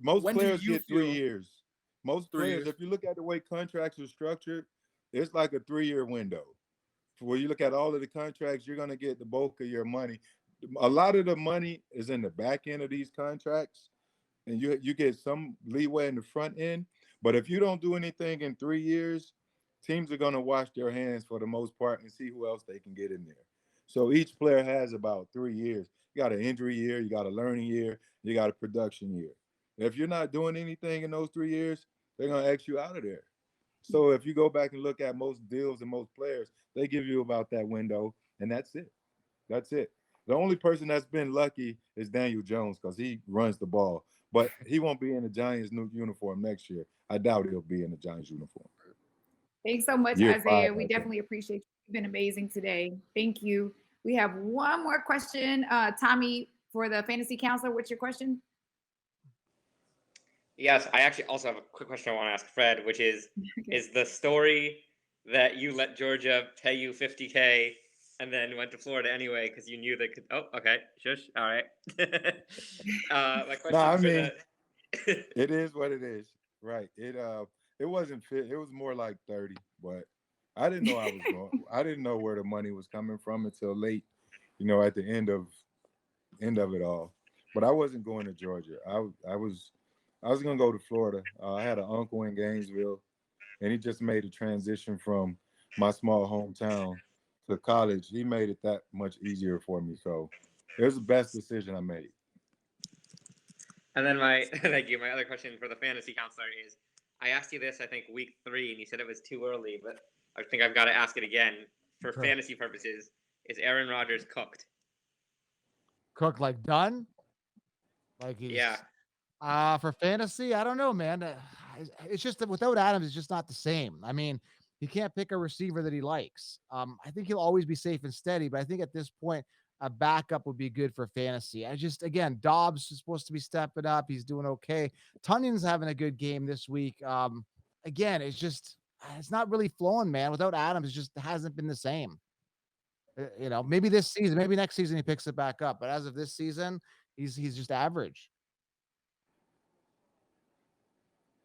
most players get 3 years. Most 3 players, years. if you look at the way contracts are structured, it's like a 3-year window. Where you look at all of the contracts, you're going to get the bulk of your money. A lot of the money is in the back end of these contracts, and you get some leeway in the front end. But if you don't do anything in 3 years, teams are going to wash their hands for the most part and see who else they can get in there. So each player has about 3 years. You got an injury year, you got a learning year, you got a production year. If you're not doing anything in those 3 years, they're going to X you out of there. So if you go back and look at most deals and most players, they give you about that window, and that's it. That's it. The only person that's been lucky is Daniel Jones because he runs the ball, but he won't be in the Giants' new uniform next year. I doubt he'll be in the Giants' uniform. Thanks so much, Year Isaiah. 5, We I think. definitely appreciate you. You've been amazing today. Thank you. We have one more question. Tommy, for the fantasy counselor, what's your question? Yes, I actually also have a quick question I want to ask Fred, which is the story that you let Georgia pay you $50K and then went to Florida anyway because you knew they could. Oh, okay, shush. All right. My question No, I for mean, the it is what it is. Right. It wasn't fit. It was more like 30, but I didn't know I was going. I didn't know where the money was coming from until late, at the end of it all. But I wasn't going to Georgia. I was gonna go to Florida. I had an uncle in Gainesville, and he just made a transition from my small hometown to college. He made it that much easier for me. So it was the best decision I made. And then thank you. My other question for the fantasy counselor is, I asked you this I think week 3, and you said it was too early, but I think I've got to ask it again. For Sure. fantasy purposes, is Aaron Rodgers cooked? Cooked like done? Like he's for fantasy, I don't know, man. It's just that without Adams, it's just not the same. I mean, he can't pick a receiver that he likes. I think he'll always be safe and steady, but I think at this point, a backup would be good for fantasy. Again, Dobbs is supposed to be stepping up. He's doing okay. Tunyon's having a good game this week. Again, it's not really flowing, man. Without Adams, it just hasn't been the same. Maybe this season, maybe next season he picks it back up. But as of this season, he's just average.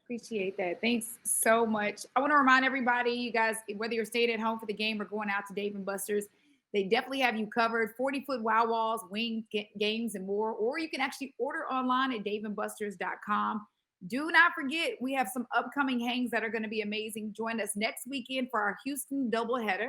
Appreciate that. Thanks so much. I want to remind everybody, you guys, whether you're staying at home for the game or going out to Dave & Buster's, they definitely have you covered. 40-foot wow walls, wing games, and more. Or you can actually order online at daveandbusters.com. Do not forget, we have some upcoming hangs that are going to be amazing. Join us next weekend for our Houston doubleheader.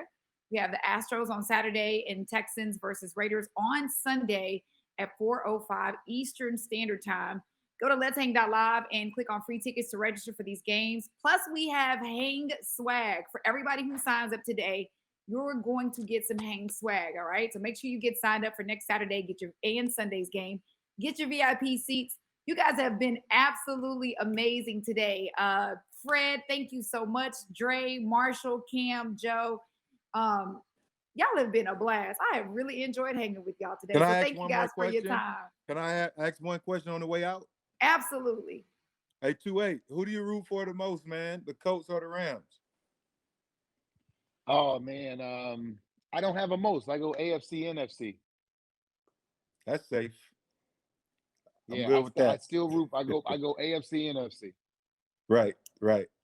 We have the Astros on Saturday and Texans versus Raiders on Sunday at 4:05 Eastern Standard Time. Go to let'shang.live and click on free tickets to register for these games. Plus, we have hang swag for everybody who signs up today. You're going to get some hang swag, all right? So make sure you get signed up for next Saturday, get your and Sunday's game, get your VIP seats. You guys have been absolutely amazing today. Fred, thank you so much. Dre, Marshall, Cam, Joe. Y'all have been a blast. I have really enjoyed hanging with y'all today. Can So I ask thank you one guys more for your question? time. Can I ask one question on the way out? Absolutely. Hey, 2-8, who do you root for the most, man? The Colts or the Rams? Oh man, I don't have a most. I go AFC, NFC. That's safe. I'm Yeah, good with that. I still root. I go AFC, NFC. Right.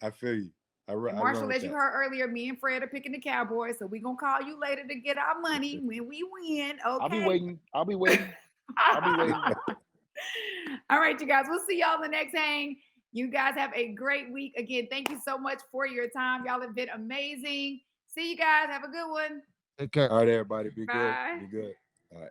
I feel you. I And run Marshall, with as you that. heard earlier, me and Fred are picking the Cowboys, so we're gonna call you later to get our money when we win. Okay. I'll be waiting. All right, you guys. We'll see y'all in the next hang. You guys have a great week. Again, thank you so much for your time. Y'all have been amazing. See you guys. Have a good one. Take care. All right, everybody. Be Bye. good. Be good. All right.